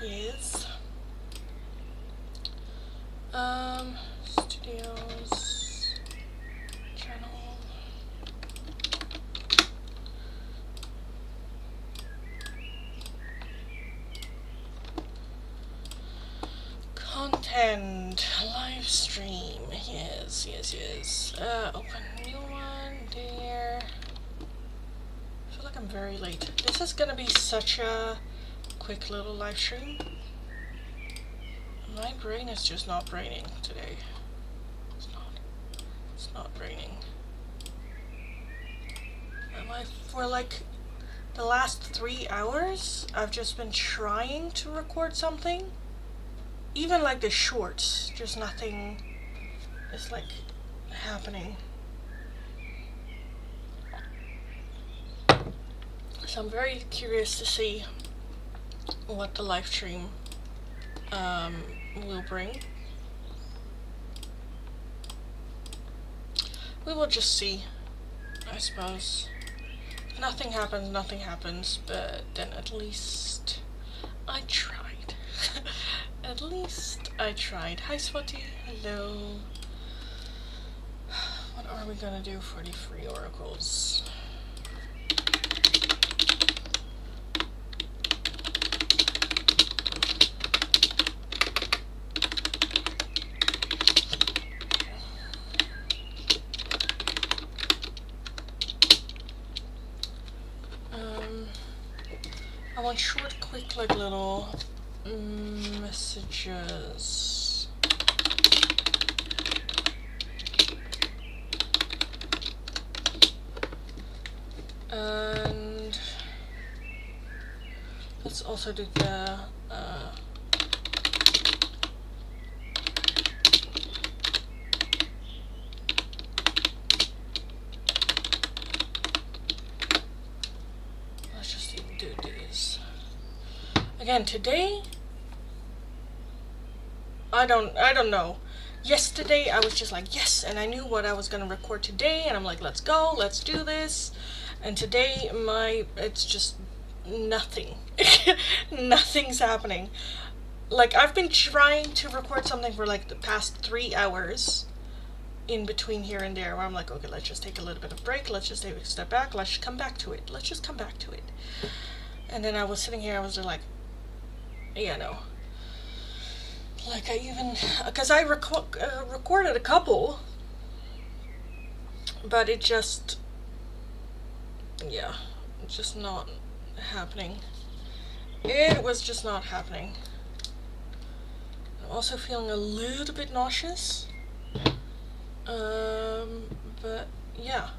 quiz. Studios, channel. Content, live stream, yes. Open new one, there. I feel like I'm very late. This is gonna be such a quick little live stream. My brain is just not braining today. It's not braining. For like the last 3 hours, I've just been trying to record something. Even like the shorts, just nothing is like happening. So I'm very curious to see what the live stream will bring. We will just see, I suppose. Nothing happens, but then at least I tried. At least I tried. Hi Swati, hello. What are we gonna do for the free oracles? I want short, quick, like little messages. And let's also do the let's just do these. Again, today, I don't know. Yesterday, I was just like, yes, and I knew what I was gonna record today, and I'm like, let's go, let's do this. And today, it's just nothing. Nothing's happening. Like, I've been trying to record something for like the past 3 hours in between here and there, where I'm like, okay, let's just take a little bit of break, let's just take a step back, let's just come back to it. And then I was sitting here, I was just like, yeah, no. Like, I even, because I recorded a couple, but it just, yeah, just not happening. It was just not happening. I'm also feeling a little bit nauseous, but yeah.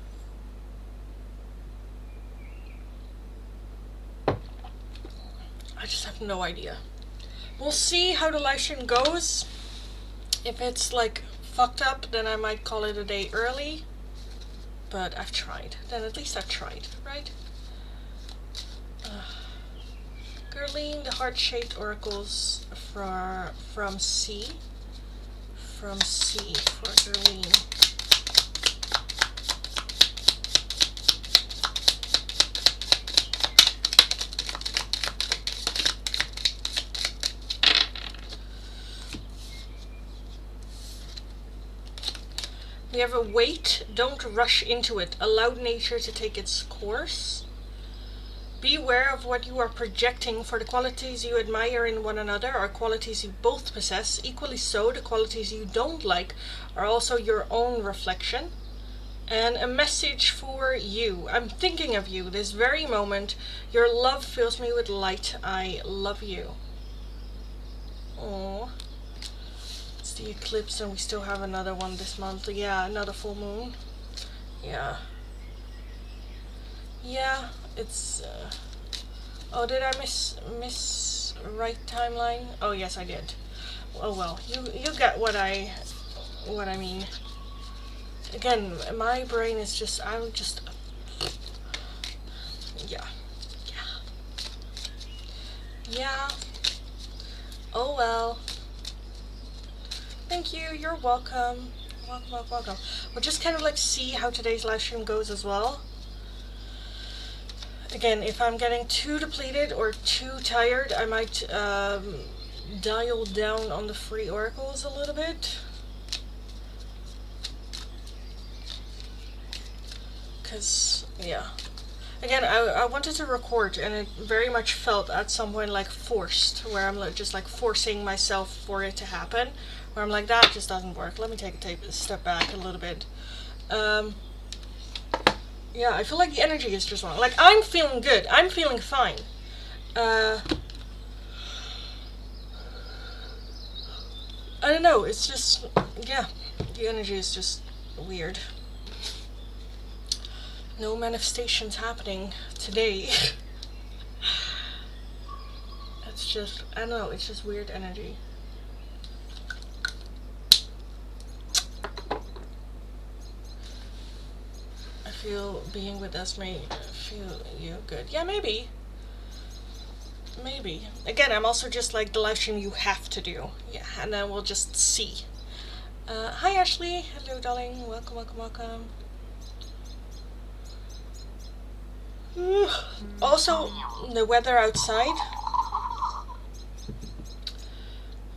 I just have no idea. We'll see how the live stream goes. If it's like fucked up, then I might call it a day early. But I've tried. Then at least I've tried, right? Gerline, the heart-shaped oracles from C. From C for Gerline. We have a wait, don't rush into it. Allow nature to take its course. Beware of what you are projecting, for the qualities you admire in one another are qualities you both possess. Equally so, the qualities you don't like are also your own reflection. And a message for you. I'm thinking of you this very moment. Your love fills me with light. I love you. Aww. The eclipse, and we still have another one this month. Yeah, another full moon. Yeah, it's oh, did I miss right timeline? Oh yes, I did. Oh well, you get what I mean. Again, my brain is just, yeah. Oh well. Thank you, you're welcome. Welcome. We'll just kind of like see how today's live stream goes as well. Again, if I'm getting too depleted or too tired, I might dial down on the free oracles a little bit. Because, yeah. Again, I wanted to record, and it very much felt at some point like forced, where I'm just like forcing myself for it to happen, where I'm like, that just doesn't work. Let me take a step back a little bit. Yeah, I feel like the energy is just wrong. Like, I'm feeling good. I'm feeling fine. I don't know. It's just, yeah, the energy is just weird. No manifestations happening today. It's just, I don't know, it's just weird energy. I feel being with us may feel you good. Yeah, maybe. Maybe. Again, I'm also just like the live stream you have to do. Yeah, and then we'll just see. Hi Ashley. Hello darling. Welcome, welcome, welcome. Also, the weather outside.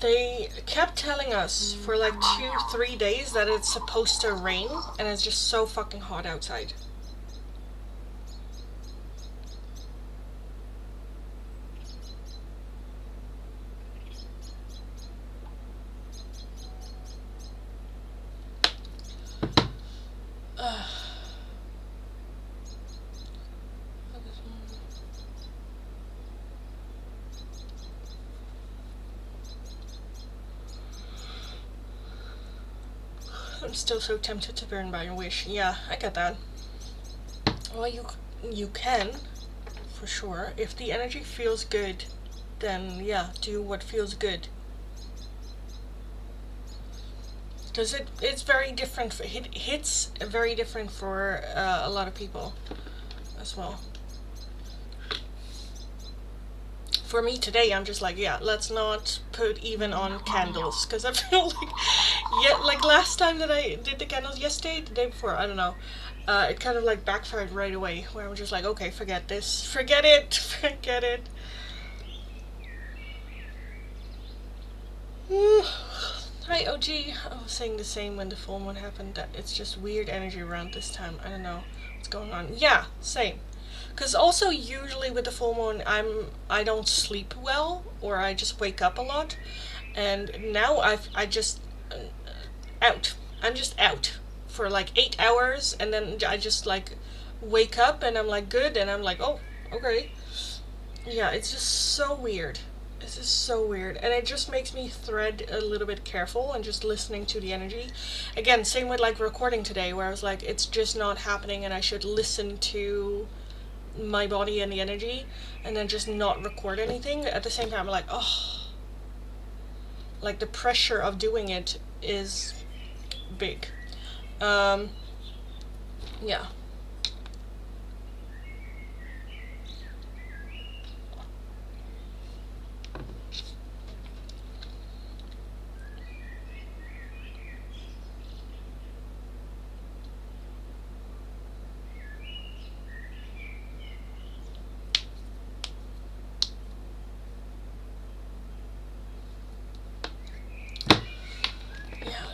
They kept telling us for like 2-3 days that it's supposed to rain, and it's just so fucking hot outside. I'm still so tempted to burn by wish. Yeah, I get that. Well, you can, for sure. If the energy feels good, then yeah, do what feels good. Because it's very different. It hits very different for a lot of people as well. For me today, I'm just like, yeah, let's not put even on candles, because I feel like, yeah, like last time that I did the candles yesterday, the day before, I don't know, it kind of like backfired right away, where I'm just like, okay, forget this, forget it, forget it. Hi OG, I was saying the same when the full moon happened, that it's just weird energy around this time. I don't know what's going on. Yeah, same. Because also usually with the full moon, I don't sleep well, or I just wake up a lot, and now I just out. I'm just out for like 8 hours, and then I just like wake up and I'm like good, and I'm like, oh, okay. Yeah, it's just so weird. This is so weird, and it just makes me thread a little bit careful and just listening to the energy. Again, same with like recording today, where I was like, it's just not happening, and I should listen to my body and the energy, and then just not record anything. At the same time, I'm like, oh, like the pressure of doing it is big. Yeah.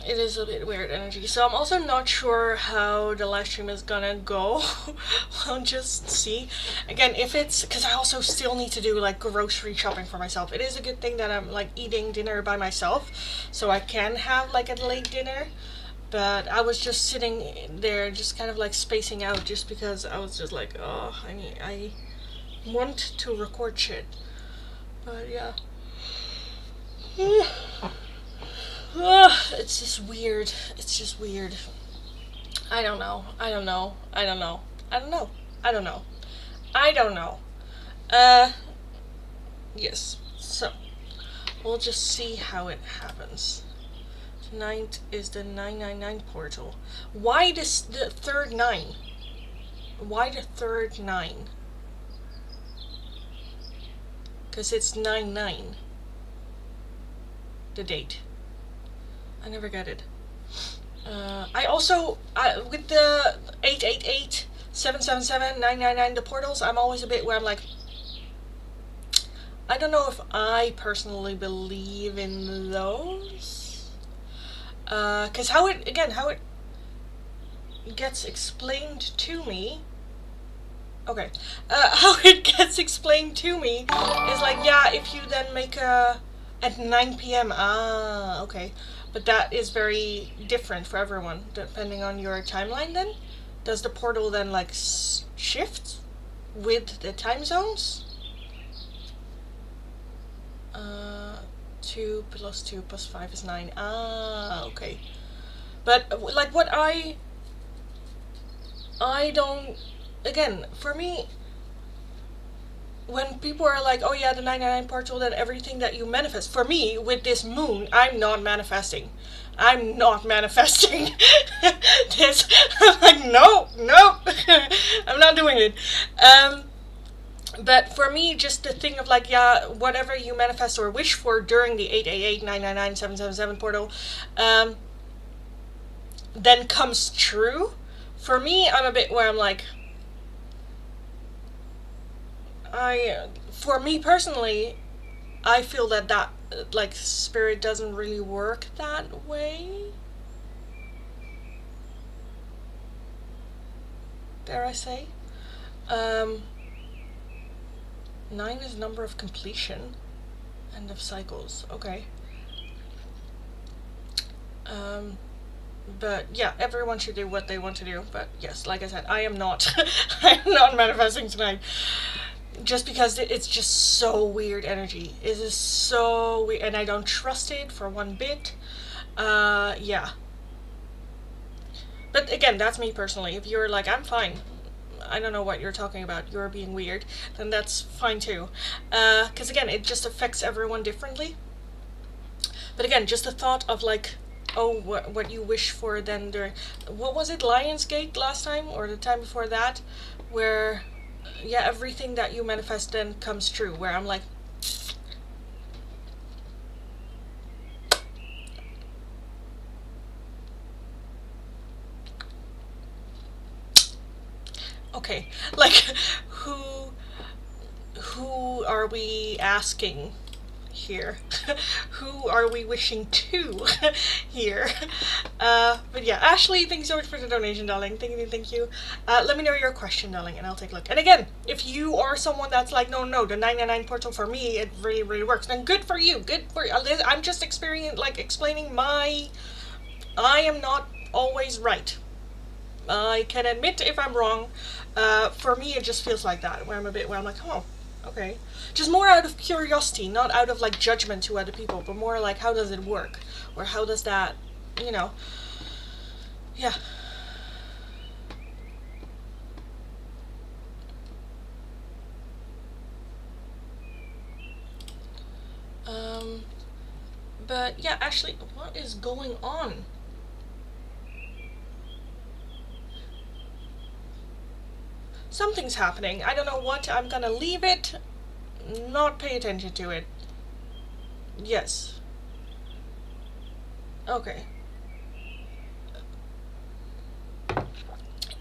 It is a bit weird energy. So I'm also not sure how the live stream is gonna go. I'll just see. Again, if it's, because I also still need to do like grocery shopping for myself. It is a good thing that I'm like eating dinner by myself, so I can have like a late dinner. But I was just sitting there just kind of like spacing out, just because I was just like, oh, I want to record shit. But yeah. It's just weird. It's just weird. I don't know. I don't know. I don't know. I don't know. I don't know. I don't know. Yes. So, we'll just see how it happens. Tonight is the 999 portal. Why the third 9? Why the third 9? Because it's 99. The date. I never get it. I also, with the 888, 777, 999, the portals, I'm always a bit where I'm like, I don't know if I personally believe in those. Because how it gets explained to me, okay, how it gets explained to me is like, yeah, if you then make a, at 9 p.m., okay. But that is very different for everyone, depending on your timeline then. Does the portal then like shift with the time zones? 2 plus 2 plus 5 is 9. Okay. But like what I don't, again, for me, when people are like, oh yeah, the 999 portal, that everything that you manifest, for me, with this moon, I'm not manifesting. I'm not manifesting this. I'm like, no, I'm not doing it. But for me, just the thing of like, yeah, whatever you manifest or wish for during the 888, 999, 777 portal, then comes true. For me, I'm a bit where I'm like, for me personally, I feel that like spirit doesn't really work that way. Dare I say? 9 is number of completion, end of cycles. Okay. But yeah, everyone should do what they want to do. But yes, like I said, I am not. I am not manifesting tonight. Just because it's just so weird energy. It is so weird, and I don't trust it for one bit. Yeah. But again, that's me personally. If you're like, I'm fine, I don't know what you're talking about, you're being weird, then that's fine too. Because again, it just affects everyone differently. But again, just the thought of like, oh, what you wish for then during, what was it, Lionsgate last time, or the time before that, where, yeah, everything that you manifest then comes true, where I'm like, okay, like, who are we asking here? Who are we wishing to here? But yeah, Ashley, thank you so much for the donation, darling. Thank you. Let me know your question, darling, and I'll take a look. And again, if you are someone that's like, no, the 999 portal for me, it really works, then good for you. Good for you. I'm just explaining my, I am not always right. I can admit if I'm wrong. For me, it just feels like that, where I'm like, oh, okay. Just more out of curiosity, not out of like judgment to other people, but more like, how does it work? Or how does that, you know, yeah. But yeah, Ashley, what is going on? Something's happening. I don't know what. I'm gonna leave it, not pay attention to it. Yes. Okay.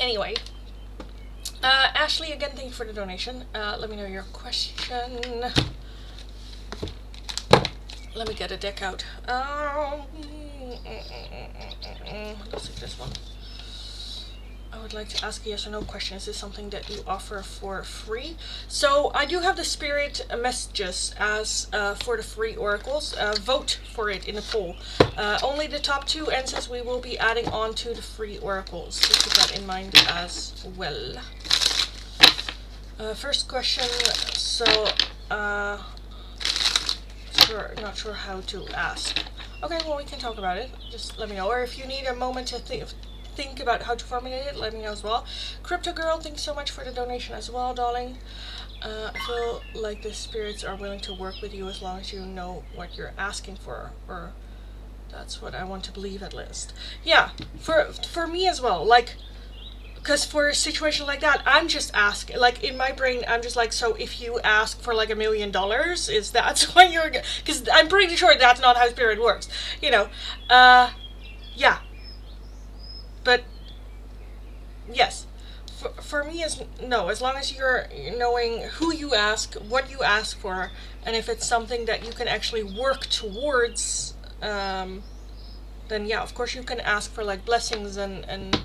Anyway. Ashley, again, thank you for the donation. Let me know your question. Let me get a deck out. Let's take this one. I would like to ask a yes or no question. Is this something that you offer for free? So I do have the spirit messages as for the free oracles. Vote for it in the poll. Only the top 2 answers we will be adding on to the free oracles. So keep that in mind as well. First question. So not sure how to ask. Okay, well, we can talk about it. Just let me know. Or if you need a moment to think about how to formulate it, let me know as well. Crypto Girl, thanks so much for the donation as well, darling. I feel like the spirits are willing to work with you as long as you know what you're asking for, or that's what I want to believe at least. Yeah, for me as well, like, because for a situation like that, I'm just asking, like, in my brain, I'm just like, so if you ask for like $1 million, is that what you're, because I'm pretty sure that's not how spirit works, you know. Yeah. But yes, for me is no, as long as you're knowing who you ask, what you ask for, and if it's something that you can actually work towards, then yeah, of course you can ask for like blessings and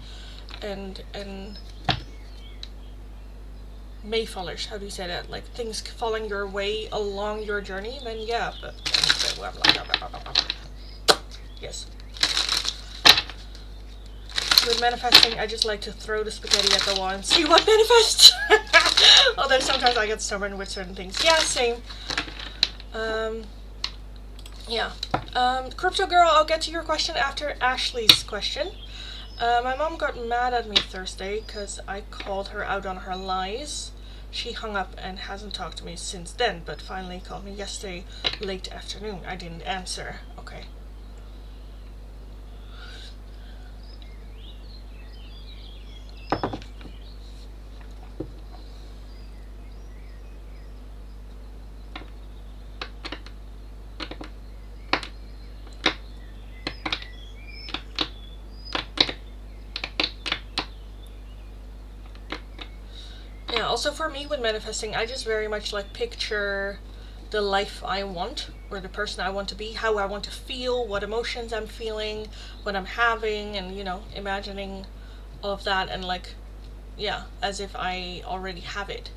mayfallers, how do you say that, like things falling your way along your journey, then yeah, but yes. With manifesting, I just like to throw the spaghetti at the wall and see what manifests. Although sometimes I get stubborn with certain things. Yeah, same. Yeah. Crypto girl, I'll get to your question after Ashley's question. My mom got mad at me Thursday because I called her out on her lies. She hung up and hasn't talked to me since then, but finally called me yesterday late afternoon. I didn't answer. Okay. Yeah, also for me with manifesting, I just very much like picture the life I want, or the person I want to be, how I want to feel, what emotions I'm feeling, what I'm having, and you know, imagining all of that, and like, yeah, as if I already have it.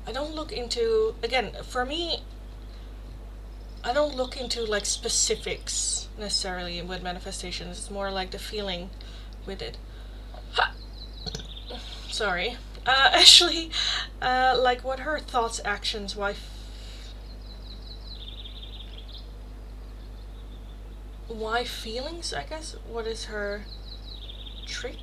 I don't look into, again, for me, I don't look into like specifics necessarily with manifestations. It's more like the feeling with it. Sorry. Ashley, like what her thoughts, actions, why feelings, I guess? What is her trick?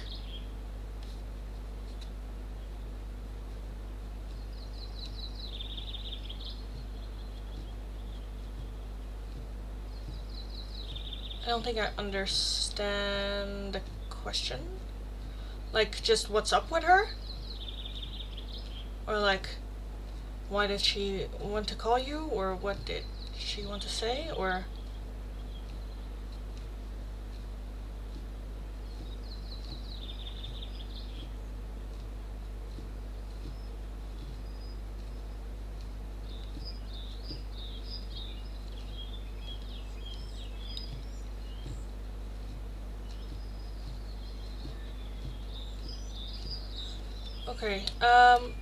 I don't think I understand the question. Like, just what's up with her? Or like, why did she want to call you? Or what did she want to say? Or... Okay, I'm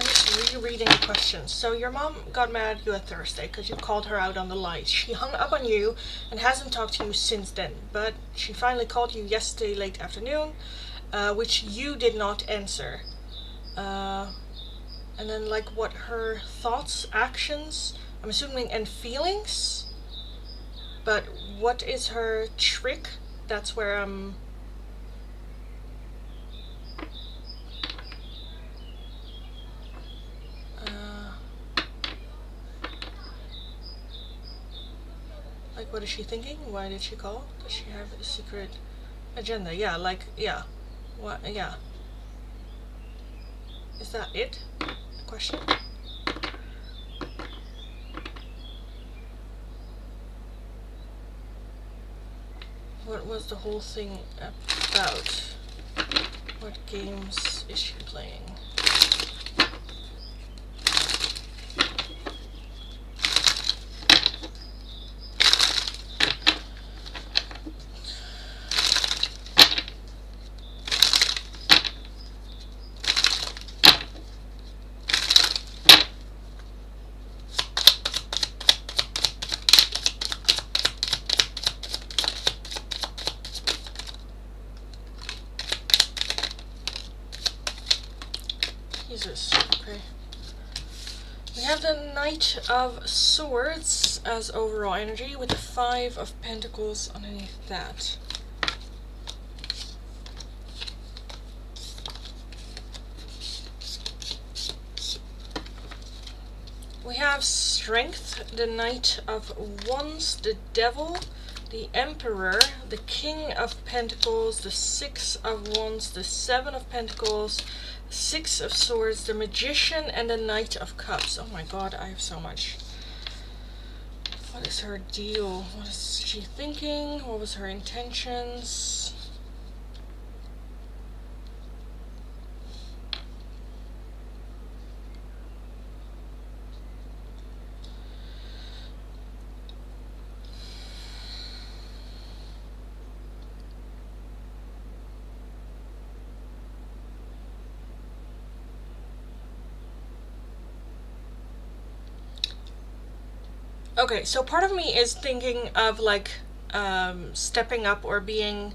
just rereading the questions. So your mom got mad at you on Thursday because you called her out on the lies. She hung up on you and hasn't talked to you since then. But she finally called you yesterday late afternoon, which you did not answer. And then like what her thoughts, actions, I'm assuming, and feelings. But what is her trick? That's where I'm... like, what is she thinking? Why did she call? Does she have a secret agenda? Yeah, like, yeah. What? Yeah. Is that it? The question? What was the whole thing about? What games is she playing? Jesus, okay. We have the Knight of Swords as overall energy with the Five of Pentacles underneath that. We have have Strength, the Knight of Wands, the Devil, the Emperor, the King of Pentacles, the Six of Wands, the Seven of Pentacles, Six of Swords, the Magician, and the Knight of Cups. Oh my god, I have so much. What is her deal? What is she thinking? What was her intentions? Okay, so part of me is thinking of like stepping up or being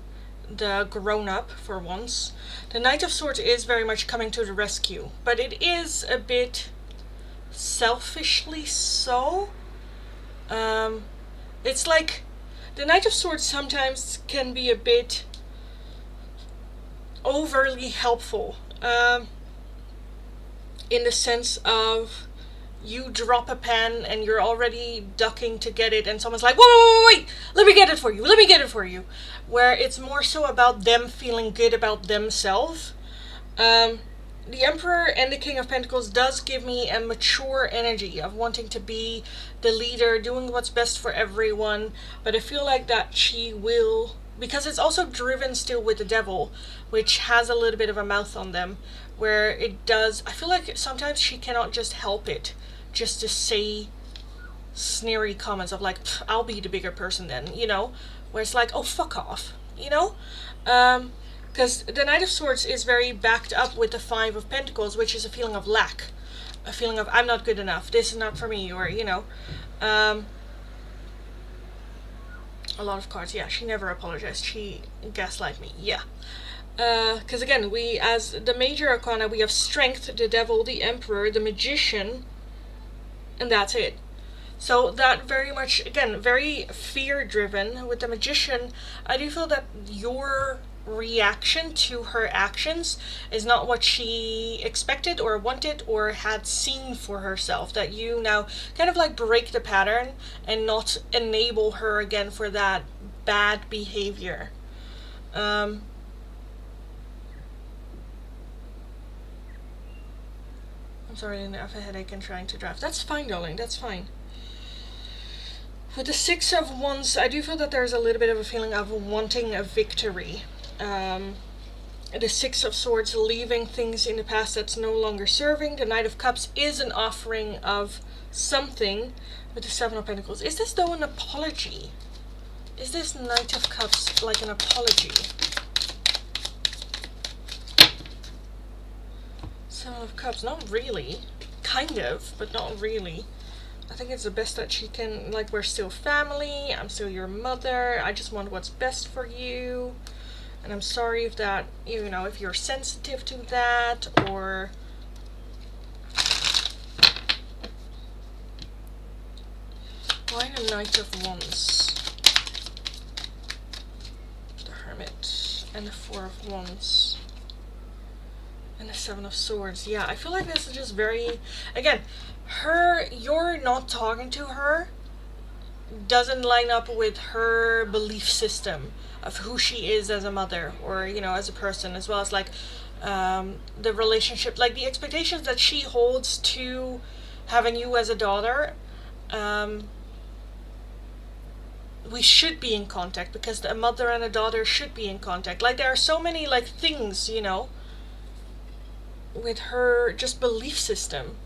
the grown-up for once. The Knight of Swords is very much coming to the rescue, but it is a bit selfishly so. It's like the Knight of Swords sometimes can be a bit overly helpful, in the sense of you drop a pen and you're already ducking to get it and someone's like, wait, let me get it for you. Where it's more so about them feeling good about themselves. The Emperor and the King of Pentacles does give me a mature energy of wanting to be the leader, doing what's best for everyone, but I feel like that she will, because it's also driven still with the Devil, which has a little bit of a mouth on them, where it does, I feel like sometimes she cannot just help it just to say sneery comments of like, I'll be the bigger person then, you know, where it's like, oh, fuck off, you know? Because the Knight of Swords is very backed up with the Five of Pentacles, which is a feeling of lack, a feeling of I'm not good enough, this is not for me, or, you know, a lot of cards. Yeah, she never apologized, she gaslight me, yeah. Because again, we, as the major arcana, we have Strength, the Devil, the Emperor, the Magician, and that's it. So that very much, again, very fear-driven. With the Magician, I do feel that your reaction to her actions is not what she expected or wanted or had seen for herself. That you now kind of like break the pattern and not enable her again for that bad behavior. I'm sorry, I didn't have a headache and trying to draft. That's fine, darling, that's fine. With the Six of Wands, I do feel that there's a little bit of a feeling of wanting a victory. The Six of Swords, leaving things in the past that's no longer serving. The Knight of Cups is an offering of something. With the Seven of Pentacles, is this though an apology? Is this Knight of Cups like an apology? Seven of Cups, not really. Kind of, but not really. I think it's the best that she can, like, we're still family, I'm still your mother, I just want what's best for you. And I'm sorry if that, you know, if you're sensitive to that, or... Why the Knight of Wands? The Hermit, and the Four of Wands. And the Seven of Swords. Yeah, I feel like this is just very... Again, you're not talking to her doesn't line up with her belief system of who she is as a mother, or, you know, as a person, as well as like the relationship, like the expectations that she holds to having you as a daughter. We should be in contact because a mother and a daughter should be in contact. Like, there are so many like things, you know, with her just belief system.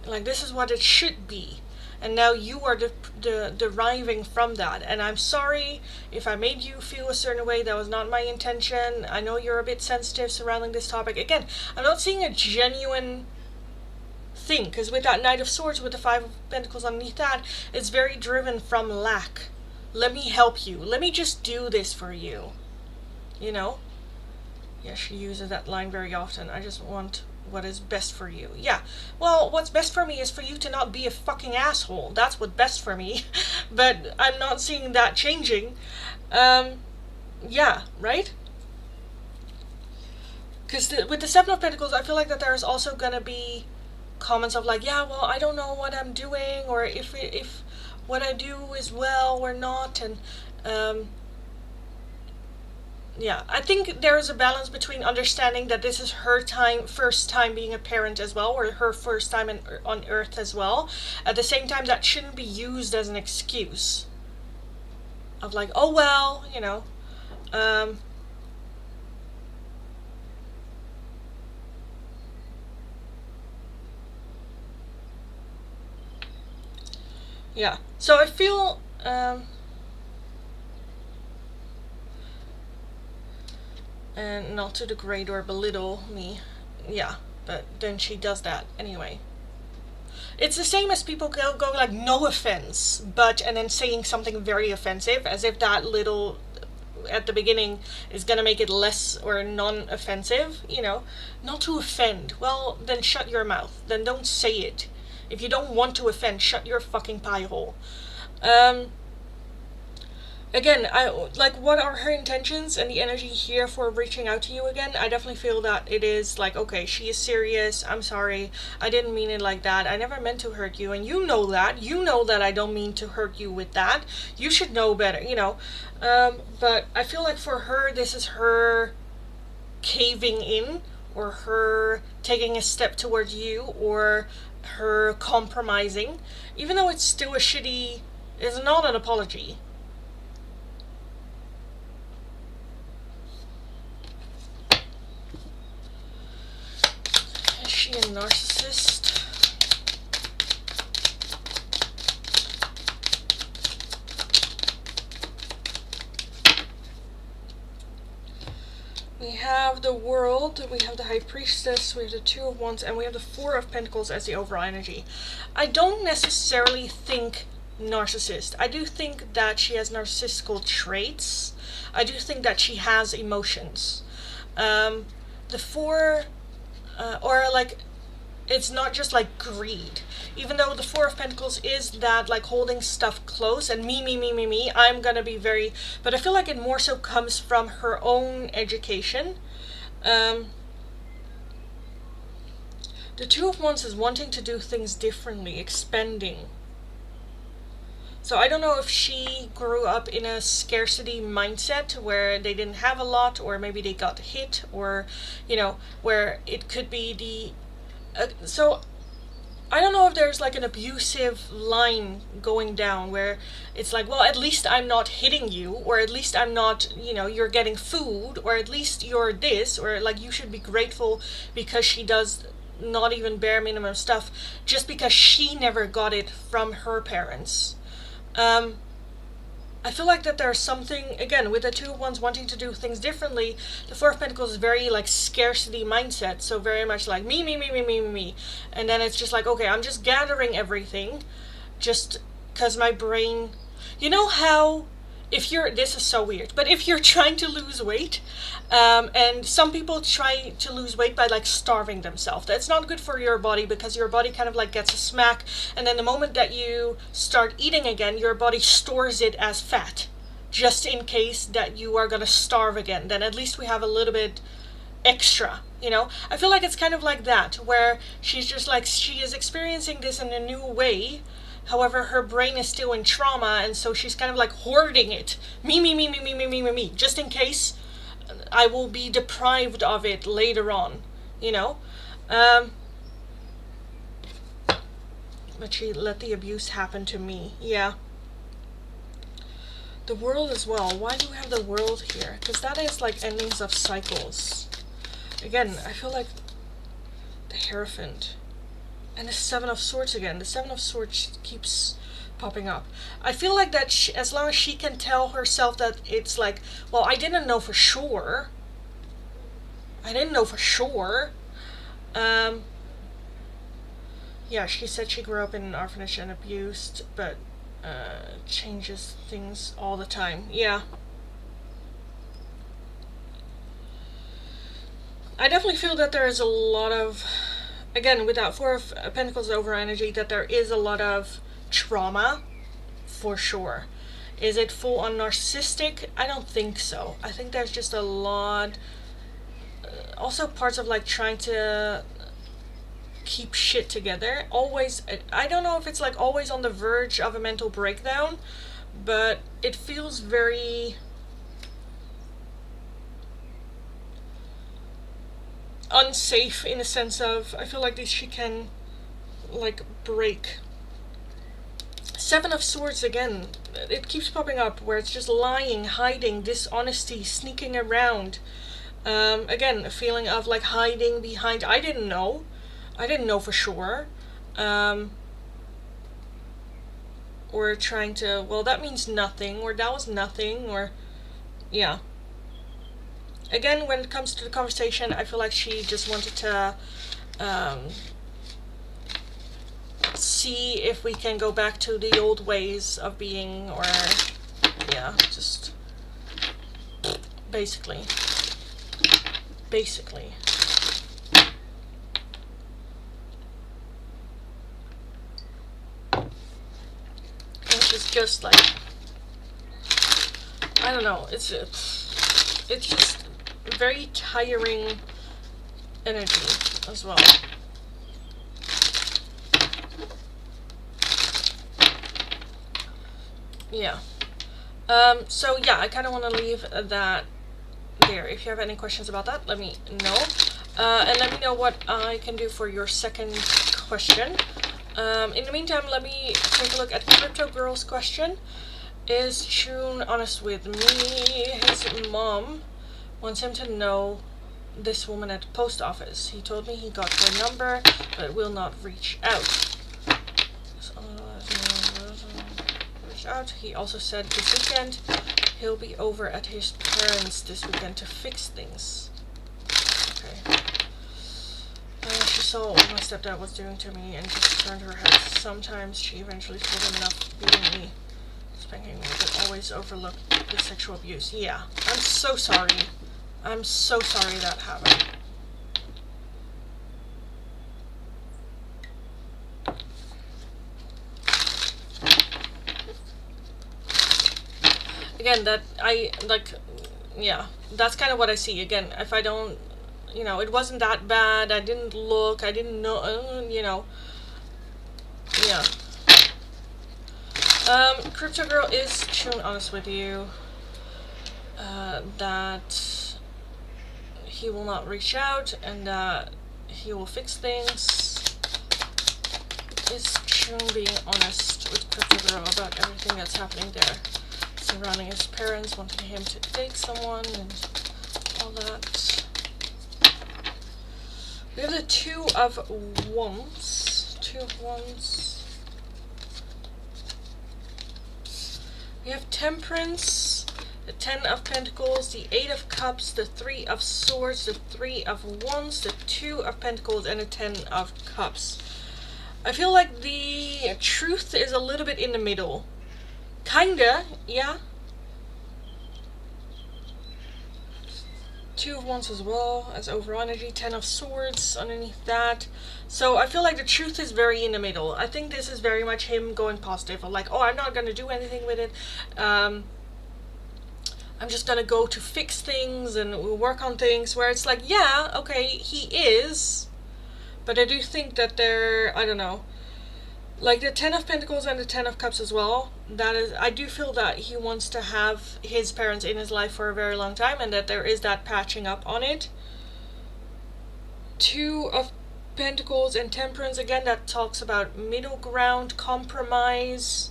Like, this is what it should be. And now you are deriving from that. And I'm sorry if I made you feel a certain way. That was not my intention. I know you're a bit sensitive surrounding this topic. Again, I'm not seeing a genuine thing. Because with that Knight of Swords, with the Five of Pentacles underneath that, it's very driven from lack. Let me help you. Let me just do this for you. You know? Yeah, she uses that line very often. I just want what is best for you. Yeah, well, what's best for me is for you to not be a fucking asshole. That's what's best for me. But I'm not seeing that changing. Yeah, right? Because with the Seven of Pentacles, I feel like that there's also gonna be comments of like, yeah, well, I don't know what I'm doing, or if what I do is well or not. And yeah, I think there is a balance between understanding that this is her first time being a parent as well, or her first time on Earth as well. At the same time, that shouldn't be used as an excuse of like, oh well, you know. Yeah. So I feel. And not to degrade or belittle me. Yeah, but then she does that anyway. It's the same as people go like, no offense, but, and then saying something very offensive, as if that little at the beginning is gonna make it less or non-offensive, you know. Not to offend. Well, then shut your mouth. Then don't say it. If you don't want to offend, shut your fucking pie hole. Again, I like, what are her intentions and the energy here for reaching out to you again? I definitely feel that it is like, okay, she is serious. I'm sorry, I didn't mean it like that. I never meant to hurt you, and you know that I don't mean to hurt you with that. You should know better, you know. But I feel like for her, this is her caving in, or her taking a step towards you, or her compromising, even though it's still a shitty, it's not an apology. Is she a narcissist? We have the World, we have the High Priestess, we have the Two of Wands, and we have the Four of Pentacles as the overall energy. I don't necessarily think narcissist. I do think that she has narcissistical traits. I do think that she has emotions. The Four, or like, it's not just like greed. Even though the Four of Pentacles is that like holding stuff close and me, I'm gonna be very, but I feel like it more so comes from her own education. The Two of Wands is wanting to do things differently, expanding. So I don't know if she grew up in a scarcity mindset where they didn't have a lot, or maybe they got hit, or, you know, where it could be the so I don't know if there's like an abusive line going down where it's like, well, at least I'm not hitting you, or at least I'm not, you know, you're getting food, or at least you're this, or like you should be grateful because she does not even bare minimum stuff, just because she never got it from her parents. I feel like that there's something, again, with the Two of Wands wanting to do things differently. The Four of Pentacles is very like scarcity mindset, so very much like me, and then it's just like, okay, I'm just gathering everything just because my brain, you know how, if you're, this is so weird, but if you're trying to lose weight, and some people try to lose weight by like starving themselves. That's not good for your body, because your body kind of like gets a smack, and then the moment that you start eating again, your body stores it as fat, just in case that you are gonna starve again. Then at least we have a little bit extra, you know. I feel like it's kind of like that, where she's just like, she is experiencing this in a new way. However, her brain is still in trauma, and so she's kind of like hoarding it. Me, just in case I will be deprived of it later on, you know? But she let the abuse happen to me. Yeah. The World as well. Why do we have the World here? Because that is like endings of cycles. Again, I feel like the Hierophant. And the Seven of Swords again. The Seven of Swords keeps popping up. I feel like that as long as she can tell herself that it's like, well, I didn't know for sure. Yeah, she said she grew up in an orphanage and abused, but changes things all the time. Yeah. I definitely feel that there is a lot of, again, with that Four of Pentacles over energy, that there is a lot of trauma, for sure. Is it full on narcissistic? I don't think so. I think there's just a lot, also parts of like trying to keep shit together. Always, I don't know if it's like always on the verge of a mental breakdown, but it feels very unsafe in a sense of, I feel like this she can like break. Seven of Swords again, it keeps popping up where it's just lying, hiding, dishonesty, sneaking around. Again, a feeling of like hiding behind, I didn't know for sure. Or trying to, well, that means nothing, or that was nothing, or yeah. Again, when it comes to the conversation, I feel like she just wanted to see if we can go back to the old ways of being, or yeah, just basically. Which is just like, I don't know, it's just very tiring energy as well. Yeah. So yeah, I kind of want to leave that there. If you have any questions about that, let me know. And let me know what I can do for your second question. In the meantime, let me take a look at Crypto Girl's question. Is Shun honest with me? His mom wants him to know this woman at the post office. He told me he got her number, but will not reach out. He also said this weekend he'll be over at his parents this weekend to fix things. Okay. She saw what my stepdad was doing to me and just turned her head. Sometimes she eventually told him enough beating me, spanking me, but always overlooked the sexual abuse. Yeah, I'm so sorry. I'm so sorry that happened. Again, that I like, yeah, that's kind of what I see. Again, if I don't, you know, it wasn't that bad, I didn't look, I didn't know, you know, yeah. Crypto Girl is chewing honest with you, that he will not reach out and that he will fix things. Is Chun being honest with Crypto Girl about everything that's happening there? Surrounding his parents, wanting him to date someone and all that. We have the Two of Wands. We have Temperance, the Ten of Pentacles, the Eight of Cups, the Three of Swords, the Three of Wands, the Two of Pentacles, and the Ten of Cups. I feel like the truth is a little bit in the middle. Kinda, yeah. Two of Wands as well as overall energy. Ten of Swords underneath that. So I feel like the truth is very in the middle. I think this is very much him going positive. Like, oh, I'm not going to do anything with it. I'm just going to go to fix things and work on things. Where it's like, yeah, okay, he is. But I do think that they're, I don't know. Like the Ten of Pentacles and the Ten of Cups as well, that is, I do feel that he wants to have his parents in his life for a very long time and that there is that patching up on it. Two of Pentacles and Temperance, again, that talks about middle ground, compromise.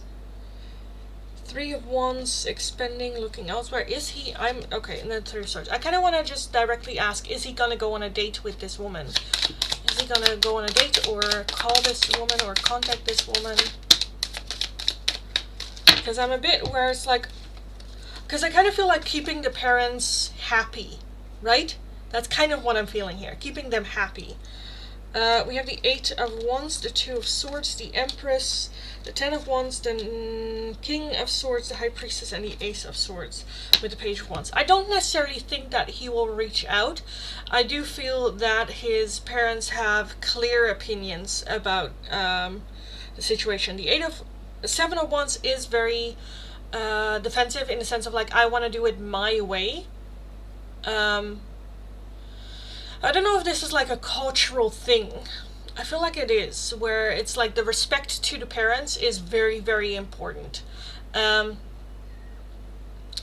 Three of Wands, expending, looking elsewhere. Is he, okay, and then Three of Swords. I kind of want to just directly ask, is he going to go on a date with this woman? Is he gonna go on a date or call this woman or contact this woman? Because I'm a bit where it's like, because I kind of feel like keeping the parents happy, right? That's kind of what I'm feeling here, keeping them happy. We have the Eight of Wands, the Two of Swords, the Empress, the Ten of Wands, the King of Swords, the High Priestess, and the Ace of Swords with the Page of Wands. I don't necessarily think that he will reach out. I do feel that his parents have clear opinions about the situation. The Seven of Wands is very defensive in the sense of like, I want to do it my way. I don't know if this is like a cultural thing. I feel like it is, where it's like the respect to the parents is very, very important. Um,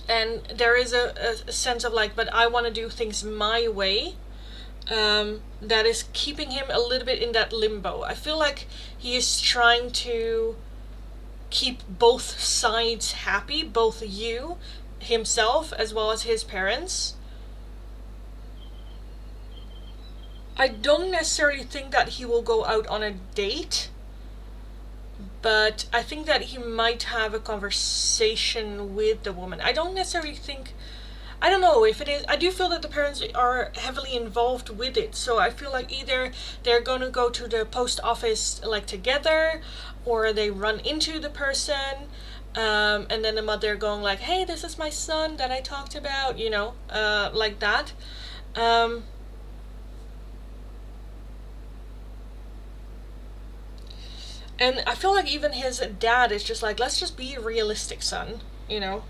and there is a sense of like, but I want to do things my way. That is keeping him a little bit in that limbo. I feel like he is trying to keep both sides happy, both you, himself, as well as his parents. I don't necessarily think that he will go out on a date, but I think that he might have a conversation with the woman. I don't necessarily think, I don't know if it is. I do feel that the parents are heavily involved with it. So I feel like either they're going to go to the post office like together, or they run into the person, and then the mother going like, "Hey, this is my son that I talked about," like that. Um, and I feel like even his dad is just like, "Let's just be realistic, son," you know.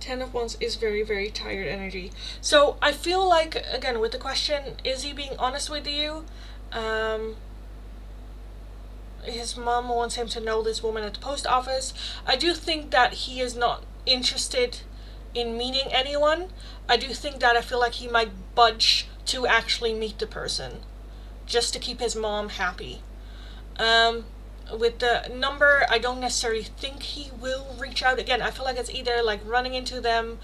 Ten of Wands is very, very tired energy. So I feel like, again, with the question, is he being honest with you? His mom wants him to know this woman at the post office. I do think that he is not interested in meeting anyone. I do think that I feel like he might budge to actually meet the person, just to keep his mom happy. With the number, I don't necessarily think he will reach out again. I feel like it's either like running into them,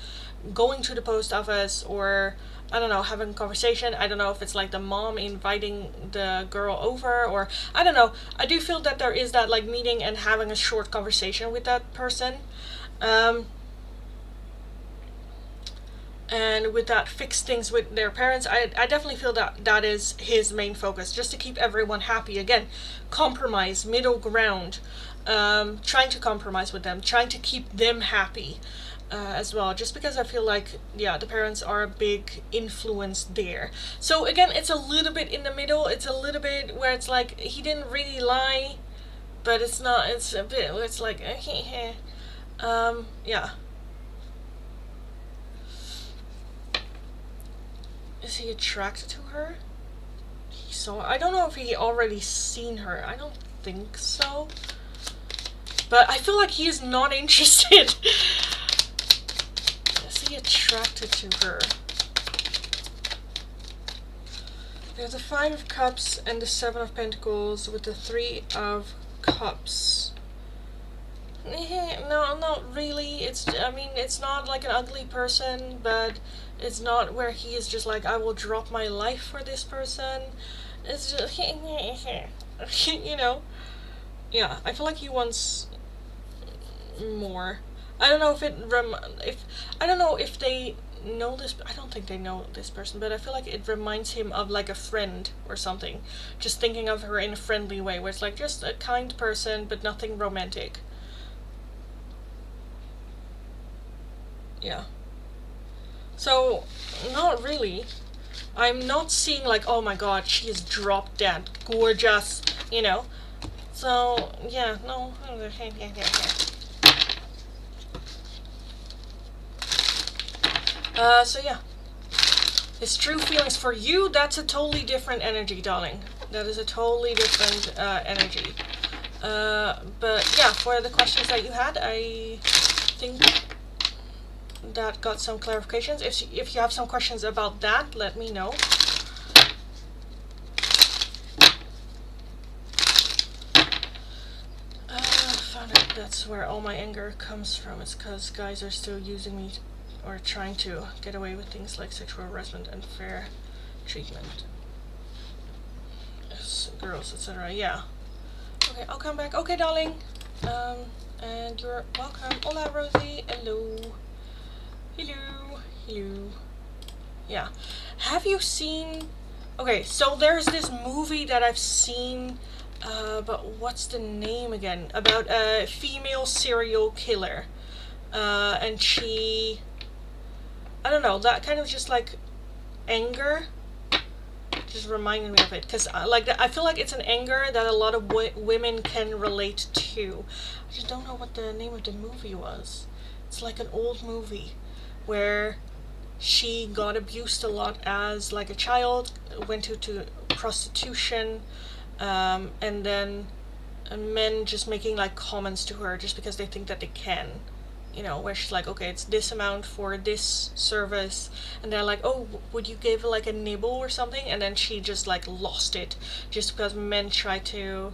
going to the post office, or I don't know, having a conversation. I don't know if it's like the mom inviting the girl over, or I don't know. I do feel that there is that like meeting and having a short conversation with that person. And with that, fix things with their parents. I definitely feel that that is his main focus, just to keep everyone happy. Again, compromise, middle ground, trying to compromise with them, trying to keep them happy as well, just because I feel like, yeah, the parents are a big influence there. So again, it's a little bit in the middle. It's a little bit where it's like he didn't really lie, but it's not, it's a bit, it's like yeah. Is he attracted to her? I don't know if he already seen her. I don't think so. But I feel like he is not interested. Is he attracted to her? There's the Five of Cups and the Seven of Pentacles with the Three of Cups. No, not really. It's not like an ugly person, but it's not where he is just like, I will drop my life for this person. It's just, Yeah, I feel like he wants more. I don't know I don't know if they know this. I don't think they know this person, but I feel like it reminds him of like a friend or something. Just thinking of her in a friendly way, where it's like just a kind person, but nothing romantic. Yeah. So, not really. I'm not seeing like, oh my god, she is drop dead gorgeous, So, yeah, no. So yeah. His true feelings for you, that's a totally different energy, darling. That is a totally different energy. But yeah, for the questions that you had, I think that got some clarifications. If you have some questions about that, let me know. Found out that's where all my anger comes from. It's because guys are still using me or trying to get away with things like sexual harassment and fair treatment. Girls, etc. Yeah. Okay, I'll come back. Okay, darling. And you're welcome. Hola, Rosie. Hello. Hello. Yeah. Have you seen... Okay, so there's this movie that I've seen, but what's the name again? About a female serial killer. And she... I don't know, that kind of just like anger just reminded me of it. Because I feel like it's an anger that a lot of women can relate to. I just don't know what the name of the movie was. It's like an old movie where she got abused a lot as like a child, went to prostitution, and then men just making like comments to her just because they think that they can, you know, where she's like, okay, it's this amount for this service, and they're like, oh, would you give like a nibble or something, and then she just like lost it just because men try to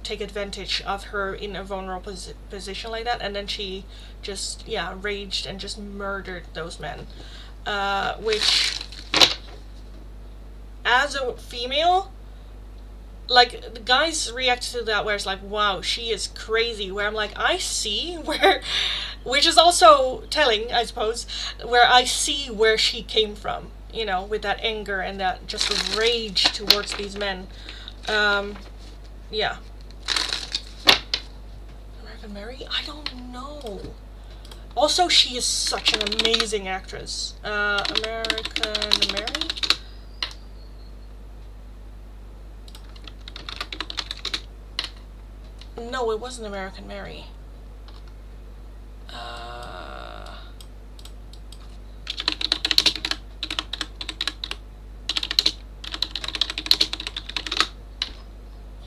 take advantage of her in a vulnerable position like that, and then she just raged and just murdered those men, which as a female, like, the guys react to that where it's like, wow, she is crazy, where I'm like, I see where, which is also telling, I suppose, where I see where she came from, you know, with that anger and that just rage towards these men. Yeah. American Mary? I don't know. Also, she is such an amazing actress. American Mary? No, it wasn't American Mary.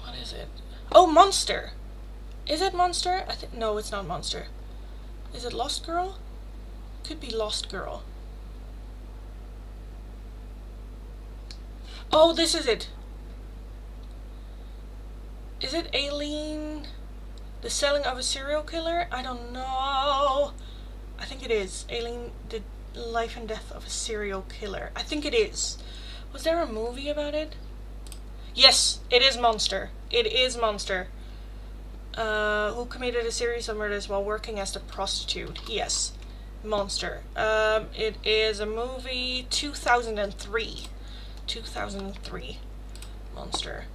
What is it? Oh, Monster! Is it Monster? I think no, it's not Monster. Is it Lost Girl? Could be Lost Girl. Oh, this is it. Is it Aileen? The Selling of a Serial Killer? I don't know. I think it is. Aileen, the Life and Death of a Serial Killer. I think it is. Was there a movie about it? Yes, it is Monster. It is Monster. Who committed a series of murders while working as a prostitute. Yes. Monster. It is a movie, 2003. 2003. Monster.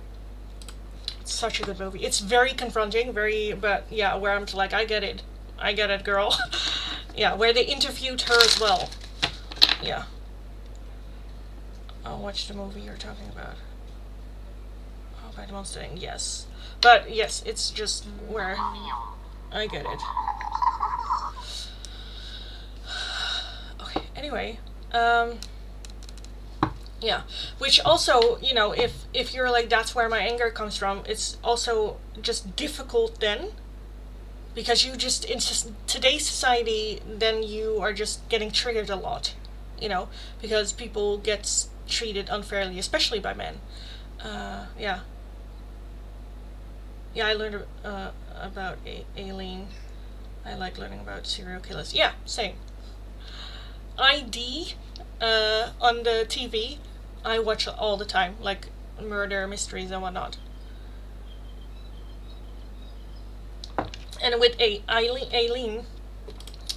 Such a good movie. It's very confronting, but yeah, where I'm like, I get it, girl. Yeah, where they interviewed her as well. Yeah. I'll watch the movie you're talking about. Oh, by the Monster thing, yes. But yes, it's just where I get it. Okay, anyway, yeah, which also, you know, if you're like, that's where my anger comes from, it's also just difficult then, because you just, in today's society, then you are just getting triggered a lot, you know, because people get treated unfairly, especially by men. Yeah. Yeah, I learned about Aileen. I like learning about serial killers. Yeah, same. ID on the TV, I watch all the time, like murder mysteries and whatnot. And with Aileen,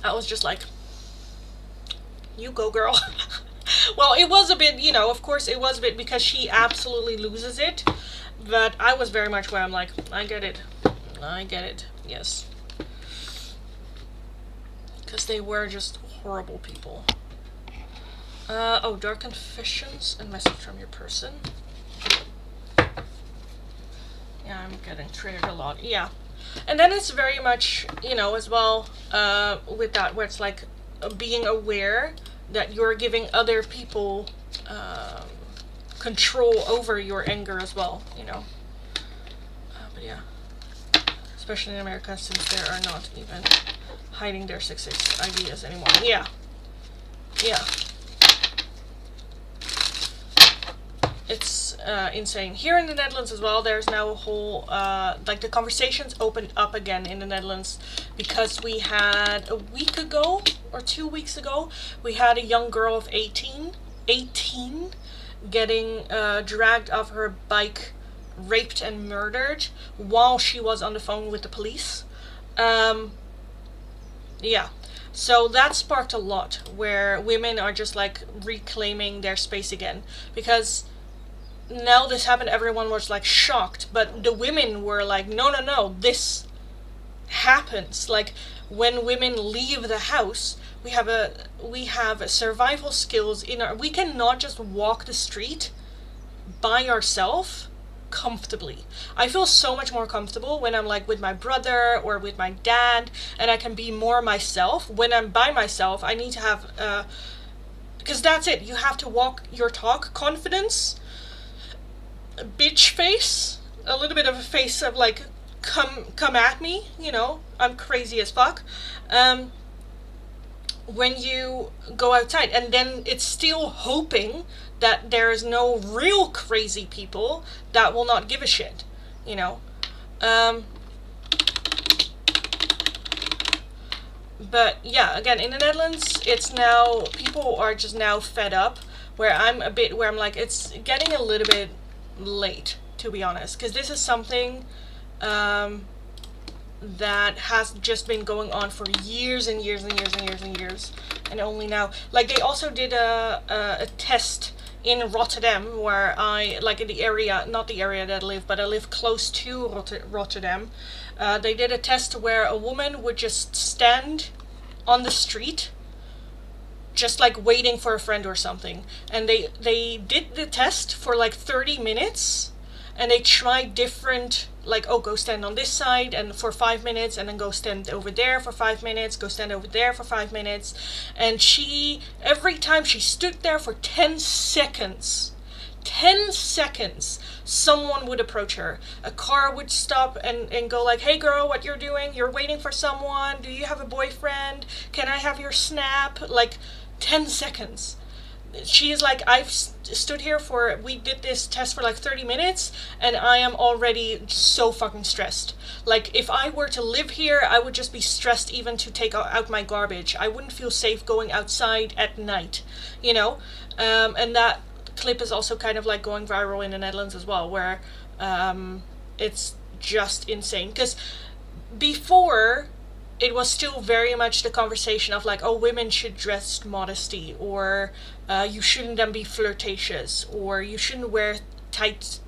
I was just like, you go, girl. Well, it was a bit, you know, of course it was a bit, because she absolutely loses it. But I was very much where I'm like, I get it, yes. Because they were just horrible people. Oh, Dark Confessions and Message from Your Person. Yeah, I'm getting triggered a lot, yeah. And then it's very much, you know, as well, with that, where it's like being aware that you're giving other people control over your anger as well, you know. But yeah, especially in America, since they are not even hiding their sexist ideas anymore. Yeah. It's insane. Here in the Netherlands as well, there's now a whole, like, the conversations opened up again in the Netherlands, because we had a week ago, or 2 weeks ago, we had a young girl of 18, getting dragged off her bike, raped and murdered while she was on the phone with the police. Yeah, so that sparked a lot, where women are just like reclaiming their space again, because now this happened, everyone was like shocked, but the women were like, no, this happens. Like, when women leave the house, we have survival skills in our, we cannot just walk the street by ourselves comfortably. I feel so much more comfortable when I'm like with my brother or with my dad, and I can be more myself. When I'm by myself, I need to have because that's it. You have to walk your talk. Confidence, bitch face, a little bit of a face of like, come at me, you know, I'm crazy as fuck. When you go outside, and then it's still hoping that there's no real crazy people that will not give a shit, you know. But yeah, again, in the Netherlands, it's now, people are just now fed up, where I'm like, it's getting a little bit late, to be honest, because this is something that has just been going on for years and years and years and years and years, and only now, like, they also did a test in Rotterdam, where I, like, in the area, not the area that I live, but I live close to Rotterdam. They did a test where a woman would just stand on the street, just like waiting for a friend or something, and they did the test for like 30 minutes, and they tried different, like, oh, go stand on this side and for 5 minutes, and then go stand over there for 5 minutes, go stand over there for 5 minutes, and she, every time she stood there for 10 seconds, someone would approach her. A car would stop and go like, hey girl, what you're doing? You're waiting for someone? Do you have a boyfriend? Can I have your snap? Like, 10 seconds. She is like, I've stood here for, we did this test for like 30 minutes, and I am already so fucking stressed. Like, if I were to live here, I would just be stressed even to take out my garbage. I wouldn't feel safe going outside at night, you know? And that clip is also kind of like going viral in the Netherlands as well, where it's just insane. Because before, it was still very much the conversation of like, oh, women should dress modesty, or you shouldn't then be flirtatious, or you shouldn't wear tight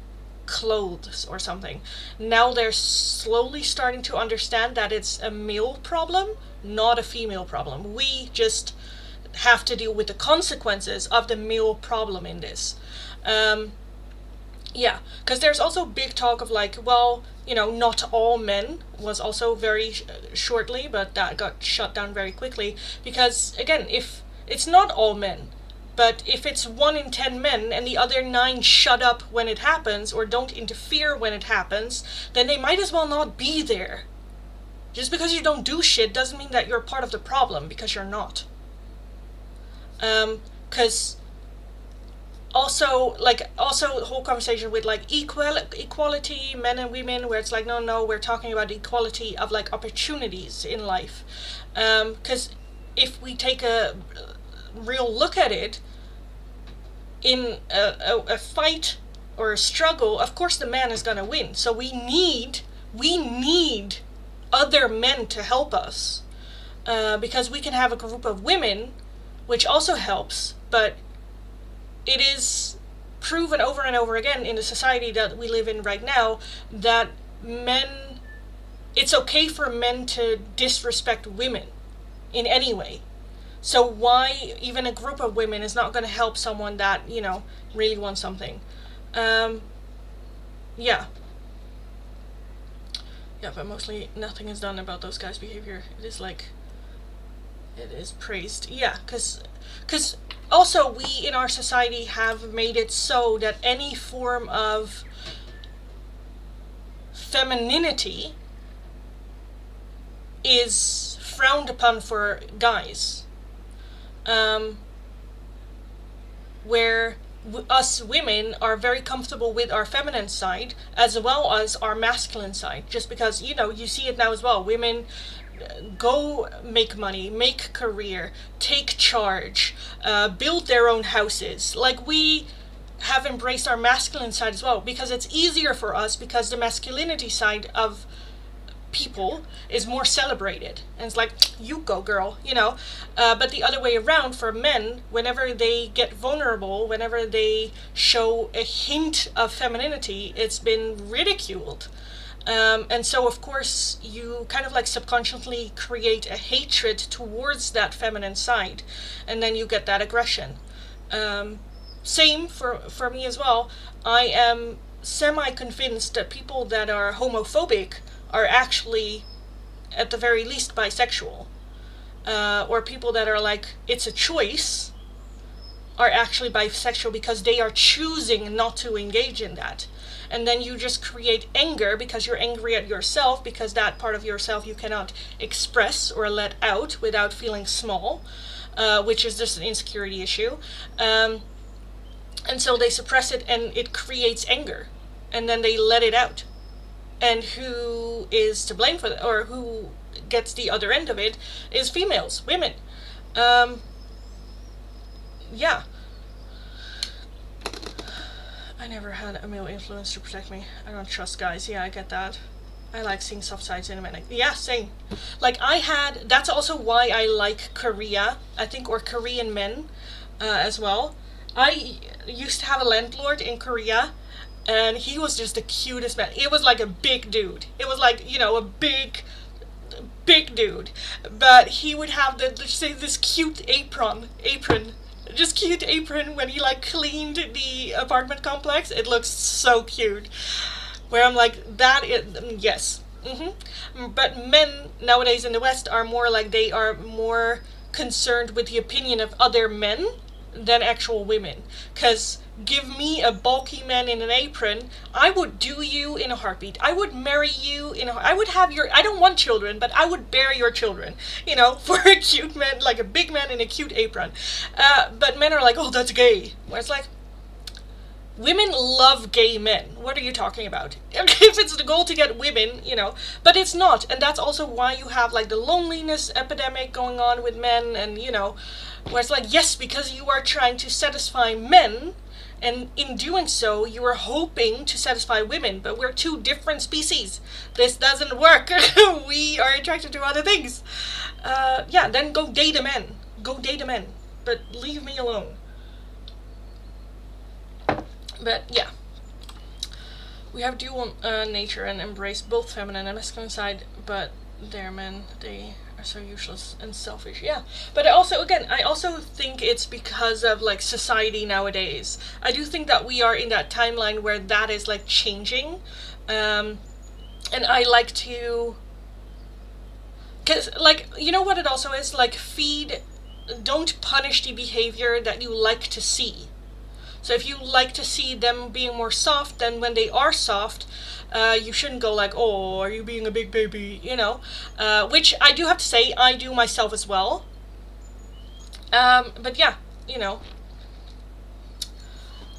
clothes or something. Now they're slowly starting to understand that it's a male problem, not a female problem. We just have to deal with the consequences of the male problem in this. Yeah, because there's also big talk of like, well, you know, not all men was also very shortly, but that got shut down very quickly. Because, again, if it's not all men, but if it's 1 in 10 men and the other 9 shut up when it happens or don't interfere when it happens, then they might as well not be there. Just because you don't do shit doesn't mean that you're part of the problem, because you're not. Because also the whole conversation with like equality, men and women, where it's like, no, we're talking about equality of like opportunities in life. Because if we take a real look at it, in a fight or a struggle, of course the man is gonna win. So we need other men to help us, because we can have a group of women, which also helps, but it is proven over and over again in the society that we live in right now that it's okay for men to disrespect women in any way. So why even a group of women is not going to help someone that, you know, really wants something? Yeah. Yeah, but mostly nothing is done about those guys' behavior. It is like, it is praised. Yeah, because also we in our society have made it so that any form of femininity is frowned upon for guys. Where us women are very comfortable with our feminine side as well as our masculine side, just because, you know, you see it now as well. Women go make money, make career, take charge, build their own houses. Like, we have embraced our masculine side as well, because it's easier for us, because the masculinity side of people is more celebrated, and it's like, you go girl, you know. But the other way around, for men, whenever they get vulnerable, whenever they show a hint of femininity, it's been ridiculed. And so of course you kind of like subconsciously create a hatred towards that feminine side, and then you get that aggression. Same for me as well. I am semi-convinced that people that are homophobic are actually, at the very least, bisexual. Or people that are like, it's a choice, are actually bisexual because they are choosing not to engage in that. And then you just create anger because you're angry at yourself, because that part of yourself you cannot express or let out without feeling small, which is just an insecurity issue. And so they suppress it, and it creates anger, and then they let it out. And who is to blame for that, or who gets the other end of it, is females, women. Yeah. I never had a male influence to protect me. I don't trust guys. Yeah, I get that. I like seeing soft sides in a man. Yeah, same. Like, that's also why I like Korea, I think, or Korean men as well. I used to have a landlord in Korea, and he was just the cutest man. It was like a big dude. It was like, a big dude. But he would have this cute apron. Just cute apron when he like cleaned the apartment complex. It looks so cute. Where I'm like, that is, yes. But men nowadays in the West are more like, they are more concerned with the opinion of other men than actual women. Because give me a bulky man in an apron, I would do you in a heartbeat. I would marry you I would have I don't want children, but I would bear your children, for a cute man, like a big man in a cute apron. But men are like, oh, that's gay. Where it's like, women love gay men. What are you talking about? If it's the goal to get women, but it's not. And that's also why you have like the loneliness epidemic going on with men, and where it's like, yes, because you are trying to satisfy men, and in doing so, you are hoping to satisfy women, but we're two different species. This doesn't work. We are attracted to other things. Then go date a man. Go date a man. But leave me alone. But yeah. We have dual nature and embrace both feminine and masculine side, but they're men. They are so useless and selfish. Yeah, but I also think it's because of like society nowadays. I do think that we are in that timeline where that is like changing, and I like to, because like, what it also is, like, don't punish the behavior that you like to see. So if you like to see them being more soft, then when they are soft, you shouldn't go like, oh, are you being a big baby, which I do have to say, I do myself as well. But yeah,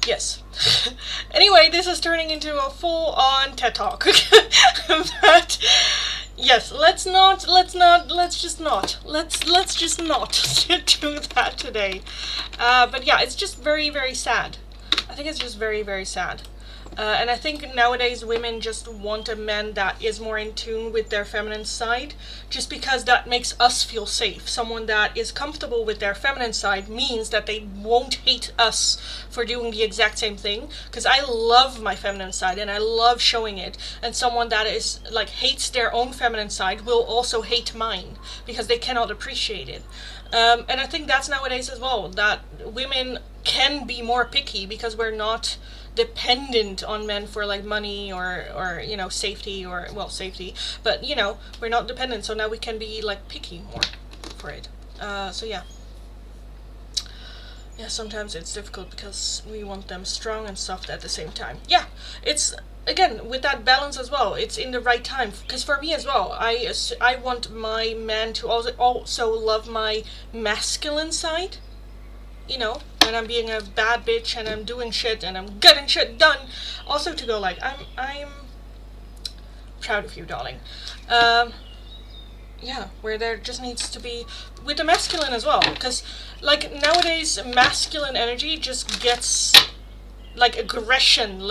yes. Anyway, this is turning into a full-on TED Talk. But yes, let's just not do that today. But yeah, it's just very, very sad. I think it's just very, very sad. And I think nowadays women just want a man that is more in tune with their feminine side, just because that makes us feel safe. Someone that is comfortable with their feminine side means that they won't hate us for doing the exact same thing, because I love my feminine side and I love showing it, and someone that is like hates their own feminine side will also hate mine because they cannot appreciate it. And I think that's nowadays as well, that women can be more picky because we're not dependent on men for like money or safety, safety, but we're not dependent, so now we can be like picky more for it. So yeah, sometimes it's difficult because we want them strong and soft at the same time. Yeah, it's again with that balance as well, it's in the right time, because for me as well, I want my man to also love my masculine side, when I'm being a bad bitch and I'm doing shit and I'm getting shit done, also to go like, I'm proud of you, darling. Yeah, where there just needs to be with the masculine as well, because like nowadays masculine energy just gets like aggression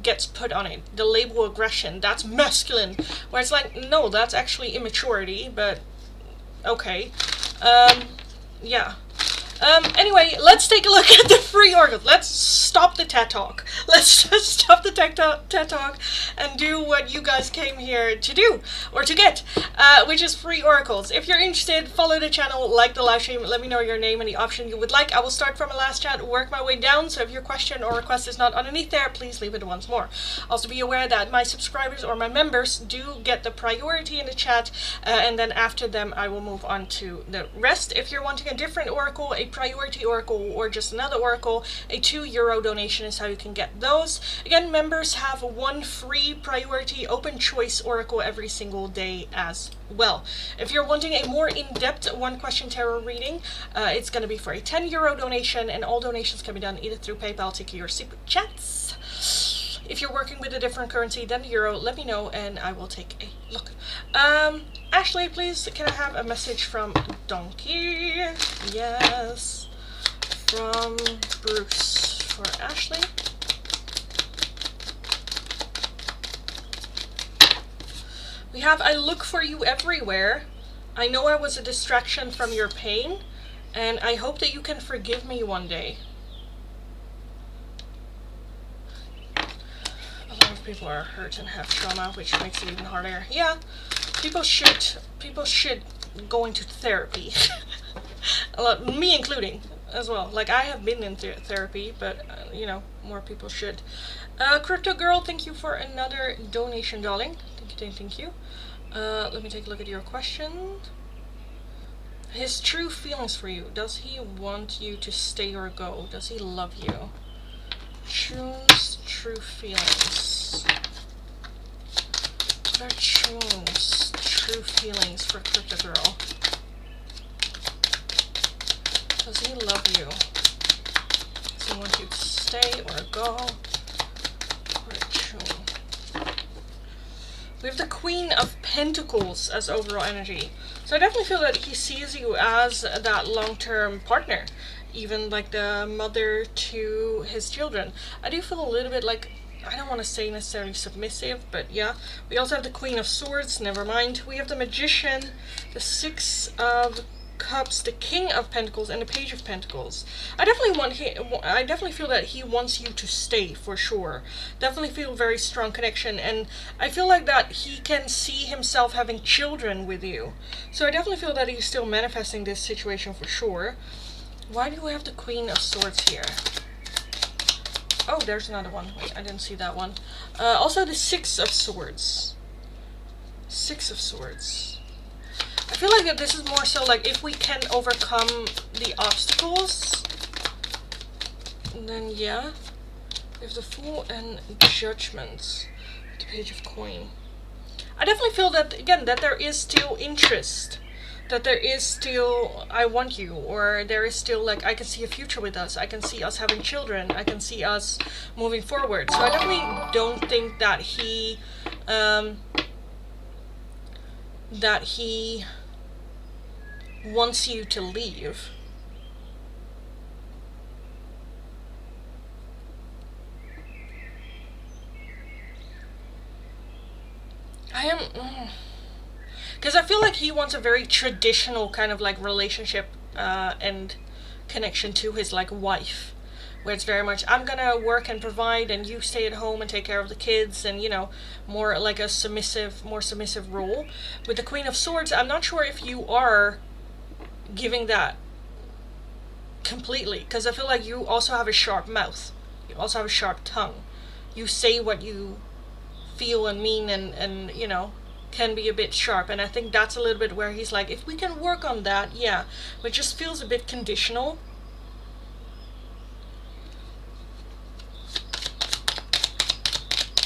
gets put on it, the label aggression, that's masculine, where it's like, no, that's actually immaturity, but okay. Yeah. Anyway, let's take a look at the free oracles. Let's stop the TED Talk. Let's just stop the TED Talk and do what you guys came here to do, or to get, which is free oracles. If you're interested, follow the channel, like the live stream, let me know your name and the option you would like. I will start from a last chat, work my way down, so if your question or request is not underneath there, please leave it once more. Also be aware that my subscribers or my members do get the priority in the chat, and then after them I will move on to the rest. If you're wanting a different oracle, a priority oracle or just another oracle, a €2 donation is how you can get those. Again, members have one free priority open choice oracle every single day as well. If you're wanting a more in-depth one question tarot reading, it's going to be for a €10 donation, and all donations can be done either through PayPal, Tiki, or Super Chats. If you're working with a different currency than the euro, let me know and I will take a look. Ashley, please, can I have a message from Donkey? Yes, from Bruce for Ashley. We have, I look for you everywhere. I know I was a distraction from your pain, and I hope that you can forgive me one day. A lot of people are hurt and have trauma, which makes it even harder. Yeah, people should go into therapy. A lot, me including as well. Like, I have been in therapy, but you know, more people should. Crypto Girl, thank you for another donation, darling. Thank you. Let me take a look at your question. His true feelings for you. Does he want you to stay or go? Does he love you? Choose true feelings. What are Choose true feelings for Crypto Girl? Does he love you? Does he want you to stay or go? We have the Queen of Pentacles as overall energy. So I definitely feel that he sees you as that long-term partner. Even like the mother to his children. I do feel a little bit like, I don't want to say necessarily submissive, but yeah. We also have the Queen of Swords, never mind. We have the Magician, the Six of Cups, the King of Pentacles, and the Page of Pentacles. I definitely feel that he wants you to stay for sure. Definitely feel very strong connection, and I feel like that he can see himself having children with you. So I definitely feel that he's still manifesting this situation for sure. Why do we have the Queen of Swords here? Oh, there's another one. Wait, I didn't see that one. Also the Six of Swords. Six of Swords. I feel like that this is more so like if we can overcome the obstacles, then yeah. We have the Fool and Judgment. The Page of Coin. I definitely feel that, again, that there is still interest. That there is still, I want you, or there is still like, I can see a future with us. I can see us having children. I can see us moving forward. So I definitely don't think that he wants you to leave. Because I feel like he wants a very traditional kind of like relationship and connection to his like wife, where it's very much, I'm gonna work and provide and you stay at home and take care of the kids, and you know, more like a more submissive role. With the Queen of Swords, I'm not sure if you are giving that completely, because I feel like you also have a sharp mouth. You also have a sharp tongue. You say what you feel and mean, and you know, can be a bit sharp, and I think that's a little bit where he's like, if we can work on that, yeah, but it just feels a bit conditional.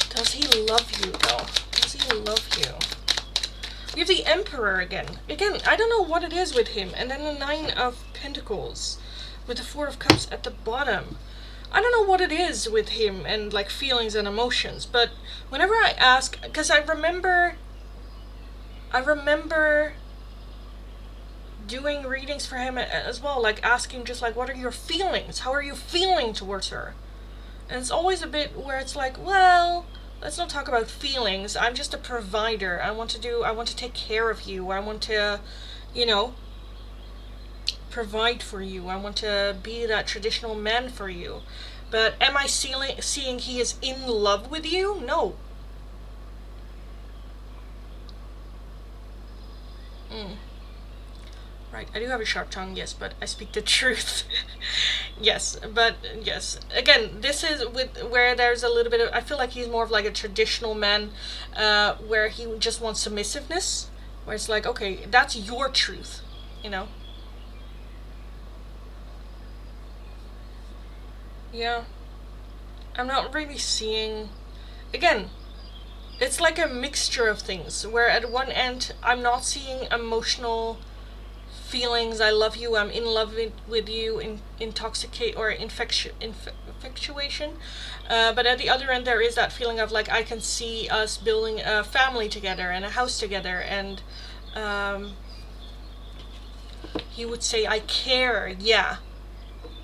Does he love you though? Does he love you? We have the Emperor again. Again, I don't know what it is with him. And then the Nine of Pentacles with the Four of Cups at the bottom. I don't know what it is with him and like feelings and emotions, but whenever I ask, because I remember doing readings for him as well, like asking just like, what are your feelings? How are you feeling towards her? And it's always a bit where it's like, well, let's not talk about feelings. I'm just a provider. I want to take care of you. I want to, you know, provide for you. I want to be that traditional man for you. But am I seeing he is in love with you? No. Right, I do have a sharp tongue, yes, but I speak the truth. Yes, but yes. Again, this is where there's a little bit of, I feel like he's more of like a traditional man, where he just wants submissiveness, where it's like, okay, that's your truth, you know? Yeah. I'm not really seeing... Again, it's like a mixture of things, where at one end, I'm not seeing emotional feelings, I love you, I'm in love with you, intoxicate or infatuation. But at the other end, there is that feeling of like, I can see us building a family together and a house together, and he would say, I care, yeah,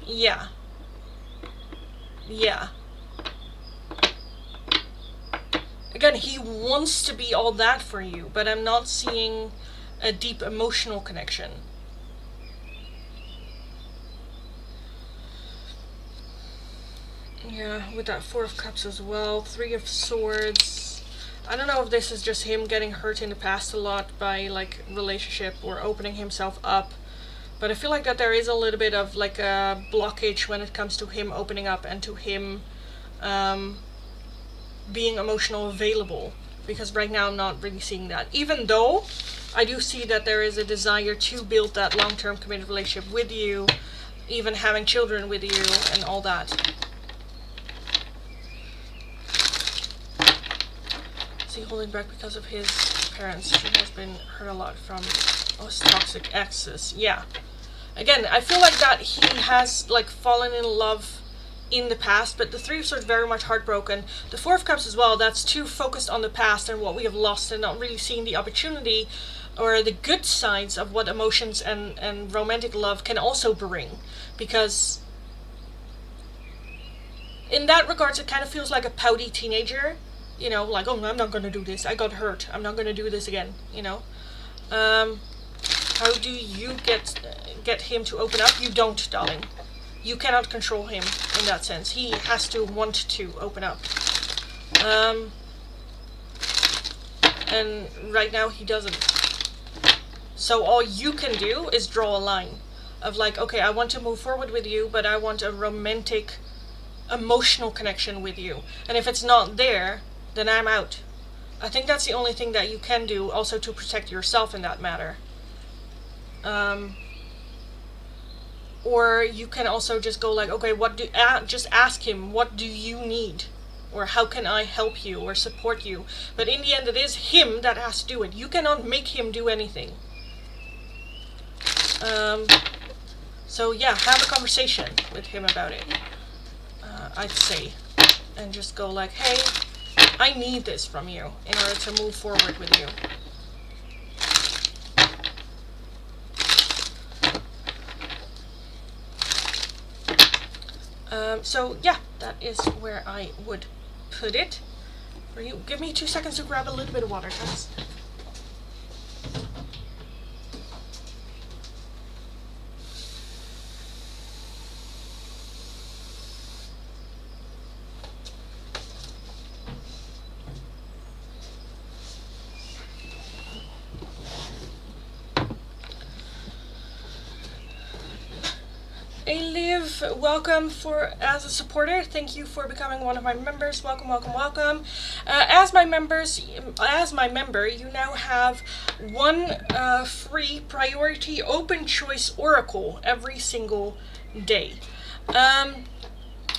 yeah, yeah. Again, he wants to be all that for you, but I'm not seeing a deep emotional connection. Yeah, with that Four of Cups as well. Three of Swords. I don't know if this is just him getting hurt in the past a lot by like relationship or opening himself up, but I feel like that there is a little bit of like a blockage when it comes to him opening up and to him being emotional available, because right now I'm not really seeing that, even though I do see that there is a desire to build that long-term committed relationship with you, even having children with you and all that. Is he holding back because of his parents? He has been hurt a lot from his toxic exes. Yeah. Again, I feel like that he has like fallen in love in the past, but the Three of Swords very much heartbroken. The Four of Cups as well, that's too focused on the past and what we have lost, and not really seeing the opportunity or the good sides of what emotions and romantic love can also bring. Because in that regards, it kind of feels like a pouty teenager, you know, like, oh, I'm not gonna do this, I got hurt, I'm not gonna do this again, you know. How do you get him to open up? You don't, darling. You cannot control him in that sense. He has to want to open up. And right now he doesn't. So all you can do is draw a line of like, okay, I want to move forward with you, but I want a romantic, emotional connection with you. And if it's not there, then I'm out. I think that's the only thing that you can do also to protect yourself in that matter. Or you can also just go like, okay, just ask him, what do you need? Or how can I help you or support you? But in the end, it is him that has to do it. You cannot make him do anything. So yeah, have a conversation with him about it, I'd say. And just go like, hey, I need this from you in order to move forward with you. So yeah, that is where I would put it for you. Give me 2 seconds to grab a little bit of water, guys. Liv, welcome as a supporter. Thank you for becoming one of my members. Welcome, welcome, welcome. As my member, you now have one free priority open choice oracle every single day.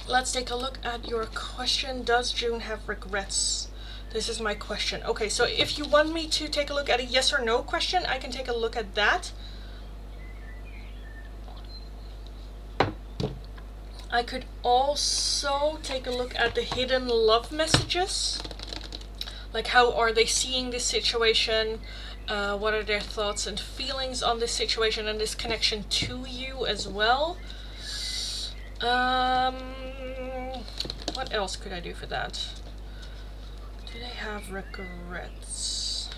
Let's take a look at your question. Does June have regrets? This is my question. Okay, so if you want me to take a look at a yes or no question, I can take a look at that. I could also take a look at the hidden love messages. Like, how are they seeing this situation? What are their thoughts and feelings on this situation and this connection to you as well? What else could I do for that? Do they have regrets?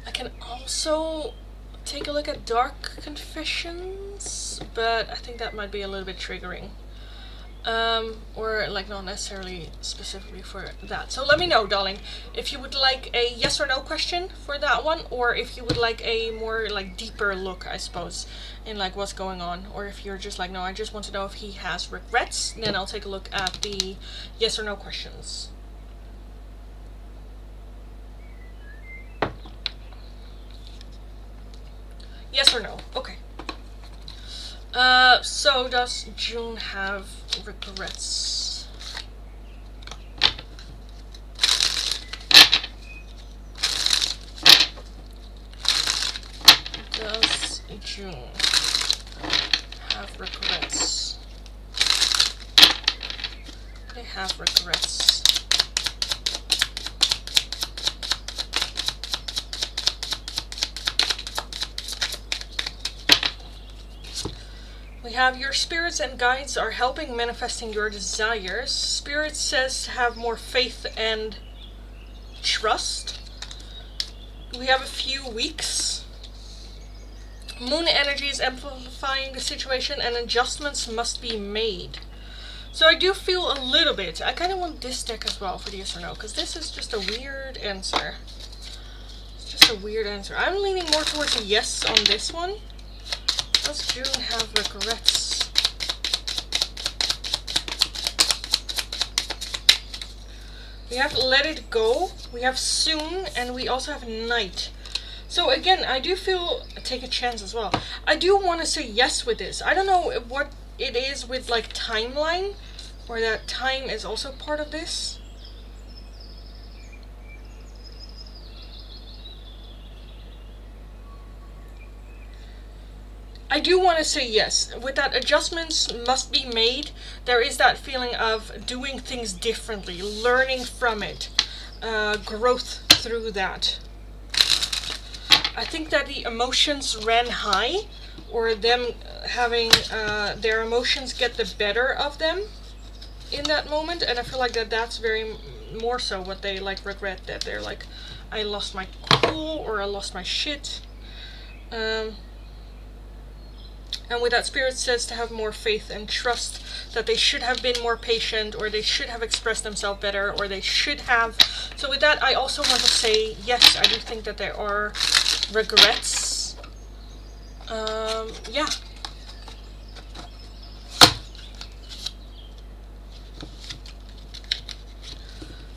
I can also take a look at Dark Confessions, but I think that might be a little bit triggering. Or like not necessarily specifically for that. So let me know, darling, if you would like a yes or no question for that one, or if you would like a more like deeper look, I suppose, in like what's going on, or if you're just like, no, I just want to know if he has regrets, then I'll take a look at the yes or no questions. Yes or no? Okay. So does June have regrets? Does June have regrets? They have regrets. We have your spirits and guides are helping manifesting your desires. Spirit says to have more faith and trust. We have a few weeks. Moon energy is amplifying the situation and adjustments must be made. So I do feel a little bit. I kind of want this deck as well for the yes or no, because this is just a weird answer. It's just a weird answer. I'm leaning more towards a yes on this one. Does June have regrets? We have let it go, we have soon, and we also have night. So again, I do feel take a chance as well. I do want to say yes with this. I don't know what it is with like timeline, or that time is also part of this. I do want to say yes. With that, adjustments must be made. There is that feeling of doing things differently, learning from it, growth through that. I think that the emotions ran high, or them having their emotions get the better of them in that moment, and I feel like that's very more so what they like regret, that they're like, I lost my cool, or I lost my shit. And with that, Spirit says to have more faith and trust, that they should have been more patient, or they should have expressed themselves better, or they should have. So with that, I also want to say, yes, I do think that there are regrets. Yeah.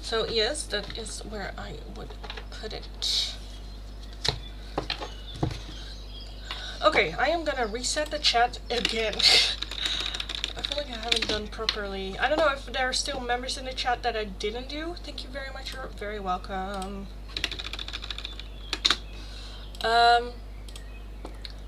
So yes, that is where I would put it. Okay, I am gonna reset the chat again. I feel like I haven't done properly. I don't know if there are still members in the chat that I didn't do. Thank you very much, you're very welcome.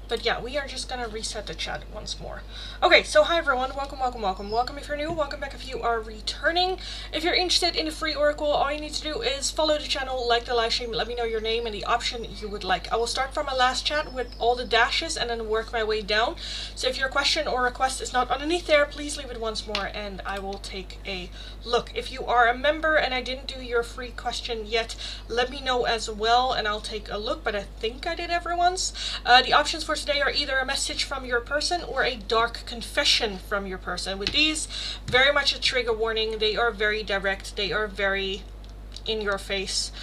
But yeah, we are just gonna reset the chat once more. Okay, so hi everyone, welcome, welcome, welcome. Welcome if you're new, welcome back if you are returning. If you're interested in the free oracle, all you need to do is follow the channel, like the live stream, let me know your name and the option you would like. I will start from my last chat with all the dashes and then work my way down. So if your question or request is not underneath there, please leave it once more and I will take a look. If you are a member and I didn't do your free question yet, let me know as well and I'll take a look, but I think I did everyone's. The options for today are either a message from your person or a dark confession from your person. With these, very much a trigger warning. They are very direct. They are very in your face.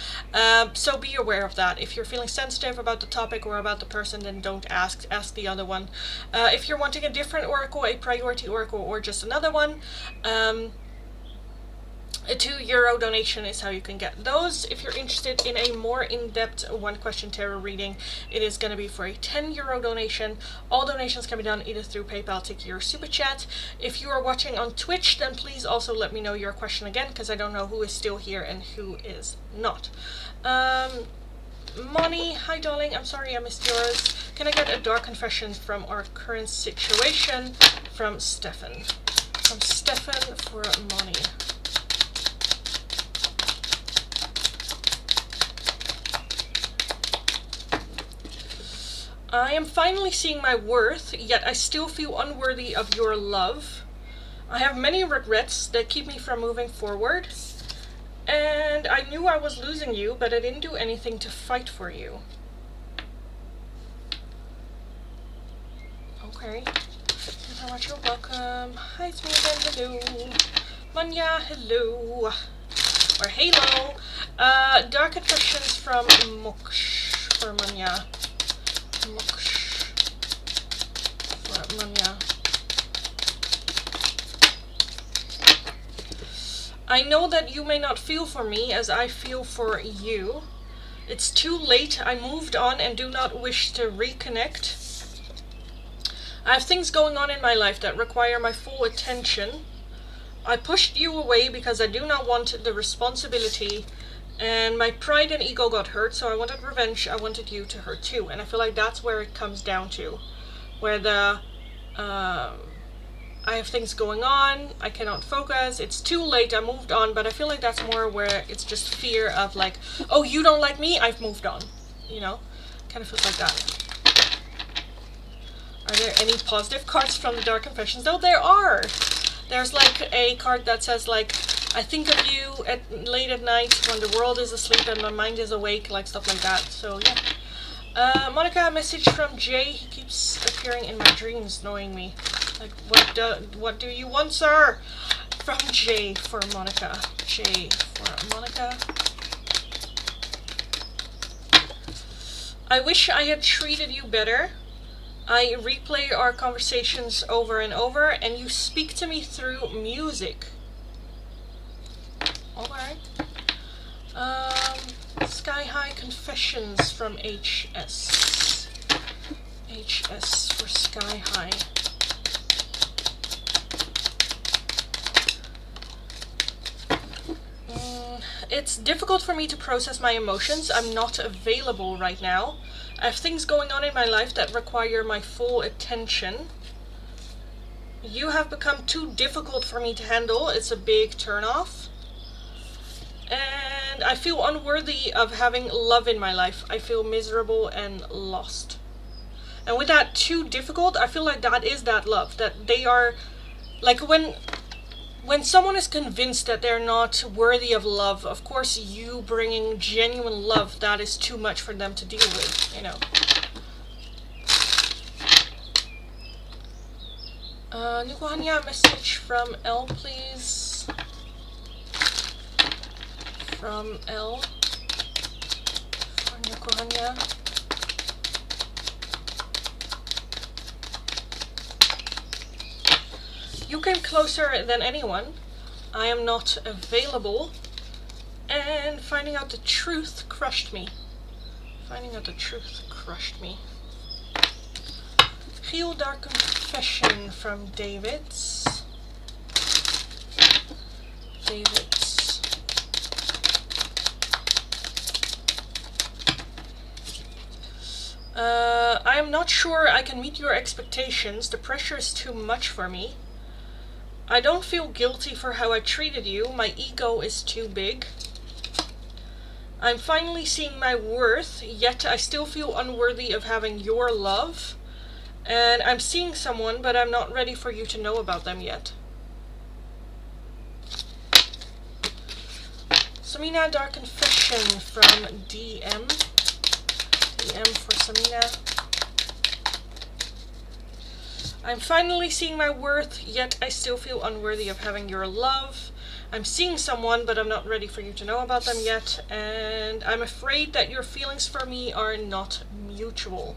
So be aware of that. If you're feeling sensitive about the topic or about the person, then don't ask. Ask the other one. If you're wanting a different oracle, a priority oracle, or just another one, a €2 donation is how you can get those. If you're interested in a more in-depth one-question tarot reading, it is going to be for a €10 donation. All donations can be done either through PayPal, Tiki, or Super Chat. If you are watching on Twitch, then please also let me know your question again, because I don't know who is still here and who is not. Moni, hi darling, I'm sorry I missed yours. Can I get a dark confession from our current situation from Stefan? From Stefan for Moni. I am finally seeing my worth, yet I still feel unworthy of your love. I have many regrets that keep me from moving forward. And I knew I was losing you, but I didn't do anything to fight for you. Okay. Thank you very much, you're welcome. Hi, it's me again, hello. Manya, hello. Or halo. Dark confessions from Moksh for Manya. For Manya. I know that you may not feel for me as I feel for you. It's too late. I moved on and do not wish to reconnect. I have things going on in my life that require my full attention. I pushed you away because I do not want the responsibility, and my pride and ego got hurt, so I wanted revenge. I wanted you to hurt too. And I feel like that's where it comes down to, where the I have things going on, I cannot focus, it's too late, I moved on. But I feel like that's more where it's just fear of like, oh, you don't like me, I've moved on, you know? Kind of feels like that. Are there any positive cards from the Dark Confessions? Though there are. There's like a card that says like, I think of you late at night when the world is asleep and my mind is awake, like stuff like that. So yeah. Monica, a message from Jay. He keeps appearing in my dreams, knowing me. Like, what do you want, sir? From Jay for Monica. Jay for Monica. I wish I had treated you better. I replay our conversations over and over, and you speak to me through music. Alright. Sky High Confessions from HS. HS for Sky High. It's difficult for me to process my emotions. I'm not available right now. I have things going on in my life that require my full attention. You have become too difficult for me to handle. It's a big turnoff. And I feel unworthy of having love in my life. I feel miserable and lost. And with that too difficult, I feel like that is that love. That they are, like when someone is convinced that they're not worthy of love, of course you bringing genuine love, that is too much for them to deal with, you know. Nukuhanya, message from L, please. From L. For Nukuhanya. You came closer than anyone. I am not available. And finding out the truth crushed me. Finding out the truth crushed me. Heal Dark Confession from David's. David's. I am not sure I can meet your expectations. The pressure is too much for me. I don't feel guilty for how I treated you. My ego is too big. I'm finally seeing my worth, yet I still feel unworthy of having your love. And I'm seeing someone, but I'm not ready for you to know about them yet. Samina, Dark Confession from DM. DM for Samina. I'm finally seeing my worth, yet I still feel unworthy of having your love. I'm seeing someone, but I'm not ready for you to know about them yet. And I'm afraid that your feelings for me are not mutual.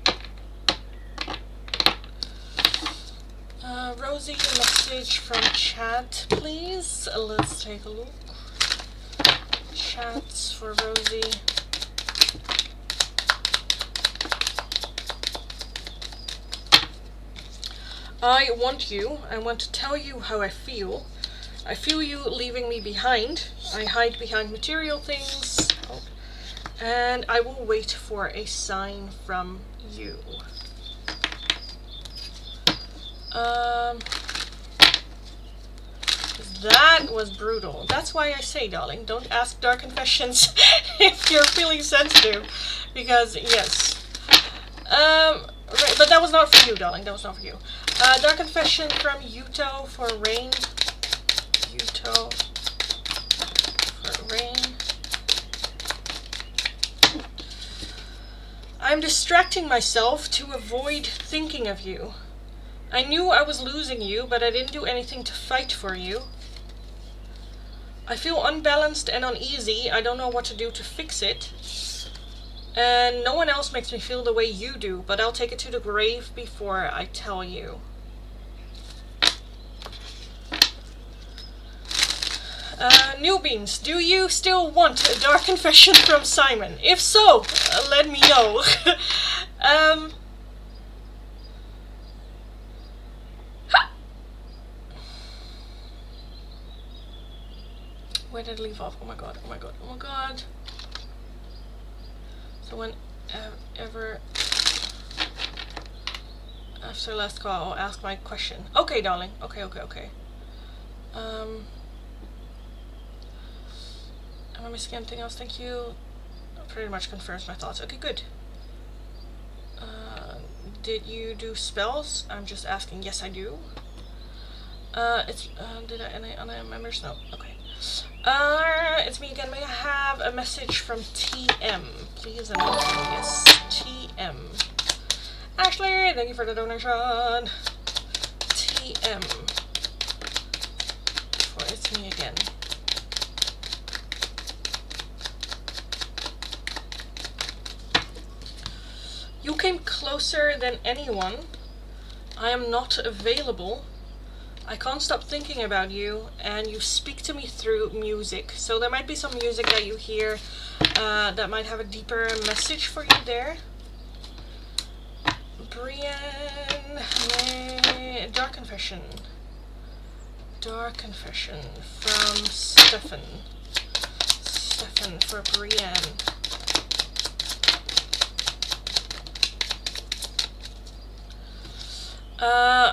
Rosie, a message from chat, please. Let's take a look. Chats for Rosie. I want you. I want to tell you how I feel. I feel you leaving me behind. I hide behind material things. And I will wait for a sign from you. That was brutal. That's why I say, darling, don't ask Dark Confessions if you're feeling sensitive. Because, yes. Right, but that was not for you, darling. That was not for you. Dark Confession from Yuto for Rain. Yuto for Rain. I'm distracting myself to avoid thinking of you. I knew I was losing you, but I didn't do anything to fight for you. I feel unbalanced and uneasy. I don't know what to do to fix it. And no one else makes me feel the way you do, but I'll take it to the grave before I tell you. Newbeans, do you still want a Dark Confession from Simon? If so, let me know. Where did it leave off? Oh my god, oh my god, oh my god. So whenever after last call, I'll ask my question. Okay, darling. Okay. Am I missing anything else? Thank you. Pretty much confirms my thoughts. Okay, good. Did you do spells? I'm just asking. Yes, I do. Did I members? No. Okay. It's me again. May I have a message from TM? Please announce me. Yes, TM. Ashley, thank you for the donation. TM. For it's me again. You came closer than anyone. I am not available. I can't stop thinking about you, and you speak to me through music. So there might be some music that you hear that might have a deeper message for you there. Brienne, Dark Confession. Dark Confession from Stefan. Stefan for Brienne.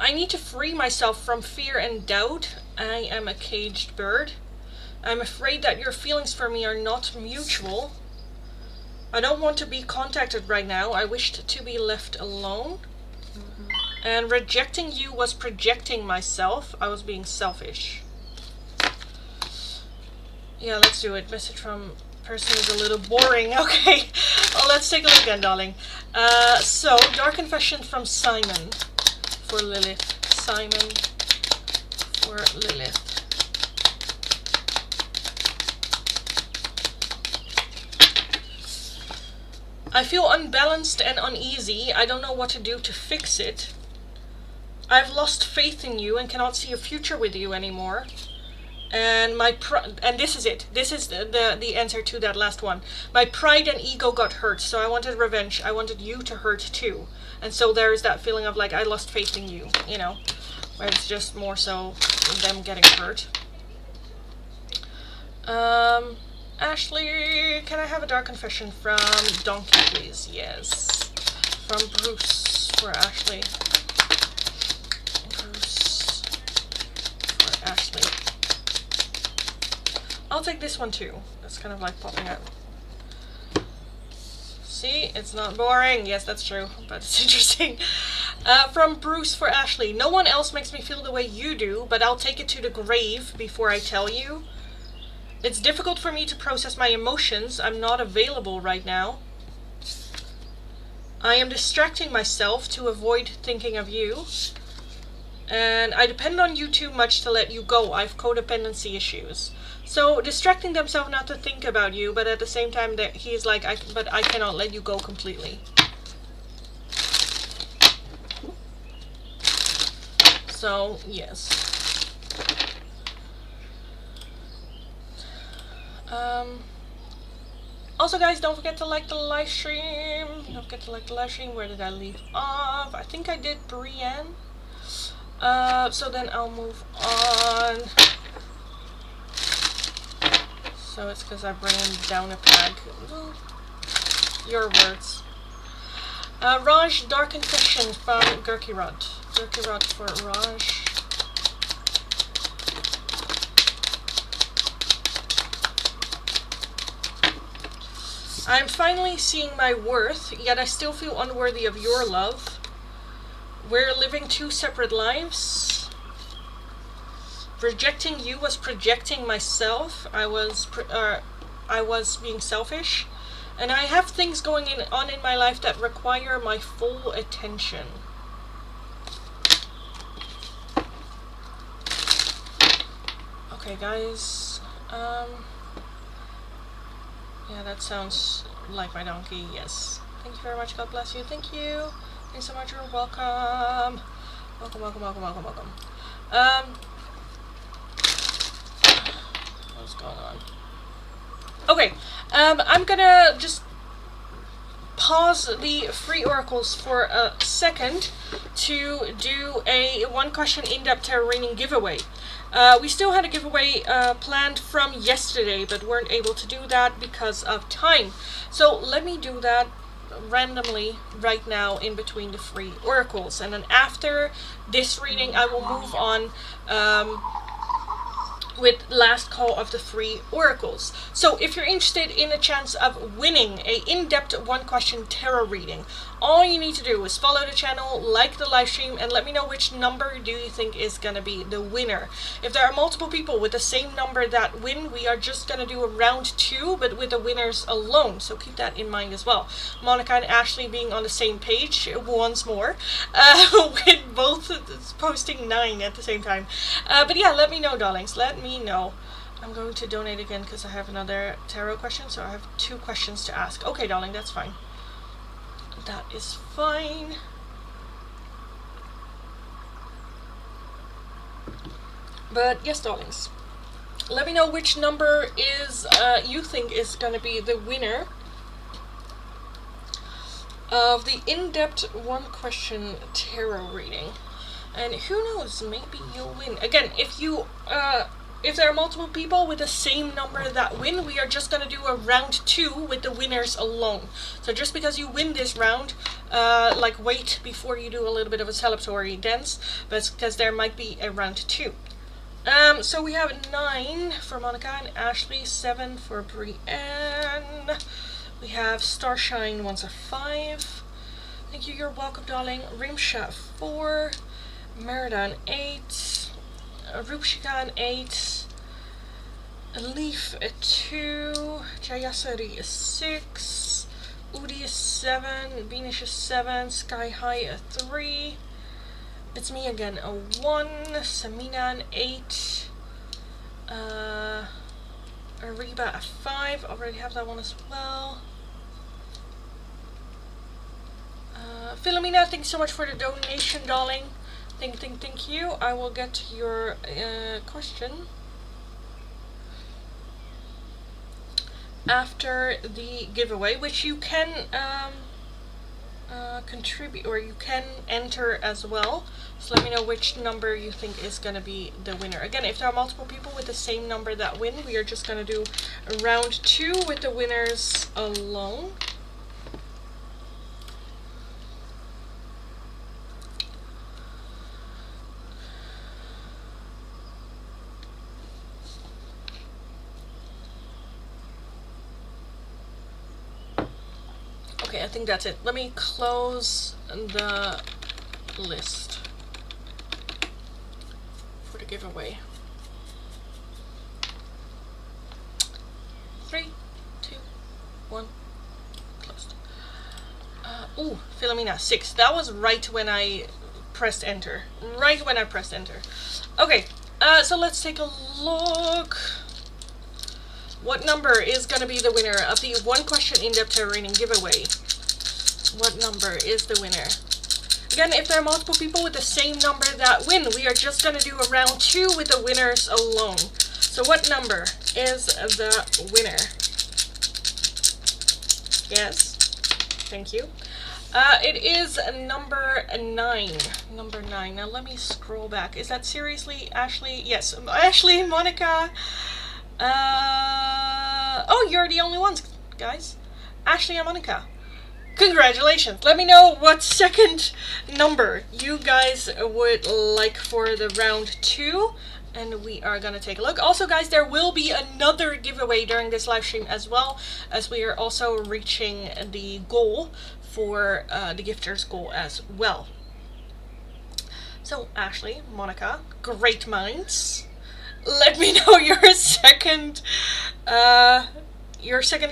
I need to free myself from fear and doubt. I am a caged bird. I'm afraid that your feelings for me are not mutual. I don't want to be contacted right now. I wished to be left alone. And rejecting you was projecting myself. I was being selfish. Yeah, let's do it. Message from person is a little boring. Okay, well, let's take a look again, darling. So, Dark Confession from Simon. For Lilith. Simon for Lilith. I feel unbalanced and uneasy. I don't know what to do to fix it. I've lost faith in you and cannot see a future with you anymore. And and this is it. This is the answer to that last one. My pride and ego got hurt, so I wanted revenge. I wanted you to hurt too. And so there's that feeling of like, I lost faith in you, you know, where it's just more so them getting hurt. Ashley, can I have a dark confession from Donkey, please? Yes. From Bruce for Ashley. Bruce for Ashley. I'll take this one too. That's kind of like popping out. See, it's not boring. Yes, that's true, but it's interesting. From Bruce for Ashley. No one else makes me feel the way you do, but I'll take it to the grave before I tell you. It's difficult for me to process my emotions. I'm not available right now. I am distracting myself to avoid thinking of you. And I depend on you too much to let you go. I have codependency issues. So distracting themselves not to think about you, but at the same time that he's like, but I cannot let you go completely. So yes. Also guys, don't forget to like the live stream. Don't forget to like the live stream. Where did I leave off? I think I did Brienne. So then I'll move on. So it's because I bring down a peg. Your words. Raj, Dark Confession from Gurkey Rod. Gurkey Rod for Raj. I'm finally seeing my worth, yet I still feel unworthy of your love. We're living two separate lives. Rejecting you was projecting myself. I was being selfish. And I have things going on in my life that require my full attention. Okay, guys. Yeah, that sounds like my donkey, yes. Thank you very much, God bless you, thank you. Thanks so much, you're welcome. Welcome, welcome, welcome, welcome, welcome. What's going on? Okay, I'm gonna just pause the free oracles for a second to do a one question in-depth tarot reading giveaway. We still had a giveaway planned from yesterday, but weren't able to do that because of time. So let me do that randomly right now in between the free oracles, and then after this reading I will move on with last call of the free oracles. So if you're interested in a chance of winning a in-depth one question tarot reading, all you need to do is follow the channel, like the live stream, and let me know which number do you think is going to be the winner. If there are multiple people with the same number that win, we are just going to do a round 2, but with the winners alone, so keep that in mind as well. Monica and Ashley being on the same page once more, with both posting 9 at the same time. But yeah, let me know, darlings, let me know. I'm going to donate again because I have another tarot question, so I have 2 questions to ask. Okay, darling, that's fine. That is fine. But yes, darlings, let me know which number is you think is going to be the winner of the in-depth one question tarot reading. And who knows, maybe you'll win. Again, if there are multiple people with the same number that win, we are just going to do a round 2 with the winners alone. So just because you win this round, wait before you do a little bit of a celebratory dance, but because there might be a round 2. So we have 9 for Monica and Ashley, 7 for Brienne. We have Starshine wants a 5. Thank you, you're welcome, darling. Rimsha 4. Meridan 8. Rupshika 8, Leaf 2, Jayasari 6, Udi 7, Beanish 7, Sky High 3, it's me again 1, Samina 8, Ariba 5, already have that one as well. Philomena, thanks so much for the donation, darling. Thank you. I will get to your question after the giveaway, which you can contribute, or you can enter as well. So let me know which number you think is going to be the winner. Again, if there are multiple people with the same number that win, we are just going to do a round 2 with the winners alone. Okay, I think that's it. Let me close the list for the giveaway. 3, 2, 1, closed. Ooh, Philomena 6. That was right when I pressed enter. Right when I pressed enter. Okay, so let's take a look. What number is going to be the winner of the one question in-depth tarot reading giveaway? What number is the winner? Again, if there are multiple people with the same number that win, we are just going to do a round 2 with the winners alone. So what number is the winner? Yes, thank you. It is number 9. Number 9. Now let me scroll back. Is that seriously Ashley? Yes, Ashley, Monica. Oh, you're the only ones, guys. Ashley and Monica. Congratulations. Let me know what second number you guys would like for the round 2. And we are going to take a look. Also, guys, there will be another giveaway during this live stream as well, as we are also reaching the goal for the gifters goal as well. So, Ashley, Monica, great minds. Let me know your second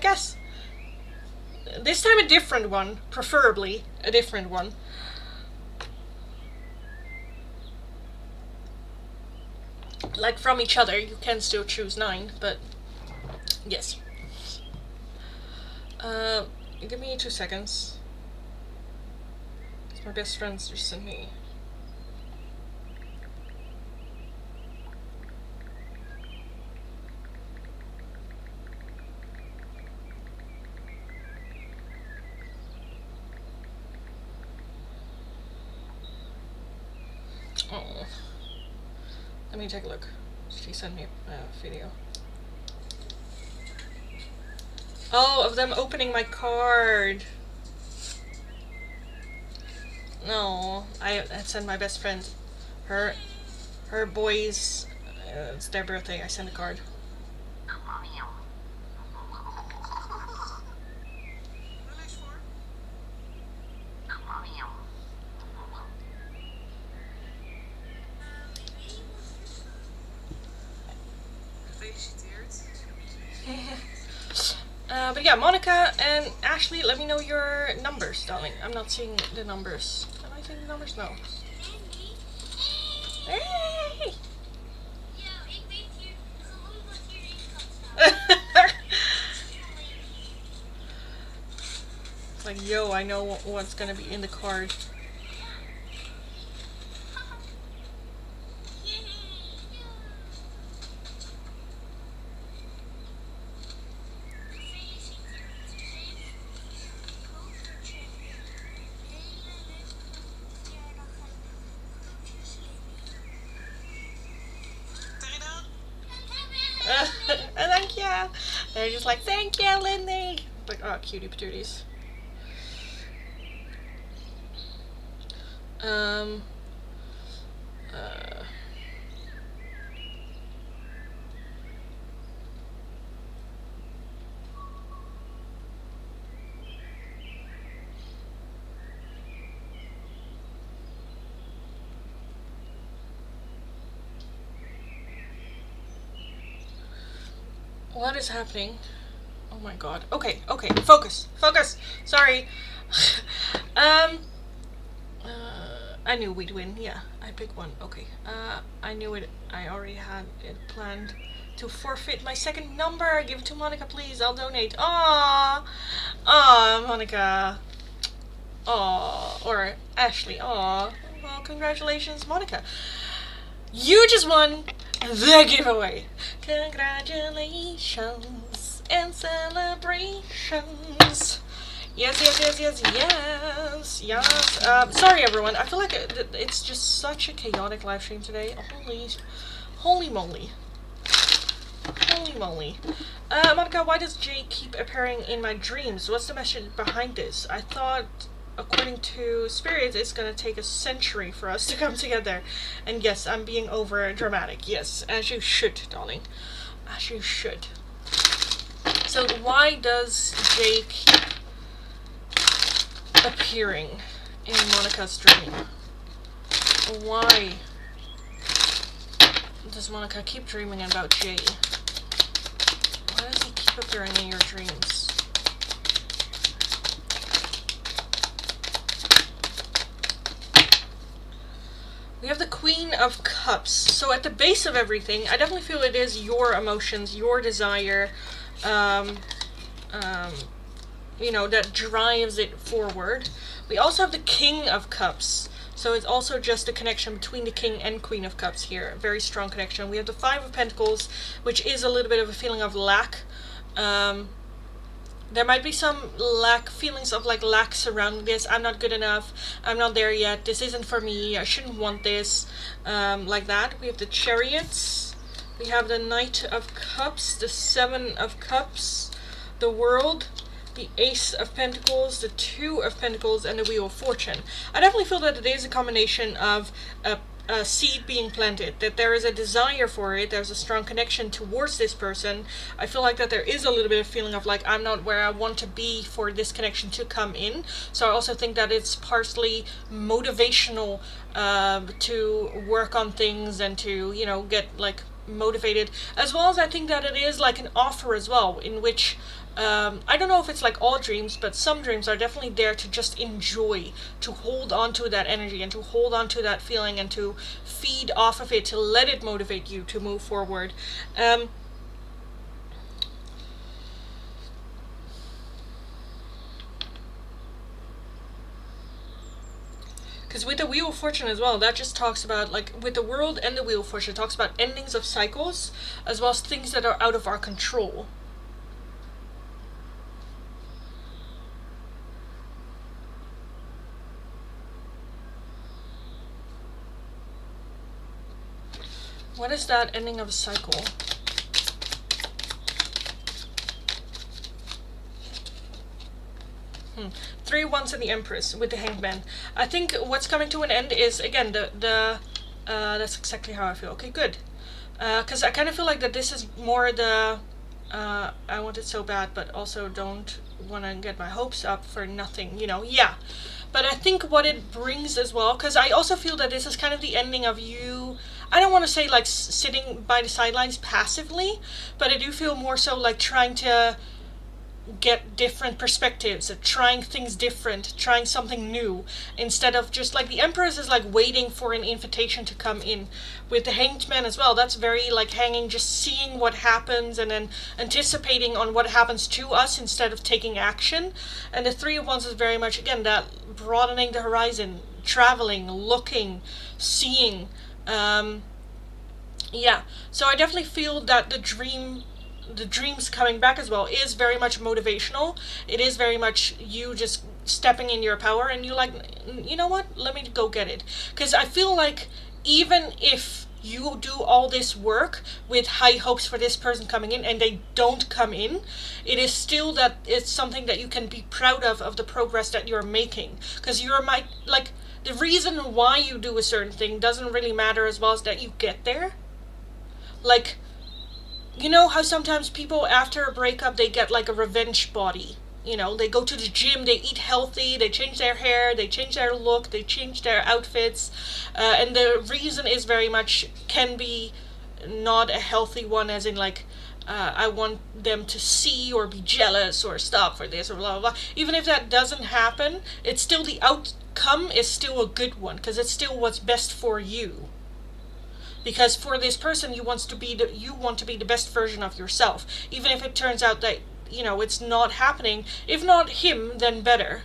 guess. This time a different one, preferably a different one. Like from each other, you can still choose 9, but yes. Give me 2 seconds. My best friends just sent me. Oh. Let me take a look. She sent me a video. Oh, of them opening my card. No, I sent my best friend, her boys, it's their birthday, I sent a card. But yeah, Monica and Ashley, let me know your numbers, darling. I'm not seeing the numbers. Am I seeing the numbers? No. Hey! It's like, yo, I know what's gonna be in the card. Thank you. They're just like, thank you, Lindy. Like, oh, cutie patooties. What is happening? Oh my god. Okay, focus. Sorry. I knew we'd win. Yeah, I picked one. Okay. I knew it. I already had it planned to forfeit my second number. Give it to Monica, please. I'll donate. Aww, Monica. Aww, or Ashley. Aww. Well, congratulations, Monica. You just won the giveaway. Congratulations and celebrations. Yes. Sorry, everyone. I feel like it's just such a chaotic live stream today. Holy moly. Monica, why does Jay keep appearing in my dreams? What's the message behind this? I thought, according to spirits, it's gonna take a century for us to come together. And yes, I'm being over dramatic. Yes, as you should, darling. As you should. So why does Jay keep appearing in Monica's dream? Why does Monica keep dreaming about Jay? Why does he keep appearing in your dreams? We have the Queen of Cups. So at the base of everything, I definitely feel it is your emotions, your desire, that drives it forward. We also have the King of Cups. So it's also just a connection between the King and Queen of Cups here. A very strong connection. We have the Five of Pentacles, which is a little bit of a feeling of lack. There might be some feelings of lack surrounding this. I'm not good enough. I'm not there yet. This isn't for me. I shouldn't want this. Like that. We have the Chariots. We have the Knight of Cups, the Seven of Cups, the World, the Ace of Pentacles, the Two of Pentacles, and the Wheel of Fortune. I definitely feel that it is a combination of a seed being planted, that there is a desire for it, there's a strong connection towards this person. I feel like that there is a little bit of feeling of I'm not where I want to be for this connection to come in. So I also think that it's partially motivational to work on things and to, get motivated, as well as I think that it is an offer as well, in which I don't know if it's all dreams, but some dreams are definitely there to just enjoy, to hold on to that energy and to hold on to that feeling and to feed off of it, to let it motivate you to move forward. Because with the Wheel of Fortune as well, that just talks about, with the World and the Wheel of Fortune, it talks about endings of cycles, as well as things that are out of our control. What is that ending of a cycle? Three wands and the Empress with the Hanged Man. I think what's coming to an end is, again, that's exactly how I feel. Okay, good. Because I kind of feel like that this is more the, I want it so bad, but also don't want to get my hopes up for nothing, you know? Yeah. But I think what it brings as well, because I also feel that this is kind of the ending of you, I don't want to say like sitting by the sidelines passively, but I do feel more so like trying to get different perspectives, trying things different, trying something new, instead of just like the Empress is like waiting for an invitation to come in. With the Hanged Man as well, that's very like hanging, just seeing what happens and then anticipating on what happens to us instead of taking action. And the Three of Wands is very much, again, that broadening the horizon, traveling, looking, seeing. Yeah, so I definitely feel that the dreams coming back as well is very much motivational. It is very much you just stepping in your power and you like, you know what, let me go get it. Because I feel like even if you do all this work with high hopes for this person coming in and they don't come in, it is still that it's something that you can be proud of the progress that you're making. Because you're like, the reason why you do a certain thing doesn't really matter as well as that you get there. Like, you know how sometimes people after a breakup they get like a revenge body, you know, they go to the gym, they eat healthy, they change their hair, they change their look, they change their outfits, and the reason is very much can be not a healthy one, as in like I want them to see or be jealous or stop for this or blah blah blah. Even if that doesn't happen, it's still the outcome is still a good one because it's still what's best for you. Because for this person, you want to be the best version of yourself, even if it turns out that, you know, it's not happening. If not him, then better.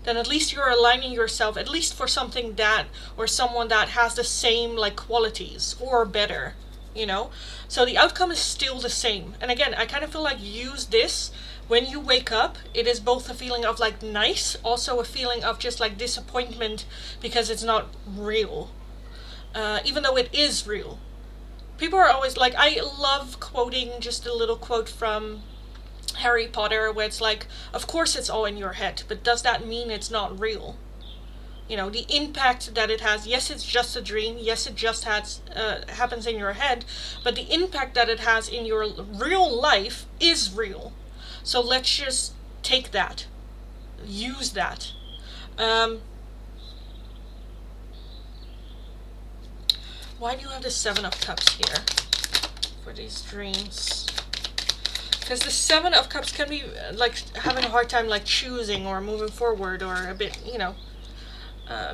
Then at least you're aligning yourself, at least for something that, or someone that has the same like qualities or better, you know. So the outcome is still the same. And again, I kind of feel like use this when you wake up. It is both a feeling of like nice, also a feeling of just like disappointment because it's not real. Even though it is real. People are always like, I love quoting just a little quote from Harry Potter where it's like, of course it's all in your head, but does that mean it's not real? You know, the impact that it has, yes, it's just a dream, yes, it just happens in your head, but the impact that it has in your real life is real. So let's just take that. Use that. Why do you have the Seven of Cups here for these dreams? Because the Seven of Cups can be like having a hard time like choosing or moving forward or a bit, you know,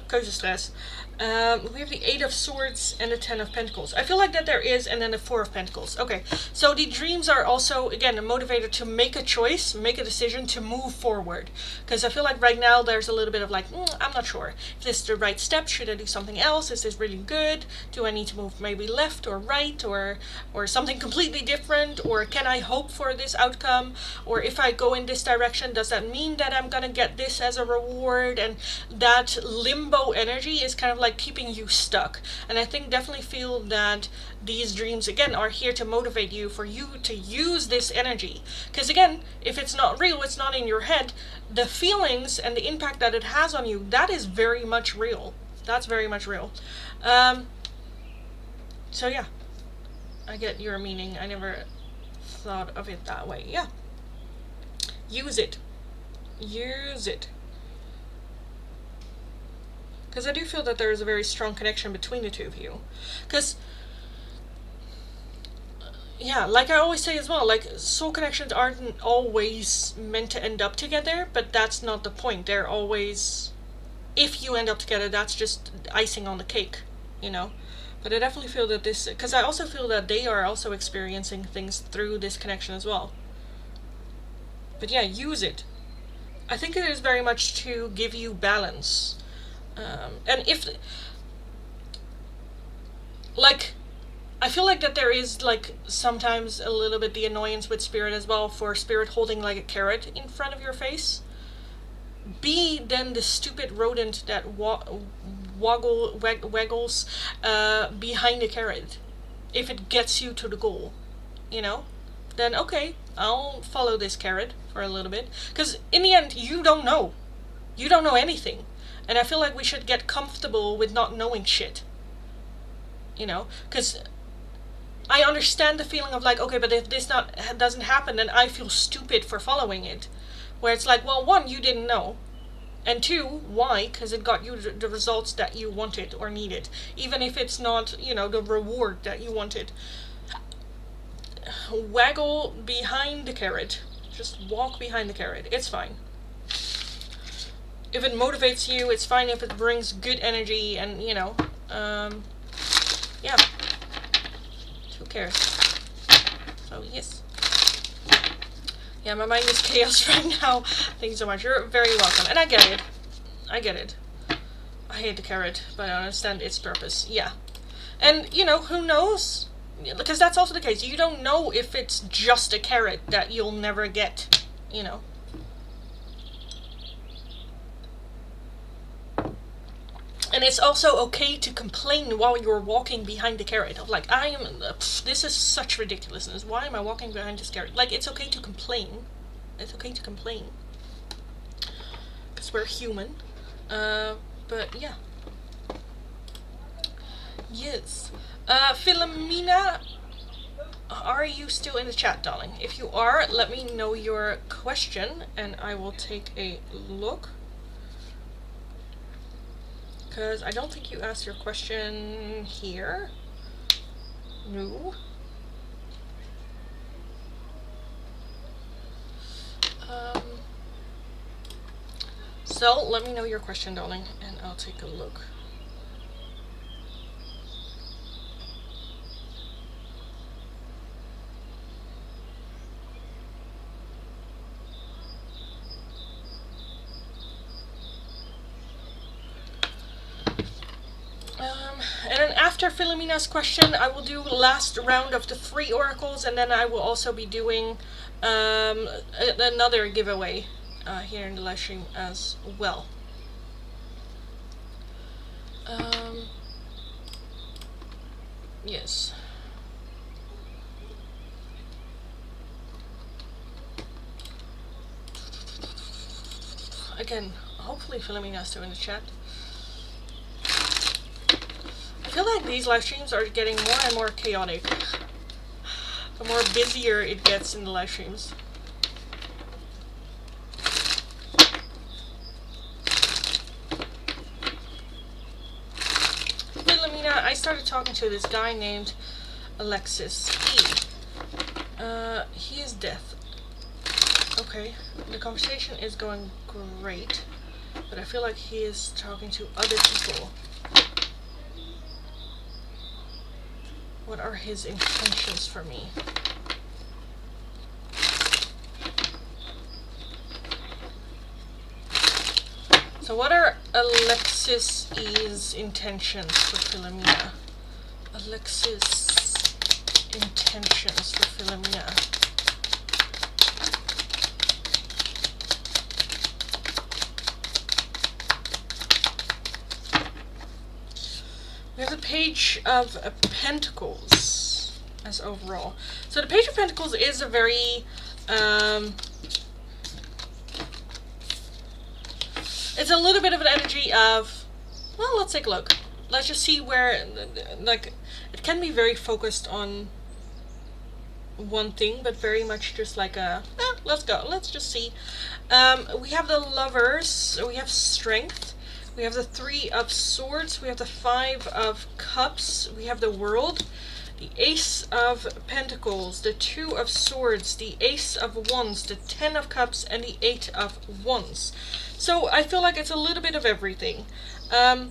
keuzestress. We have the Eight of Swords and the Ten of Pentacles. I feel like that there is, and then the Four of Pentacles. Okay, so the dreams are also, again, a motivator to make a choice, make a decision to move forward. Because I feel like right now there's a little bit of like, I'm not sure. If this is the right step, should I do something else? Is this really good? Do I need to move maybe left or right or something completely different? Or can I hope for this outcome? Or if I go in this direction, does that mean that I'm gonna get this as a reward? And that limbo energy is kind of like keeping you stuck. And I think definitely feel that these dreams again are here to motivate you, for you to use this energy. Because again, if it's not real, it's not in your head, the feelings and the impact that it has on you, that is very much real. That's very much real. So yeah, I get your meaning. I never thought of it that way. Yeah, use it. Use it. Because I do feel that there is a very strong connection between the two of you. Because, yeah, like I always say as well, like, soul connections aren't always meant to end up together, but that's not the point. They're always, if you end up together, that's just icing on the cake, you know? But I definitely feel that this, because I also feel that they are also experiencing things through this connection as well. But yeah, use it. I think it is very much to give you balance. And if, like, I feel like that there is, like, sometimes a little bit the annoyance with Spirit as well, for Spirit holding, like, a carrot in front of your face. Be then the stupid rodent that waggles behind the carrot. if it gets you to the goal, you know, then okay, I'll follow this carrot for a little bit. Because in the end, you don't know. You don't know anything. And I feel like we should get comfortable with not knowing shit. You know? Because I understand the feeling of like, okay, but if this doesn't happen, then I feel stupid for following it. Where it's like, well, one, you didn't know. And two, why? Because it got you the results that you wanted or needed. Even if it's not, you know, the reward that you wanted. Waggle behind the carrot. Just walk behind the carrot. It's fine. If it motivates you, it's fine. If it brings good energy and, you know, yeah. Who cares? So, yes. Yeah, my mind is chaos right now. Thank you so much. You're very welcome. And I get it. I get it. I hate the carrot, but I understand its purpose. Yeah. And, you know, who knows? Because that's also the case. You don't know if it's just a carrot that you'll never get, you know. And it's also okay to complain while you're walking behind the carrot. Of like, this is such ridiculousness. Why am I walking behind this carrot? Like, it's okay to complain. It's okay to complain. Because we're human. But yeah. Yes. Philomena, are you still in the chat, darling? If you are, let me know your question and I will take a look. Because I don't think you asked your question here. No. So, let me know your question, darling, and I'll take a look. And then after Philomena's question, I will do last round of the 3 oracles, and then I will also be doing another giveaway here in the live stream as well. Yes. Again, hopefully Philomena's still in the chat. I feel like these live streams are getting more and more chaotic. The more busier it gets in the live streams. Philomena, I started talking to this guy named Alexis E. He is deaf. Okay, the conversation is going great, but I feel like he is talking to other people. What are his intentions for me? So what are Alexis E's intentions for Philomena? Alexis' intentions for Philomena. We have the Page of Pentacles as overall. So the Page of Pentacles is a very, it's a little bit of an energy of, well, let's take a look. Let's just see where, like, it can be very focused on one thing, but very much just like a, let's go, let's just see. We have the Lovers, we have Strength. We have the 3 of Swords, we have the 5 of Cups, we have the World, the Ace of Pentacles, the 2 of Swords, the Ace of Wands, the 10 of Cups, and the 8 of Wands. So I feel like it's a little bit of everything. I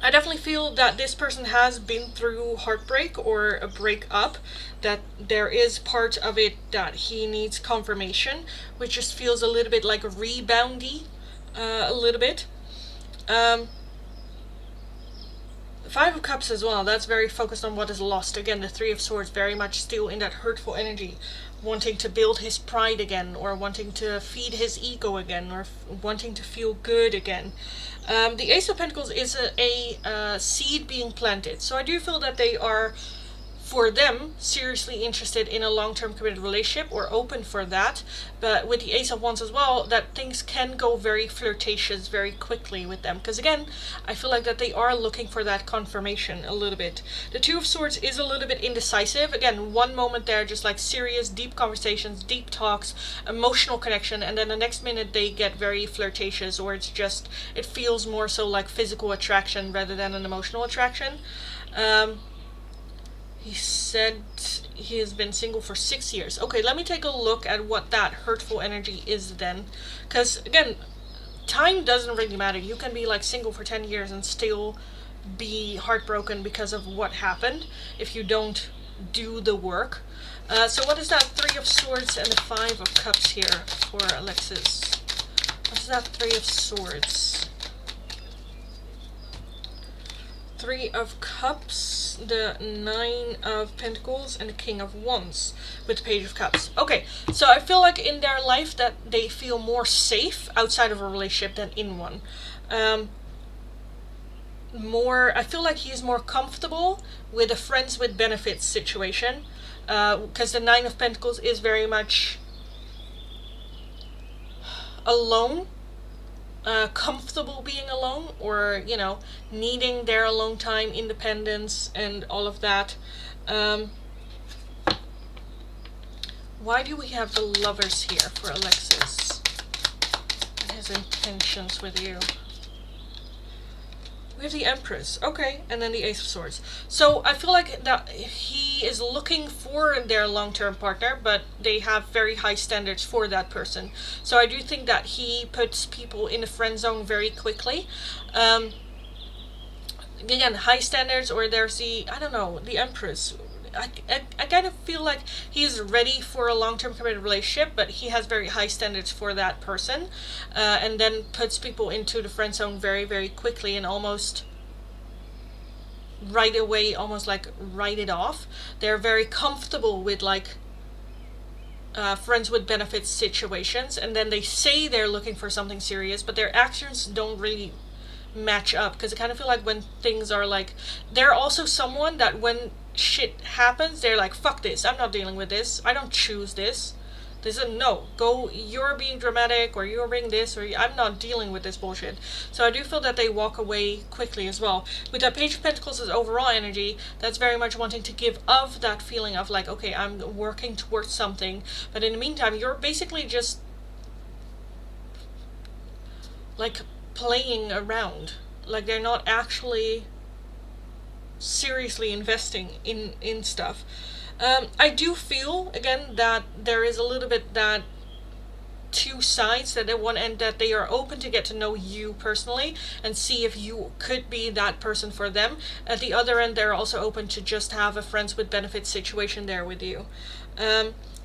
definitely feel that this person has been through heartbreak or a breakup, that there is part of it that he needs confirmation, which just feels a little bit like reboundy, a little bit. The 5 of Cups as well, that's very focused on what is lost. Again, the 3 of Swords very much still in that hurtful energy, wanting to build his pride again, or wanting to feed his ego again, or wanting to feel good again. The Ace of Pentacles is a seed being planted, so I do feel that they are for them, seriously interested in a long-term committed relationship or open for that. But with the Ace of Wands as well, that things can go very flirtatious very quickly with them. Because again, I feel like that they are looking for that confirmation a little bit. The Two of Swords is a little bit indecisive. Again, one moment they're just like serious, deep conversations, deep talks, emotional connection, and then the next minute they get very flirtatious, or it's just, it feels more so like physical attraction rather than an emotional attraction. He said he has been single for 6 years. Okay, let me take a look at what that hurtful energy is then. Because, again, time doesn't really matter. You can be, like, single for 10 years and still be heartbroken because of what happened if you don't do the work. So what is that Three of Swords and the Five of Cups here for Alexis? What is that Three of Swords? Three of Cups, the Nine of Pentacles, and the King of Wands with the Page of Cups. Okay, so I feel like in their life that they feel more safe outside of a relationship than in one. I feel like he's more comfortable with a friends with benefits situation, because the Nine of Pentacles is very much alone. Comfortable being alone, or you know, needing their alone time, independence, and all of that. Why do we have the Lovers here for Alexis and his intentions with you? We have the Empress, okay, and then the Ace of Swords. So I feel like that he is looking for their long-term partner, but they have very high standards for that person. So I do think that he puts people in the friend zone very quickly. Again, high standards, or there's the, I don't know, the Empress. I kind of feel like he's ready for a long-term committed relationship, but he has very high standards for that person, and then puts people into the friend zone very, very quickly and almost right away, almost like write it off. They're very comfortable with like friends with benefits situations, and then they say they're looking for something serious, but their actions don't really match up, because I kind of feel like when things are like, they're also someone that when shit happens, they're like, fuck this, I'm not dealing with this, I don't choose this. They said, no, go, you're being dramatic, or you're being this, or I'm not dealing with this bullshit. So I do feel that they walk away quickly as well. With that Page of Pentacles as overall energy, that's very much wanting to give of that feeling of like, okay, I'm working towards something, but in the meantime, you're basically just like playing around. Like they're not actually seriously investing in stuff. I do feel again that there is a little bit that two sides, that at one end that they are open to get to know you personally and see if you could be that person for them. At the other end, they're also open to just have a friends with benefits situation there with you.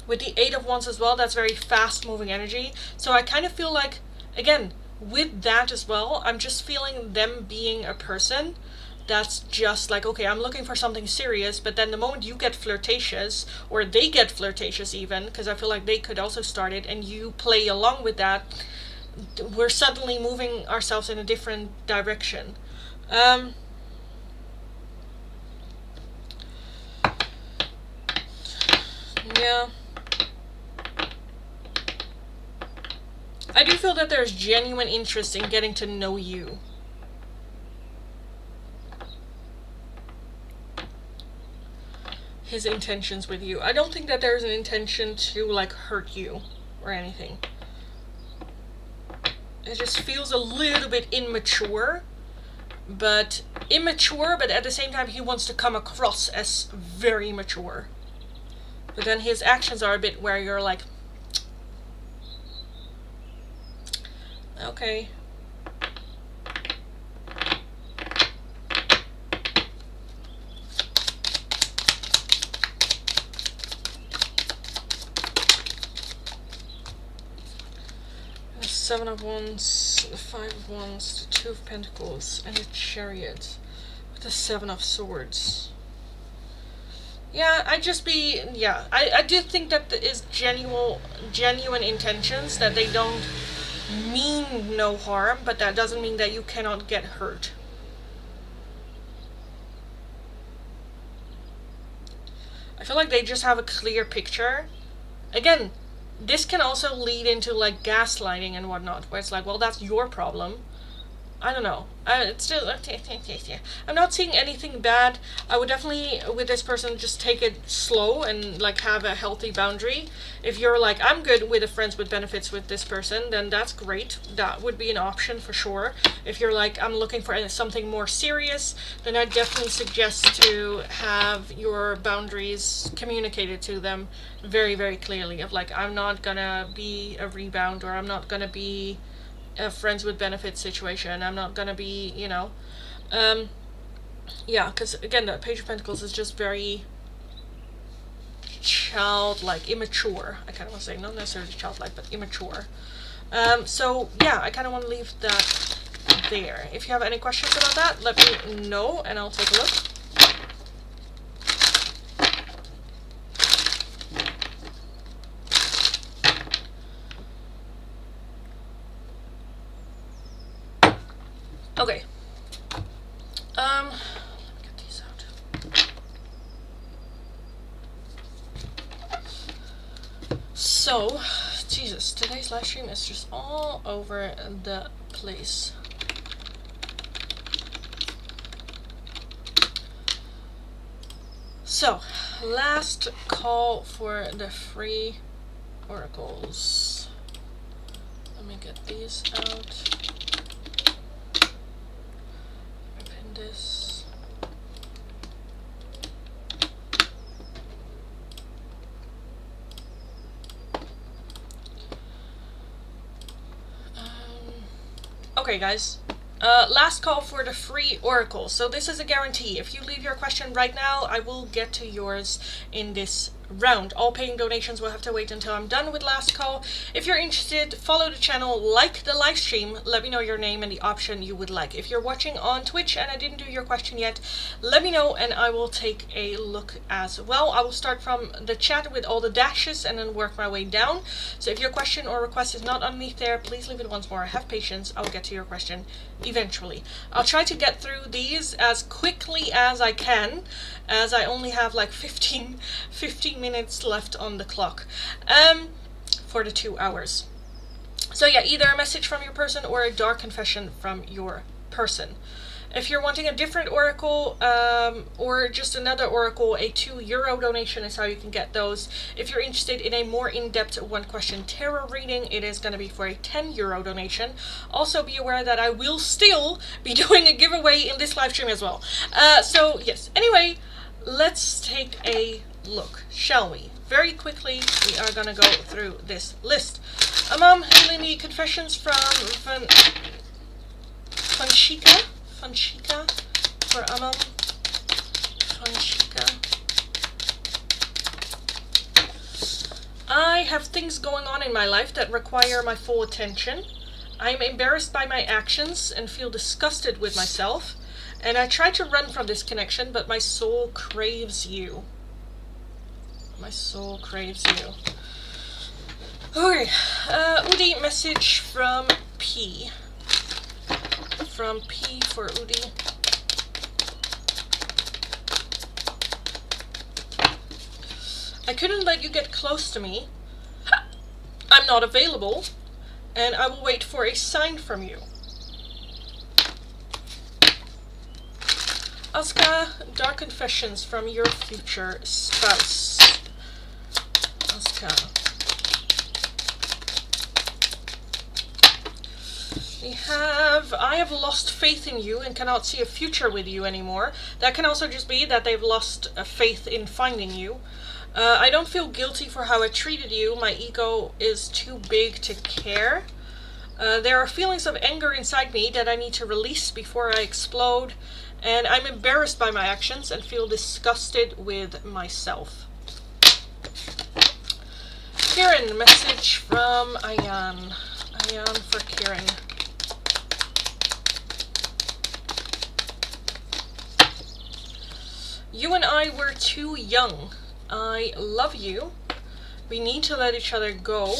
With the Eight of Wands as well, that's very fast moving energy. So I kind of feel like, again, with that as well, I'm just feeling them being a person that's just like, okay, I'm looking for something serious, but then the moment you get flirtatious, or they get flirtatious even, because I feel like they could also start it, and you play along with that, we're suddenly moving ourselves in a different direction. Yeah. I do feel that there's genuine interest in getting to know you. His intentions with you. I don't think that there's an intention to like hurt you or anything. It just feels a little bit immature, but at the same time he wants to come across as very mature. But then his actions are a bit where you're like, okay. Seven of Wands, the Five of Wands, the Two of Pentacles, and the Chariot with the Seven of Swords. Yeah, I do think that there is genuine intentions, that they don't mean no harm, but that doesn't mean that you cannot get hurt. I feel like they just have a clear picture. Again, this can also lead into like gaslighting and whatnot, where it's like, well, that's your problem. I don't know. It's still, I'm not seeing anything bad. I would definitely, with this person, just take it slow and like have a healthy boundary. If you're like, I'm good with a friends with benefits with this person, then that's great. That would be an option for sure. If you're like, I'm looking for something more serious, then I definitely suggest to have your boundaries communicated to them very, very clearly. Of like, I'm not gonna be a rebound, or I'm not gonna be a friends with benefits situation. I'm not gonna be, you know, yeah, because again, the Page of Pentacles is just very childlike, immature. I kind of want to say, not necessarily childlike, but immature. So yeah, I kind of want to leave that there. If you have any questions about that, let me know and I'll take a look. Okay. Let me get these out. So, Jesus, today's live stream is just all over the place. So, last call for the free oracles. Let me get these out. This. Okay, guys. Last call for the free oracle. So this is a guarantee. If you leave your question right now, I will get to yours in this round. All paying donations will have to wait until I'm done with last call. If you're interested, follow the channel, like the live stream, let me know your name and the option you would like. If you're watching on Twitch and I didn't do your question yet, let me know and I will take a look as well. I will start from the chat with all the dashes and then work my way down. So if your question or request is not underneath there, please leave it once more. Have patience. I will get to your question eventually. I'll try to get through these as quickly as I can, as I only have like 15 minutes left on the clock for the 2 hours. So yeah, either a message from your person or a dark confession from your person. If you're wanting a different oracle or just another oracle, a €2 donation is how you can get those. If you're interested in a more in-depth one-question tarot reading, it is going to be for a €10 donation. Also be aware that I will still be doing a giveaway in this live stream as well. So yes, anyway, let's take a look, shall we? Very quickly, we are going to go through this list. Helene, confessions from Funchika for Funchika. I have things going on in my life that require my full attention. I am embarrassed by my actions and feel disgusted with myself. And I try to run from this connection, but my soul craves you. My soul craves you. Okay, Udi, message from P. From P for Udi. I couldn't let you get close to me. I'm not available, and I will wait for a sign from you. Asuka, dark confessions from your future spouse. Asuka. We have, I have lost faith in you and cannot see a future with you anymore. That can also just be that they've lost faith in finding you. I don't feel guilty for how I treated you. My ego is too big to care. There are feelings of anger inside me that I need to release before I explode. And I'm embarrassed by my actions and feel disgusted with myself. Kieran, message from Ayan. Ayan for Kieran. You and I were too young. I love you. We need to let each other go.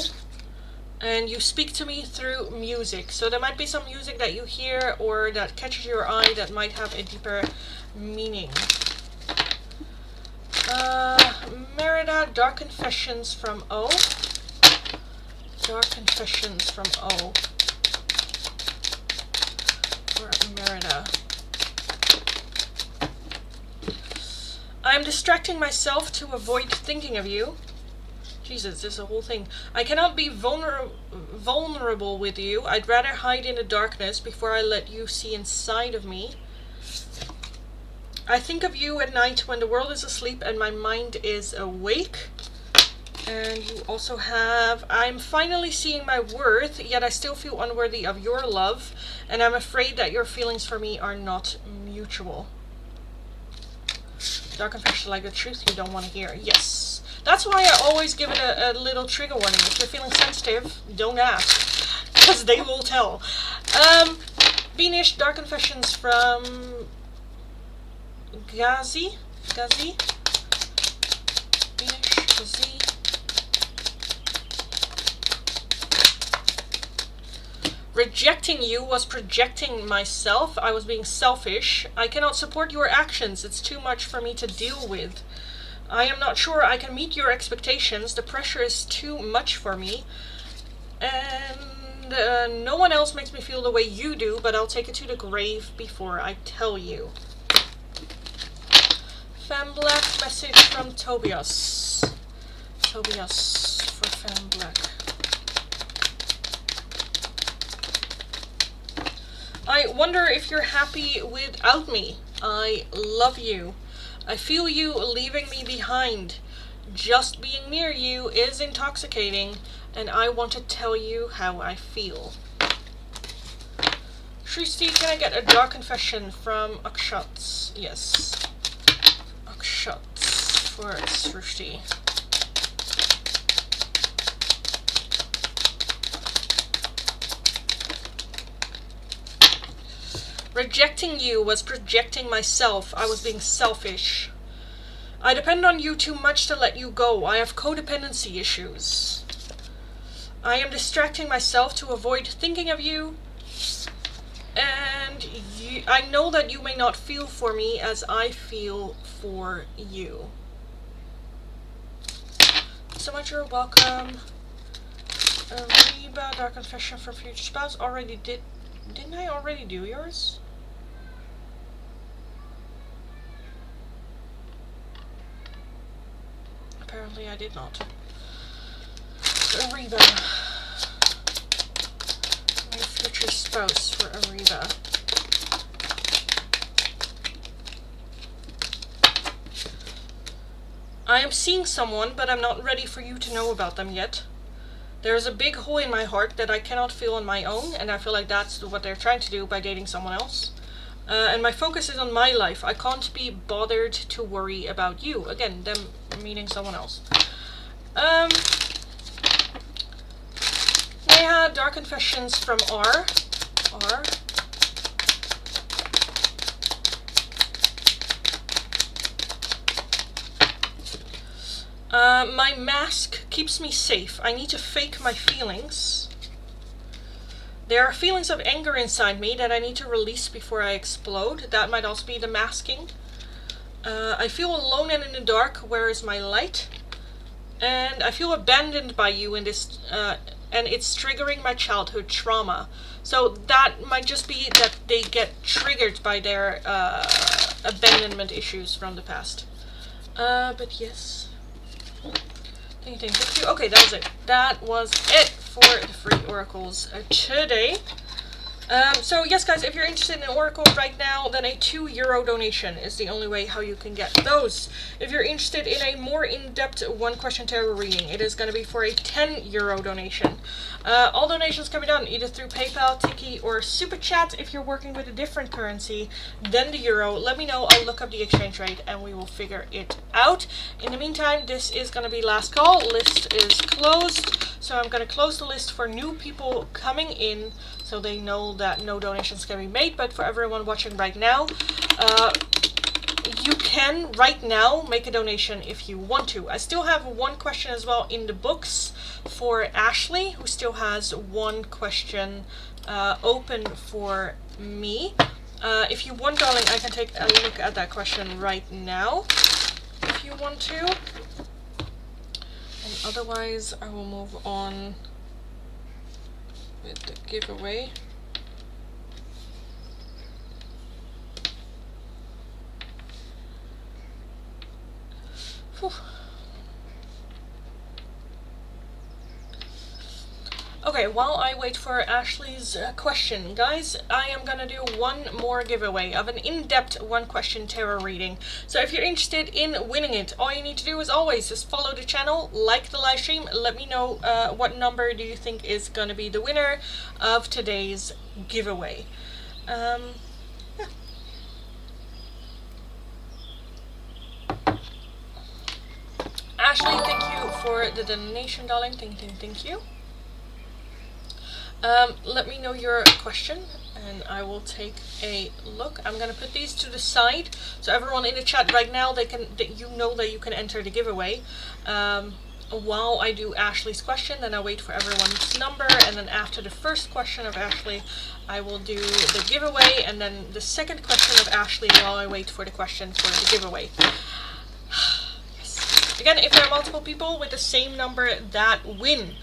And you speak to me through music. So there might be some music that you hear or that catches your eye that might have a deeper meaning. Dark Confessions from O. Dark Confessions from O. For Merida. I'm distracting myself to avoid thinking of you. Jesus, this is a whole thing. I cannot be vulnerable with you. I'd rather hide in the darkness before I let you see inside of me. I think of you at night when the world is asleep and my mind is awake. And you also have, I'm finally seeing my worth, yet I still feel unworthy of your love. And I'm afraid that your feelings for me are not mutual. Dark confession, like the truth you don't want to hear. Yes. That's why I always give it a little trigger warning. If you're feeling sensitive, don't ask, because they will tell. Beanish, Dark Confessions from Gazi. Beanish, Gazi. Rejecting you was projecting myself. I was being selfish. I cannot support your actions. It's too much for me to deal with. I am not sure I can meet your expectations. The pressure is too much for me. And no one else makes me feel the way you do, but I'll take it to the grave before I tell you. Femme Black, message from Tobias. Tobias for Femme Black. I wonder if you're happy without me. I love you. I feel you leaving me behind. Just being near you is intoxicating, and I want to tell you how I feel. Shristi, can I get a dark confession from Akshat? Yes. Akshat for Shristi. Rejecting you was projecting myself. I was being selfish. I depend on you too much to let you go. I have codependency issues. I am distracting myself to avoid thinking of you. And I know that you may not feel for me as I feel for you. So much, you're welcome. Reba, Dark Confession for Future Spouse. Already didn't I already do yours? Apparently I did not. Ariba. My future spouse for Ariba. I am seeing someone, but I'm not ready for you to know about them yet. There's a big hole in my heart that I cannot fill on my own, and I feel like that's what they're trying to do by dating someone else. And my focus is on my life. I can't be bothered to worry about you. Again, them meaning someone else. Neha, Dark Confessions from R. My mask keeps me safe. I need to fake my feelings. There are feelings of anger inside me that I need to release before I explode. That might also be the masking. I feel alone and in the dark. Where is my light? And I feel abandoned by you in this, and it's triggering my childhood trauma. So that might just be that they get triggered by their abandonment issues from the past. But yes. Thank you. Okay, that was it. That was it for the free oracles today. So yes guys, if you're interested in oracles right now, then a €2 donation is the only way how you can get those. If you're interested in a more in-depth one question tarot reading, it is going to be for a €10 donation. All donations can be done either through PayPal, Tiki, or Super Chat. If you're working with a different currency than the euro, let me know. I'll look up the exchange rate and we will figure it out. In the meantime, this is going to be last call. List is closed. So I'm going to close the list for new people coming in so they know that no donations can be made. But for everyone watching right now, you can right now make a donation if you want to. I still have one question as well in the books for Ashley, who still has one question open for me. If you want, darling, I can take a look at that question right now if you want to. otherwise I will move on with the giveaway. Whew. Okay, while I wait for Ashley's question, guys, I am gonna do one more giveaway of an in-depth one-question tarot reading. So if you're interested in winning it, all you need to do, as always, is follow the channel, like the live stream, let me know what number do you think is gonna be the winner of today's giveaway. Yeah. Ashley, thank you for the donation, darling. Thank you. Let me know your question and I will take a look. I'm gonna put these to the side so everyone in the chat right now, you know that you can enter the giveaway. While I do Ashley's question, then I wait for everyone's number, and then after the first question of Ashley, I will do the giveaway, and then the second question of Ashley while I wait for the question for the giveaway. Yes. Again, if there are multiple people with the same number that win,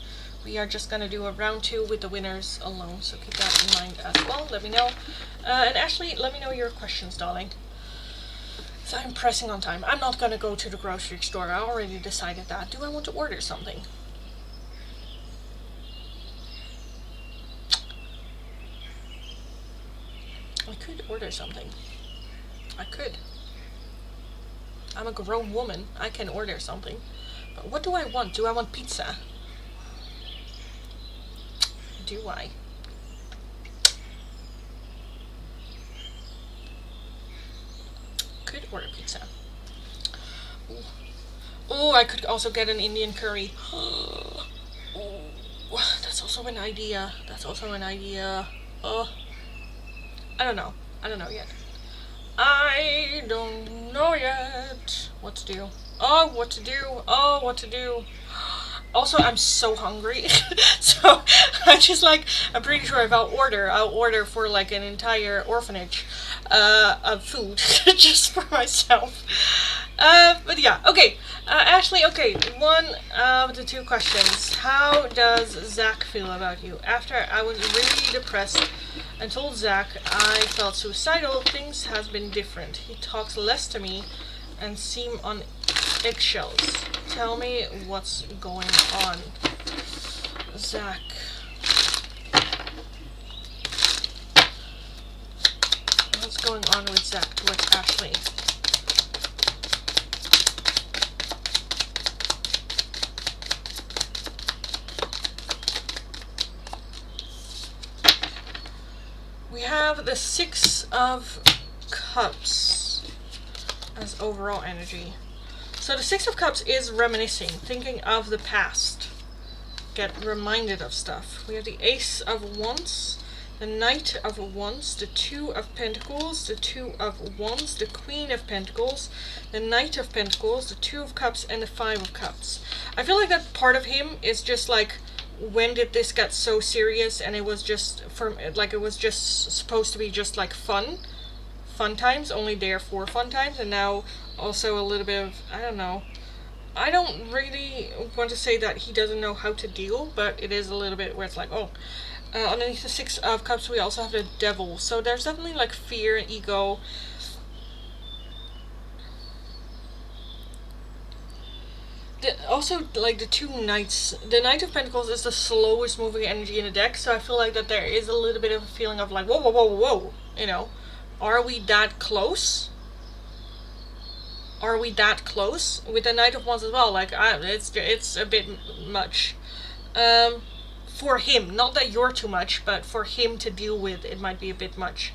we are just going to do a round 2 with the winners alone, so keep that in mind as well. Let me know. And Ashley, let me know your questions, darling. So I'm pressing on time. I'm not going to go to the grocery store. I already decided that. Do I want to order something? I could order something. I could. I'm a grown woman. I can order something. But what do I want? Do I want pizza? Do I? Could order pizza. Oh, I could also get an Indian curry. Oh, that's also an idea. I don't know yet. I don't know yet what to do. What to do. Also, I'm so hungry, so I'm pretty sure if I'll order for like an entire orphanage of food just for myself. But yeah, okay. Ashley, okay, one of the 2 questions. How does Zach feel about you? After I was really depressed and told Zach I felt suicidal, things has been different. He talks less to me and seem on eggshells. Tell me what's going on, Zach. What's going on with Zach towards Ashley? We have the 6 of Cups as overall energy. So the 6 of Cups is reminiscing, thinking of the past. Get reminded of stuff. We have the Ace of Wands, the Knight of Wands, the 2 of Pentacles, the 2 of Wands, the Queen of Pentacles, the Knight of Pentacles, the 2 of Cups, and the 5 of Cups. I feel like that part of him is just like, when did this get so serious? And it was just it was just supposed to be just like fun times, only there for fun times, and now also a little bit of, I don't know. I don't really want to say that he doesn't know how to deal, but it is a little bit where it's like, oh. Underneath the 6 of Cups, we also have the Devil. So there's definitely like fear and ego. Also, like the 2 Knights. The Knight of Pentacles is the slowest moving energy in the deck, so I feel like that there is a little bit of a feeling of like, whoa. You know, are we that close? Are we that close? With the Knight of Wands as well, like, it's a bit much. For him, not that you're too much, but for him to deal with, it might be a bit much.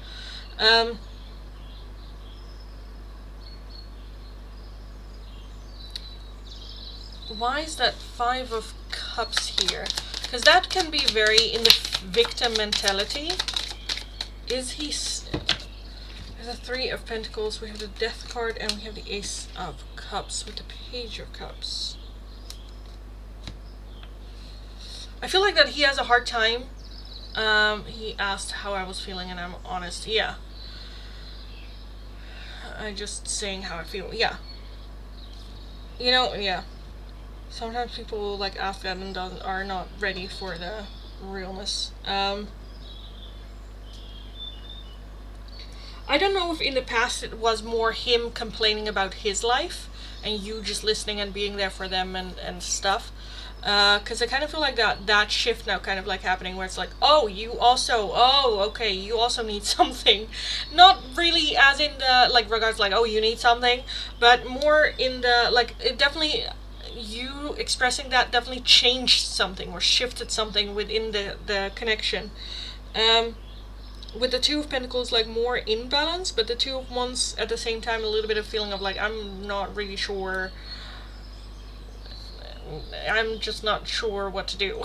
Why is that 5 of Cups here? Because that can be very in the victim mentality. Is he... There's a 3 of Pentacles, we have the Death card, and we have the Ace of Cups with the Page of Cups. I feel like that he has a hard time. He asked how I was feeling, and I'm honest. Yeah. I'm just saying how I feel. Yeah. You know, yeah. Sometimes people like ask that and are not ready for the realness. I don't know if in the past it was more him complaining about his life and you just listening and being there for them and stuff. Because I kind of feel like that shift now kind of like happening where it's like, oh, you also, oh, okay, you also need something. Not really as in the, like, regards like, oh, you need something, but more in the, like, it definitely, you expressing that definitely changed something or shifted something within the connection. With the Two of Pentacles, like, more in balance, but the Two of Wands at the same time a little bit of feeling of like, I'm not really sure, I'm just not sure what to do,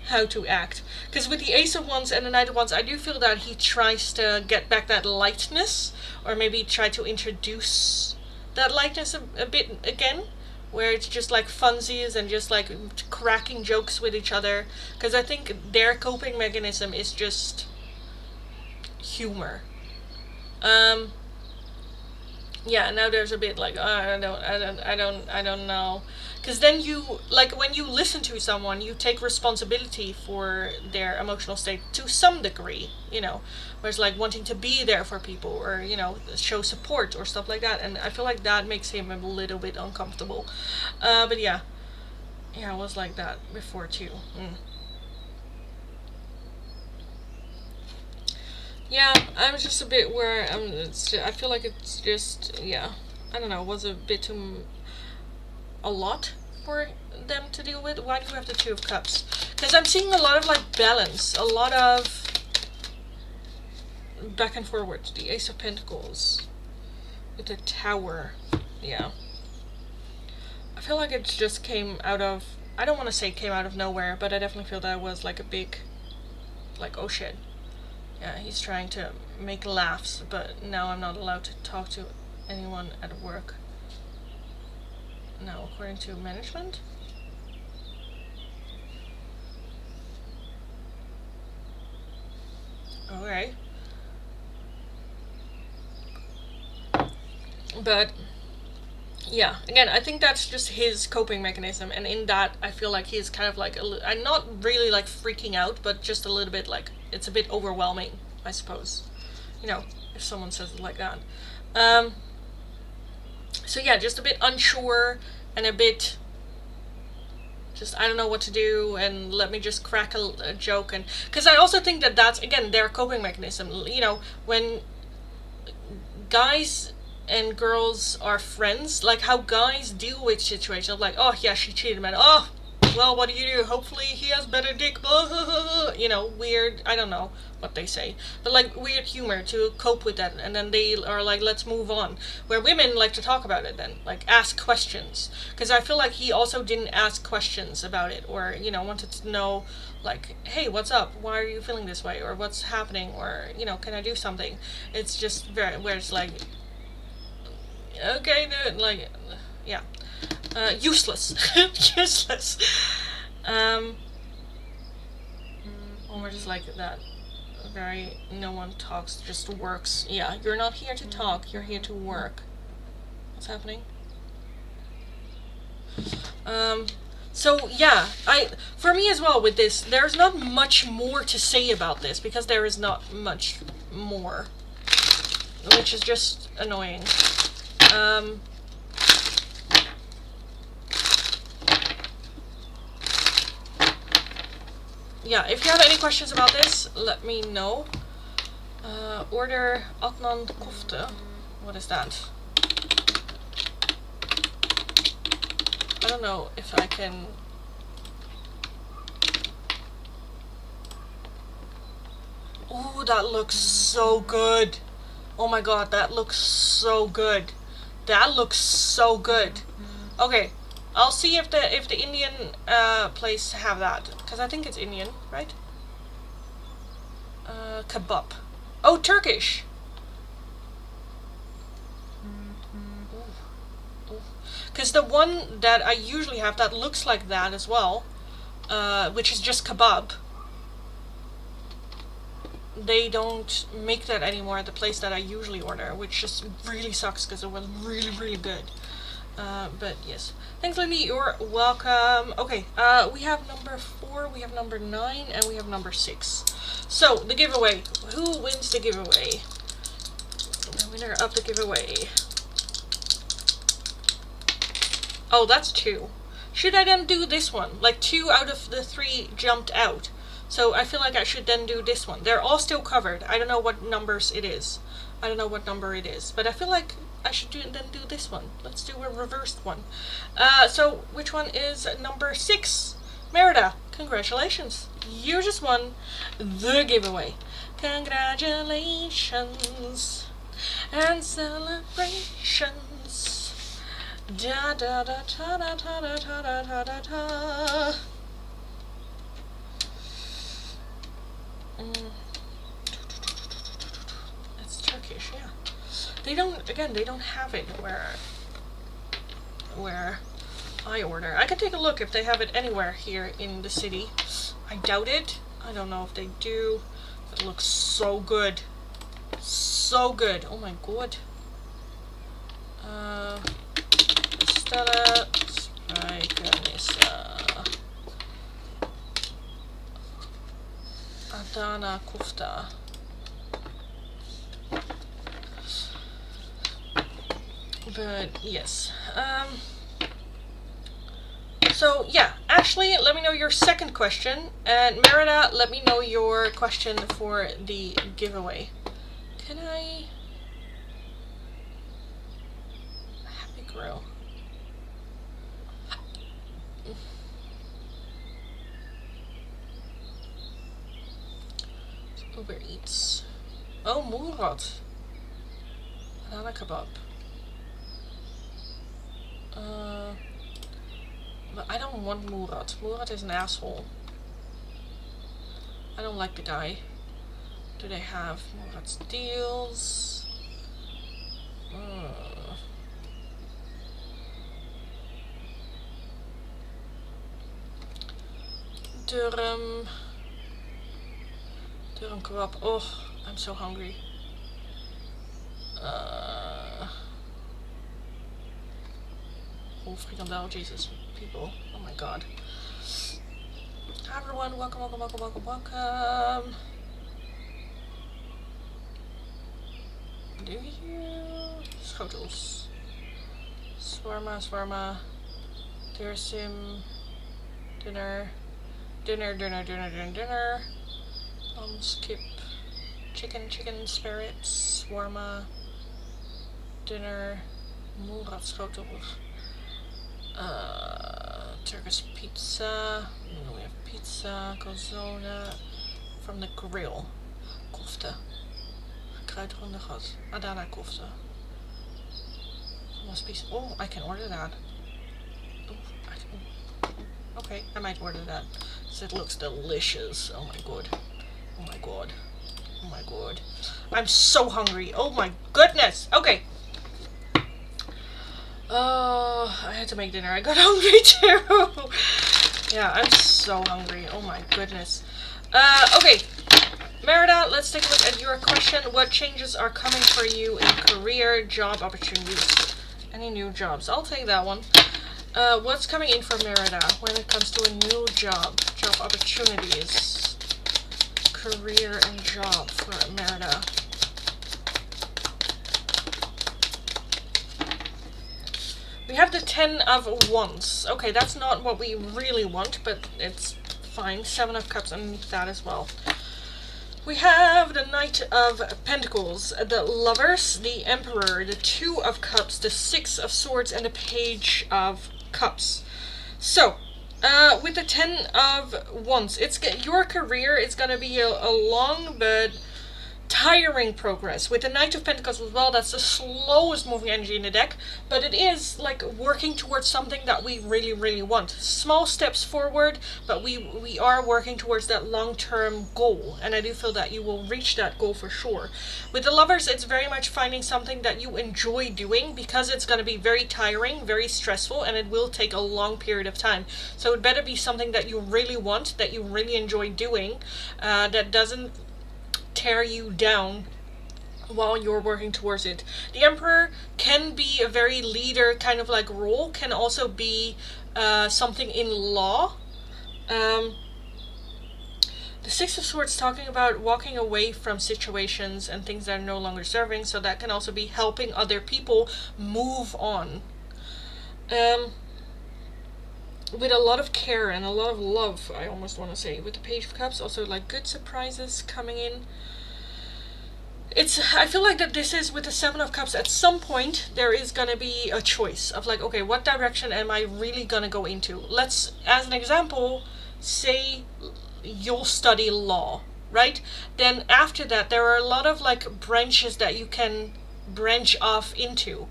how to act. Because with the Ace of Wands and the Knight of Wands, I do feel that he tries to get back that lightness, or maybe try to introduce that lightness a bit again, where it's just like funsies and just like cracking jokes with each other. Because I think their coping mechanism is just humor. Yeah, now there's a bit like, I don't know, because then you, like, when you listen to someone, you take responsibility for their emotional state to some degree, you know, whereas like wanting to be there for people or, you know, show support or stuff like that, and I feel like that makes him a little bit uncomfortable. But yeah, I was like that before too. Yeah, I'm just a bit where I feel like it's just, yeah, I don't know, it was a bit too, a lot for them to deal with. Why do you have the Two of Cups? Because I'm seeing a lot of like balance, a lot of back and forward. The Ace of Pentacles with the Tower. Yeah, I feel like it just came out of, I don't want to say came out of nowhere, but I definitely feel that it was like a big, like, oh shit. Yeah, he's trying to make laughs, but now I'm not allowed to talk to anyone at work. Now, according to management? Okay. But, yeah, again, I think that's just his coping mechanism, and in that, I feel like he's kind of like, I'm not really like freaking out, but just a little bit like, it's a bit overwhelming, I suppose. You know, if someone says it like that. So yeah, just a bit unsure and a bit just, I don't know what to do, and let me just crack a joke. And because I also think that that's, again, their coping mechanism. You know, when guys and girls are friends, like how guys deal with situations of like, oh yeah, she cheated, man, oh well, what do? Hopefully he has better dick, you know, weird, I don't know what they say, but like weird humor to cope with that, and then they are like, let's move on. Where women like to talk about it, then like ask questions, because I feel like he also didn't ask questions about it, or, you know, wanted to know like, hey, what's up, why are you feeling this way, or what's happening, or, you know, can I do something. It's just very, where it's like, okay, dude, like, yeah. Useless. Useless. Or we're just like that. Very, no one talks, just works. Yeah, you're not here to talk, you're here to work. What's happening? So yeah, for me as well with this, there's not much more to say about this, because there is not much more, which is just annoying. Yeah, if you have any questions about this, let me know. Order Adnan Kofte. What is that? I don't know if I can... Oh, that looks so good. Oh my god, that looks so good. That looks so good. Okay, I'll see if the Indian place have that, because I think it's Indian, right? Kebab. Oh, Turkish. Because the one that I usually have that looks like that as well, which is just kebab, they don't make that anymore at the place that I usually order, which just really sucks because it was really, really good. But yes. Thanks, Lindy. You're welcome. Okay, we have number 4, we have number 9, and we have number 6. So, the giveaway. Who wins the giveaway? The winner of the giveaway. Oh, that's 2. Should I then do this one? Like 2 out of the 3 jumped out. So I feel like I should then do this one. They're all still covered. I don't know what numbers it is. I don't know what number it is. But I feel like I should do this one. Let's do a reversed one. So which one is number 6? Merida, congratulations. You just won the giveaway. Congratulations and celebrations. Da da da da da da da da da da da. It's Turkish, yeah. They don't have it where I order. I can take a look if they have it anywhere here in the city. I doubt it. I don't know if they do. It looks so good. So good. Oh my god. Stella Spijkenissa. Adana Kufta. But yes. So yeah, Ashley, let me know your second question, and Merida, let me know your question for the giveaway. Can I? Happy Grill. Uber Eats. Oh, Murat. Banana kebab. But I don't want Murat. Murat is an asshole. I don't like the guy. Do they have Murat's deals? Durham kebab. Oh, I'm so hungry. Whole frikandel, Jesus, people. Oh my god. Hi everyone, welcome. Do you? Schotels. Swarma. Dirsim. Dinner. Skip. Chicken spirits. Swarma. Dinner. Murat schotel. Turkish pizza. We have pizza, calzone from the grill. Kofte. Kruidronde gat. Adana kofte. Must be. Oh, I can order that. Okay, I might order that. So it looks delicious. Oh my god. I'm so hungry. Oh my goodness. Okay. I had to make dinner. I got hungry too. Yeah, I'm so hungry. Oh my goodness. Okay. Merida, let's take a look at your question. What changes are coming for you in career, job opportunities? Any new jobs? I'll take that one. What's coming in for Merida when it comes to a new job opportunities, career and job for Merida? We have the 10 of Wands. Okay, that's not what we really want, but it's fine. 7 of Cups underneath that as well. We have the Knight of Pentacles, the Lovers, the Emperor, the 2 of Cups, the 6 of Swords, and the Page of Cups. So, with the 10 of Wands, your career is going to be a long but tiring progress. With the Knight of Pentacles as well, that's the slowest moving energy in the deck, but it is like working towards something that we really, really want. Small steps forward, but we are working towards that long-term goal, and I do feel that you will reach that goal for sure. With the Lovers, it's very much finding something that you enjoy doing, because it's going to be very tiring, very stressful, and it will take a long period of time. So it better be something that you really want, that you really enjoy doing, that doesn't tear you down while you're working towards it. The Emperor can be a very leader kind of like role, can also be something in law. Um, the Six of Swords talking about walking away from situations and things that are no longer serving, so that can also be helping other people move on. With a lot of care and a lot of love, I almost want to say. With the Page of Cups, also like good surprises coming in. I feel like that this is with the Seven of Cups, at some point there is gonna be a choice of like, okay, what direction am I really gonna go into? Let's, as an example, say you'll study law, right? Then after that there are a lot of like branches that you can branch off into.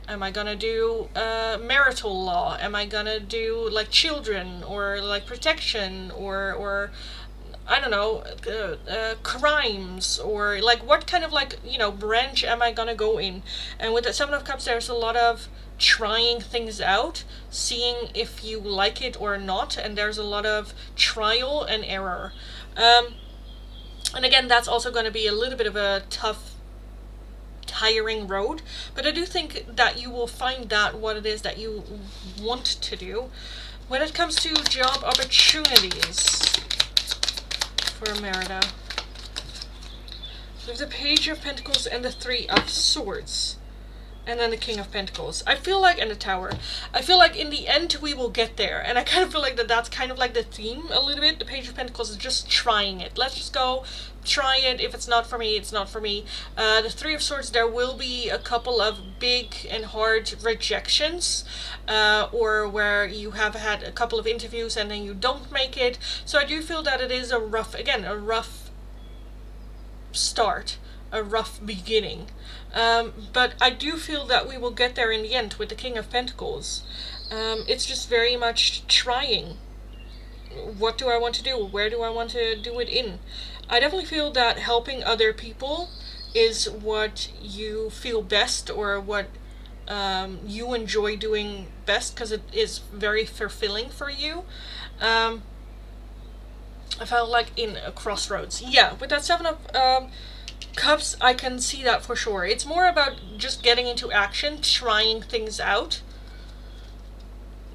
Am I gonna do marital law? Am I gonna do like children or like protection or I don't know, crimes, or like what kind of like, branch am I gonna go in? And with the Seven of Cups, there's a lot of trying things out, seeing if you like it or not, and there's a lot of trial and error. And again, that's also going to be a little bit of a tough, tiring road, but I do think that you will find that what it is that you want to do. When it comes to job opportunities for Merida, we have the Page of Pentacles and the Three of Swords, and then the King of Pentacles. I feel like, and the Tower, I feel like in the end we will get there, and I kind of feel like that's kind of like the theme a little bit. The Page of Pentacles is just trying it. Let's just go try it. If it's not for me, it's not for me. The Three of Swords, there will be a couple of big and hard rejections, or where you have had a couple of interviews and then you don't make it. So I do feel that it is a rough start, a rough beginning. But I do feel that we will get there in the end with the King of Pentacles. It's just very much trying. What do I want to do? Where do I want to do it in? I definitely feel that helping other people is what you feel best, or what you enjoy doing best, because it is very fulfilling for you. I felt like in a crossroads. Yeah, with that Seven of Cups, I can see that for sure. It's more about just getting into action, trying things out,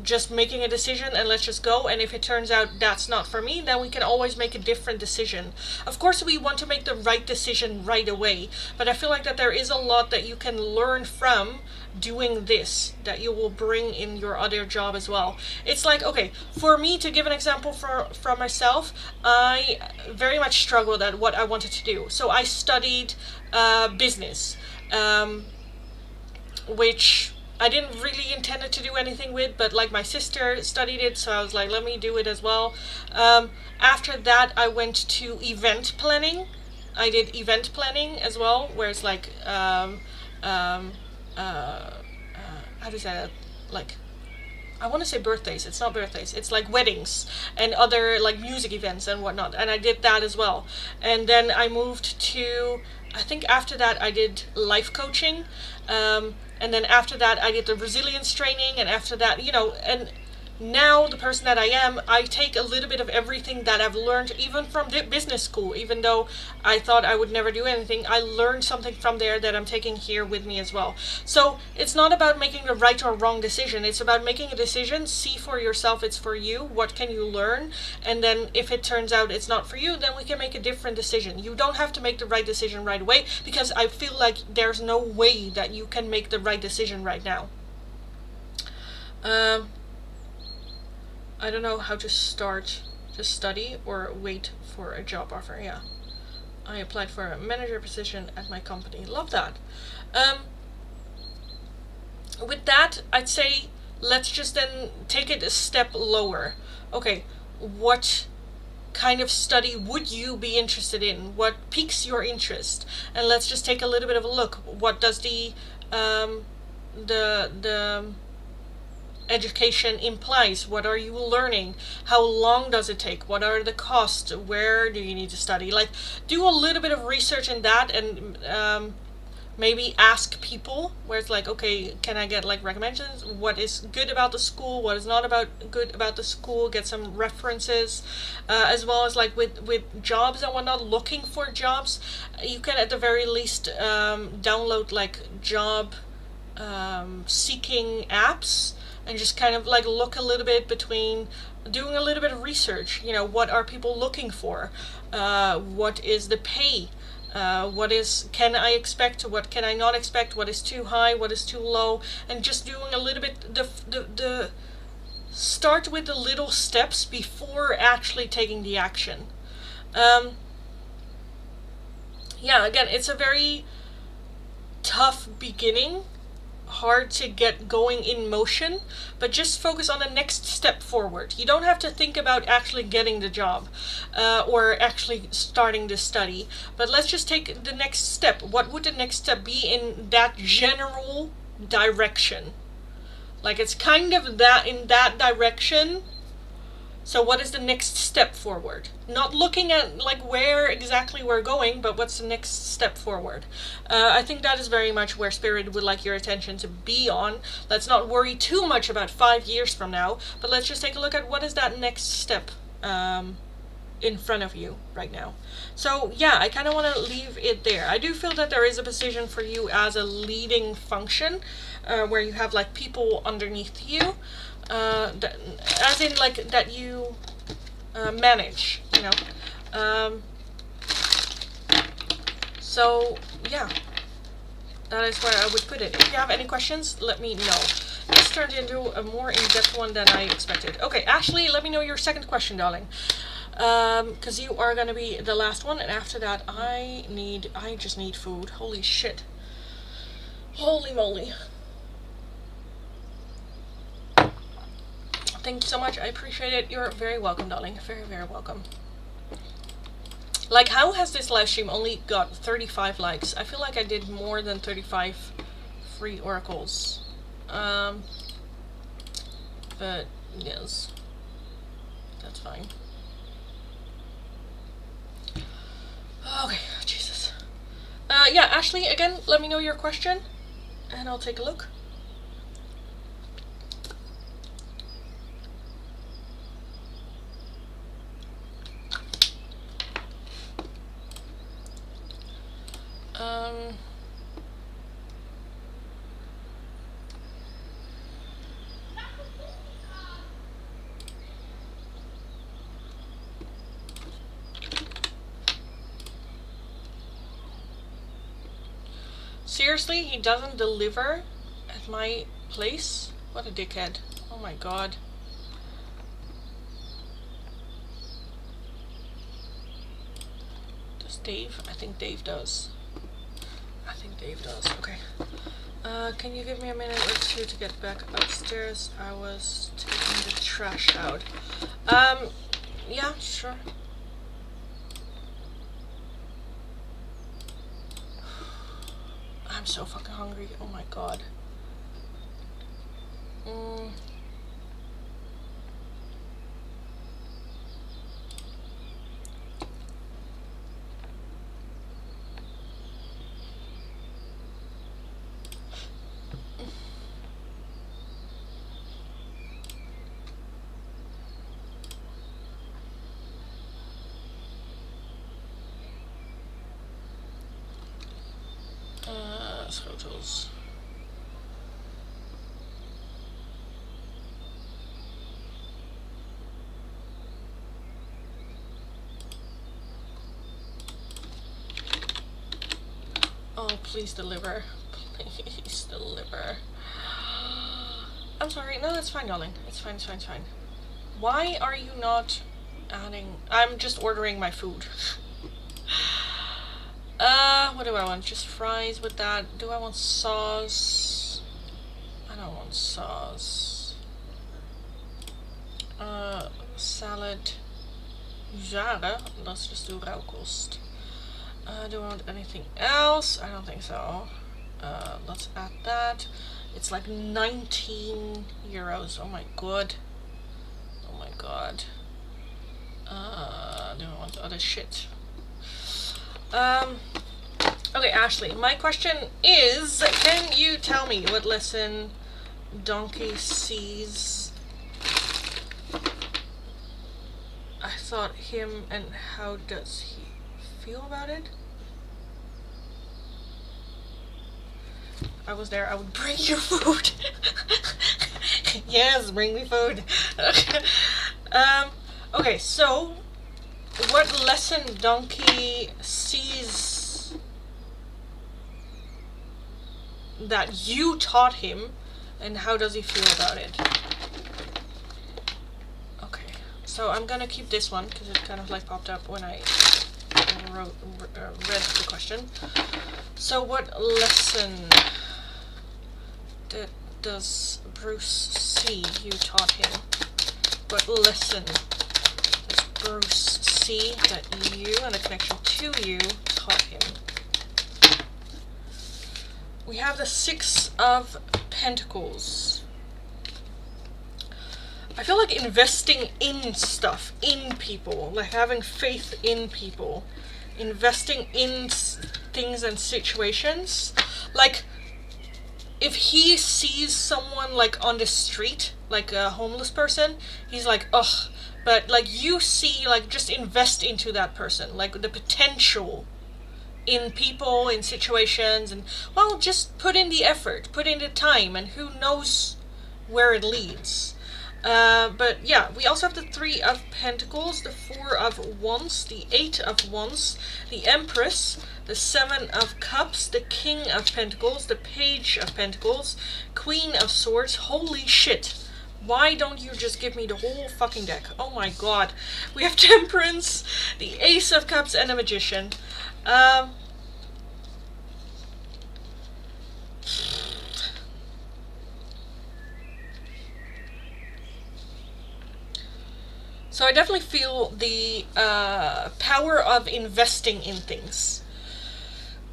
just making a decision, and let's just go. And if it turns out that's not for me, then we can always make a different decision. Of course, we want to make the right decision right away, but I feel like that there is a lot that you can learn from doing this, that you will bring in your other job as well. It's like, okay, for me, to give an example from myself, I very much struggled at what I wanted to do. So I studied business, which I didn't really intend to do anything with, but like my sister studied it, so I was like, let me do it as well. After that, I went to event planning. I did event planning as well, where it's like, how do you say that? Like, I want to say birthdays. It's not birthdays. It's like weddings and other like music events and whatnot. And I did that as well. And then I moved to, I think after that I did life coaching. And then after that I did the resilience training. And after that, and now the person that I am, I take a little bit of everything that I've learned, even from the business school. Even though I thought I would never do anything, I learned something from there that I'm taking here with me as well. So it's not about making the right or wrong decision. It's about making a decision, see for yourself it's for you, what can you learn, and then if it turns out it's not for you, then we can make a different decision. You don't have to make the right decision right away, because I feel like there's no way that you can make the right decision right now. I don't know how to start to study or wait for a job offer. Yeah, I applied for a manager position at my company. Love that. With that, I'd say let's just then take it a step lower. Okay, what kind of study would you be interested in? What piques your interest? And let's just take a little bit of a look. What does the education implies? What are you learning? How long does it take? What are the costs? Where do you need to study? Like, do a little bit of research in that, and Maybe ask people where it's like, okay, can I get like recommendations? What is good about the school? What is not good about the school? Get some references, as well as like with jobs and whatnot. Looking for jobs, you can at the very least download like job seeking apps and just kind of like look a little bit between doing a little bit of research. You know, what are people looking for? What is the pay? Can I expect? What can I not expect? What is too high? What is too low? And just doing a little bit, the start with the little steps before actually taking the action. Yeah, again, it's a very tough beginning, hard to get going in motion, but just focus on the next step forward. You don't have to think about actually getting the job or actually starting the study, but let's just take the next step. What would the next step be in that general direction? Like, it's kind of that in that direction. So what is the next step forward? Not looking at like where exactly we're going, but what's the next step forward? I think that is very much where Spirit would like your attention to be on. Let's not worry too much about 5 years from now, but let's just take a look at what is that next step in front of you right now. So yeah, I kind of want to leave it there. I do feel that there is a position for you as a leading function, where you have like people underneath you. As in like that you manage, you know. So yeah, that is where I would put it. If you have any questions, let me know. This turned into a more in-depth one than I expected. Okay, Ashley, let me know your second question, darling. Because you are gonna be the last one, and after that I just need food. Holy shit. Holy moly. Thank you so much. I appreciate it. You're very welcome, darling. Very, very welcome. Like, how has this live stream only got 35 likes? I feel like I did more than 35 free oracles. But, yes. That's fine. Okay, Jesus. Yeah, Ashley, again, let me know your question, and I'll take a look. Seriously, he doesn't deliver at my place? What a dickhead. Oh my god. Does Dave? I think Dave does. I think Dave does. Okay. Can you give me a minute or two to get back upstairs? I was taking the trash out. Yeah, sure. I'm so fucking hungry. Oh my god. Schotels. Oh, please deliver. Please deliver. I'm sorry. No, that's fine, darling. It's fine, it's fine, it's fine. Why are you not adding... I'm just ordering my food. What do I want? Just fries with that. Do I want sauce? I don't want sauce. Salad. Jaren. Let's just do rauwkost. Do I want anything else? I don't think so. Let's add that. It's like 19 euros. Oh my god. Oh my god. Do I want other shit? Okay, Ashley, my question is, can you tell me what lesson Donkey sees? I thought him, and how does he feel about it? I was there, I would bring you food. Yes, bring me food. Okay, so what lesson Donkey sees that you taught him, and how does he feel about it? Okay, so I'm gonna keep this one because it kind of like popped up when I read the question. So what lesson does Bruce see you taught him? What lesson does Bruce see that you and the connection to you taught him? We have the Six of Pentacles. I feel like investing in stuff, in people, like having faith in people, investing in things and situations. Like, if he sees someone like on the street, like a homeless person, he's like, ugh. But like you see, like just invest into that person, like the potential in people, in situations, and well, just put in the effort, put in the time, and who knows where it leads. But yeah, we also have the Three of Pentacles, the Four of Wands, the Eight of Wands, the Empress, the Seven of Cups, the King of Pentacles, the Page of Pentacles, Queen of Swords. Holy shit. Why don't you just give me the whole fucking deck? Oh my god. We have Temperance, the Ace of Cups, and the Magician. So I definitely feel the power of investing in things.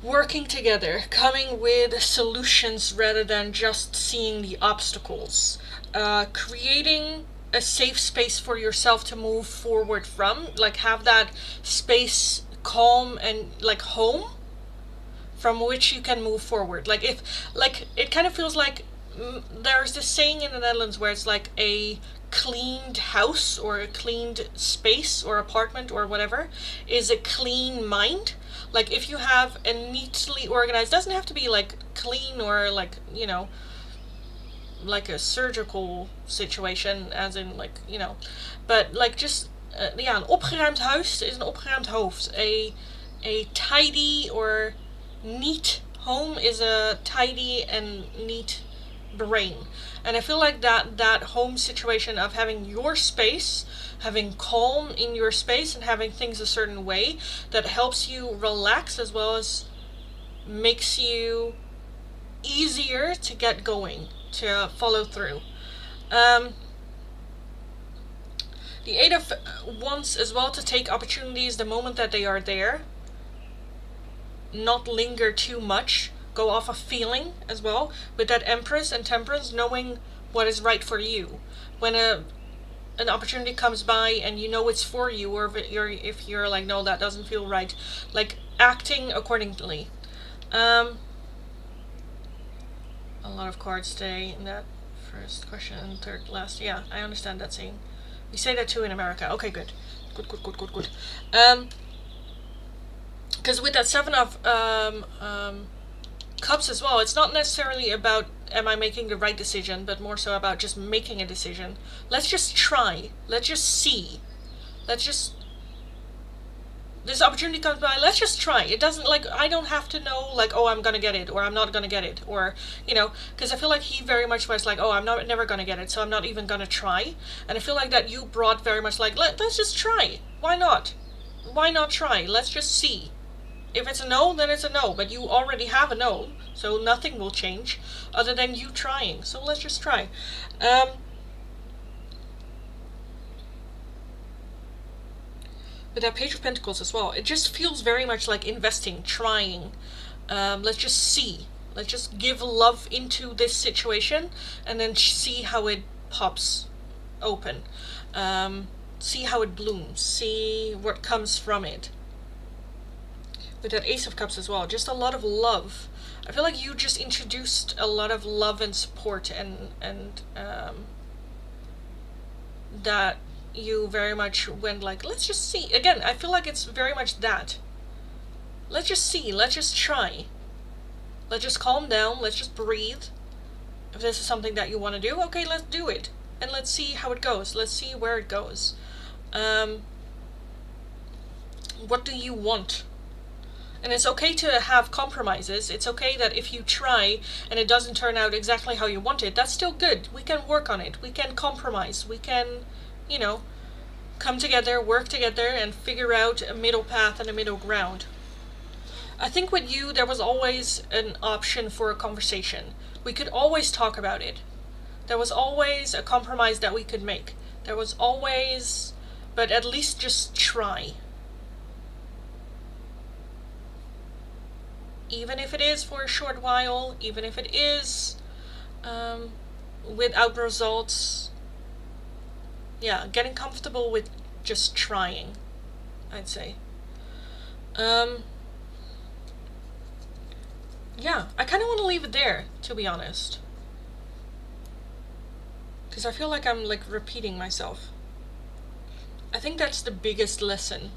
Working together, coming with solutions rather than just seeing the obstacles. Creating a safe space for yourself to move forward from. Like have that space calm and like home from which you can move forward. Like if, like it kind of feels like there's this saying in the Netherlands where it's like a cleaned house or a cleaned space or apartment or whatever is a clean mind. Like if you have a neatly organized, doesn't have to be like clean or like, you know, like a surgical situation as in like, you know, but like just ja, een opgeruimd huis is een opgeruimd hoofd. A tidy or neat home is a tidy and neat brain. And I feel like that home situation of having your space, having calm in your space and having things a certain way that helps you relax as well as makes you easier to get going, to follow through. The Eight of Wands as well, to take opportunities the moment that they are there, not linger too much, go off of feeling as well, with that Empress and Temperance, knowing what is right for you. When an opportunity comes by and you know it's for you, or if you're like, no, that doesn't feel right, like acting accordingly. A lot of cards today in that first question and third last. Yeah, I understand that saying. We say that too in America. Okay, good. Good. Because with that Seven of Cups as well, it's not necessarily about am I making the right decision, but more so about just making a decision. Let's just try. Let's just see. Let's just, this opportunity comes by, let's just try. It doesn't, like, I don't have to know, like, oh, I'm gonna get it, or I'm not gonna get it, or, you know, because I feel like he very much was like, oh, I'm never gonna get it, so I'm not even gonna try. And I feel like that you brought very much like, let's just try. Why not? Why not try? Let's just see. If it's a no, then it's a no, but you already have a no, so nothing will change other than you trying. So let's just try. With that Page of Pentacles as well, it just feels very much like investing, trying. Let's just see. Let's just give love into this situation and then see how it pops open. See how it blooms. See what comes from it. with that Ace of Cups as well. Just a lot of love. I feel like you just introduced a lot of love and support, and that you very much went like, let's just see. Again, I feel like it's very much that. Let's just see. Let's just try. Let's just calm down. Let's just breathe. If this is something that you want to do, okay, let's do it. And let's see how it goes. Let's see where it goes. What do you want? And it's okay to have compromises. It's okay that if you try and it doesn't turn out exactly how you want it, that's still good. We can work on it. We can compromise. We can, you know, come together, work together, and figure out a middle path and a middle ground. I think with you, there was always an option for a conversation. We could always talk about it. There was always a compromise that we could make. There was always, but at least just try. Even if it is for a short while, even if it is without results. Yeah, getting comfortable with just trying, I'd say. Yeah, I kind of want to leave it there, to be honest. Because I feel like I'm like repeating myself. I think that's the biggest lesson.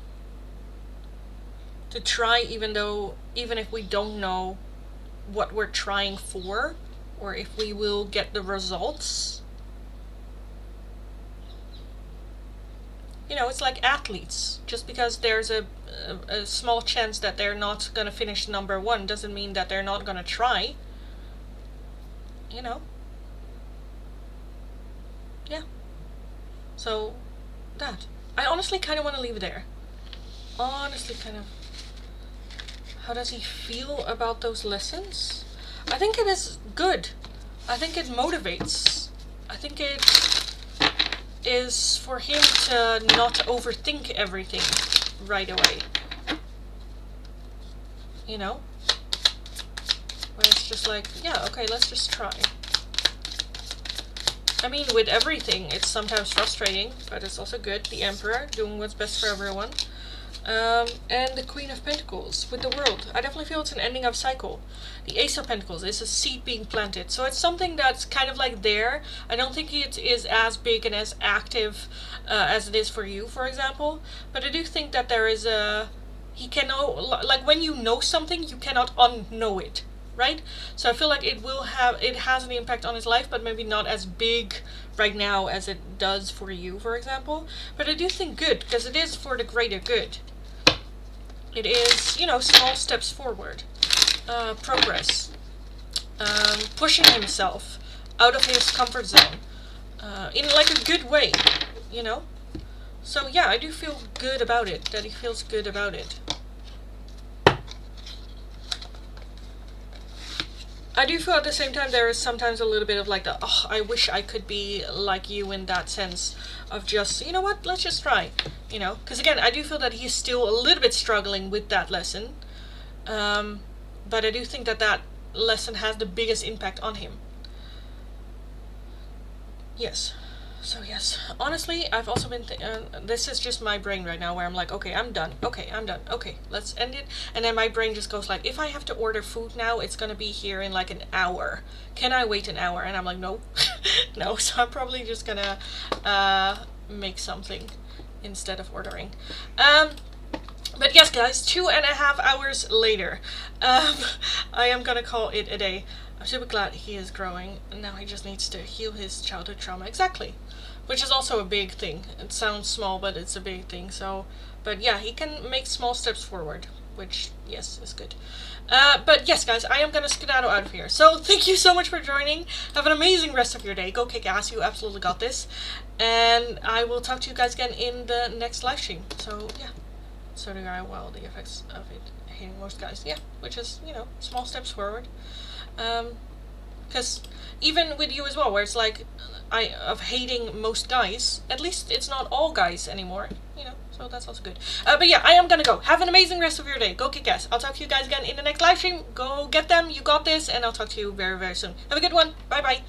To try even if we don't know what we're trying for, or if we will get the results. You know, it's like athletes. Just because there's a small chance that they're not going to finish number one doesn't mean that they're not going to try. You know? Yeah. So, that. I honestly kind of want to leave it there. Honestly, kind of. How does he feel about those lessons? I think it is good. I think it motivates. I think it is for him to not overthink everything right away. You know? Where it's just like, yeah, okay, let's just try. I mean, with everything, it's sometimes frustrating, but it's also good. The Emperor, doing what's best for everyone. And the Queen of Pentacles with the World. I definitely feel it's an ending of cycle. The Ace of Pentacles is a seed being planted. So it's something that's kind of like there. I don't think it is as big and as active as it is for you, for example. But I do think that there is a... He can know... Like when you know something, you cannot unknow it. Right? So I feel like it has an impact on his life, but maybe not as big right now as it does for you, for example. But I do think good, because it is for the greater good. It is, you know, small steps forward. Progress. Pushing himself out of his comfort zone. In like a good way, you know? So yeah, I do feel good about it, that he feels good about it. I do feel at the same time there is sometimes a little bit of like the, oh, I wish I could be like you in that sense of just, you know what, let's just try, you know? Because again, I do feel that he's still a little bit struggling with that lesson. But I do think that that lesson has the biggest impact on him. Yes. So yes, honestly, I've also been, this is just my brain right now where I'm like, okay, I'm done. Okay, I'm done. Okay, let's end it. And then my brain just goes like, if I have to order food now, it's going to be here in like an hour. Can I wait an hour? And I'm like, no, no. So I'm probably just going to make something instead of ordering. But yes, guys, 2.5 hours later, I am going to call it a day. I'm super glad he is growing, and now he just needs to heal his childhood trauma. Exactly. Which is also a big thing. It sounds small, but it's a big thing. So, but yeah, he can make small steps forward, which, yes, is good. But yes, guys, I am going to skedaddle out of here. So thank you so much for joining. Have an amazing rest of your day. Go kick ass. You absolutely got this. And I will talk to you guys again in the next live stream. So, yeah. So do I, well, the effects of it hitting most guys. Yeah, which is, you know, small steps forward. Because even with you as well, where it's like, of hating most guys, at least it's not all guys anymore, you know, so that's also good. But yeah, I am gonna go. Have an amazing rest of your day. Go kick ass. I'll talk to you guys again in the next live stream. Go get them. You got this. And I'll talk to you very, very soon. Have a good one. Bye-bye.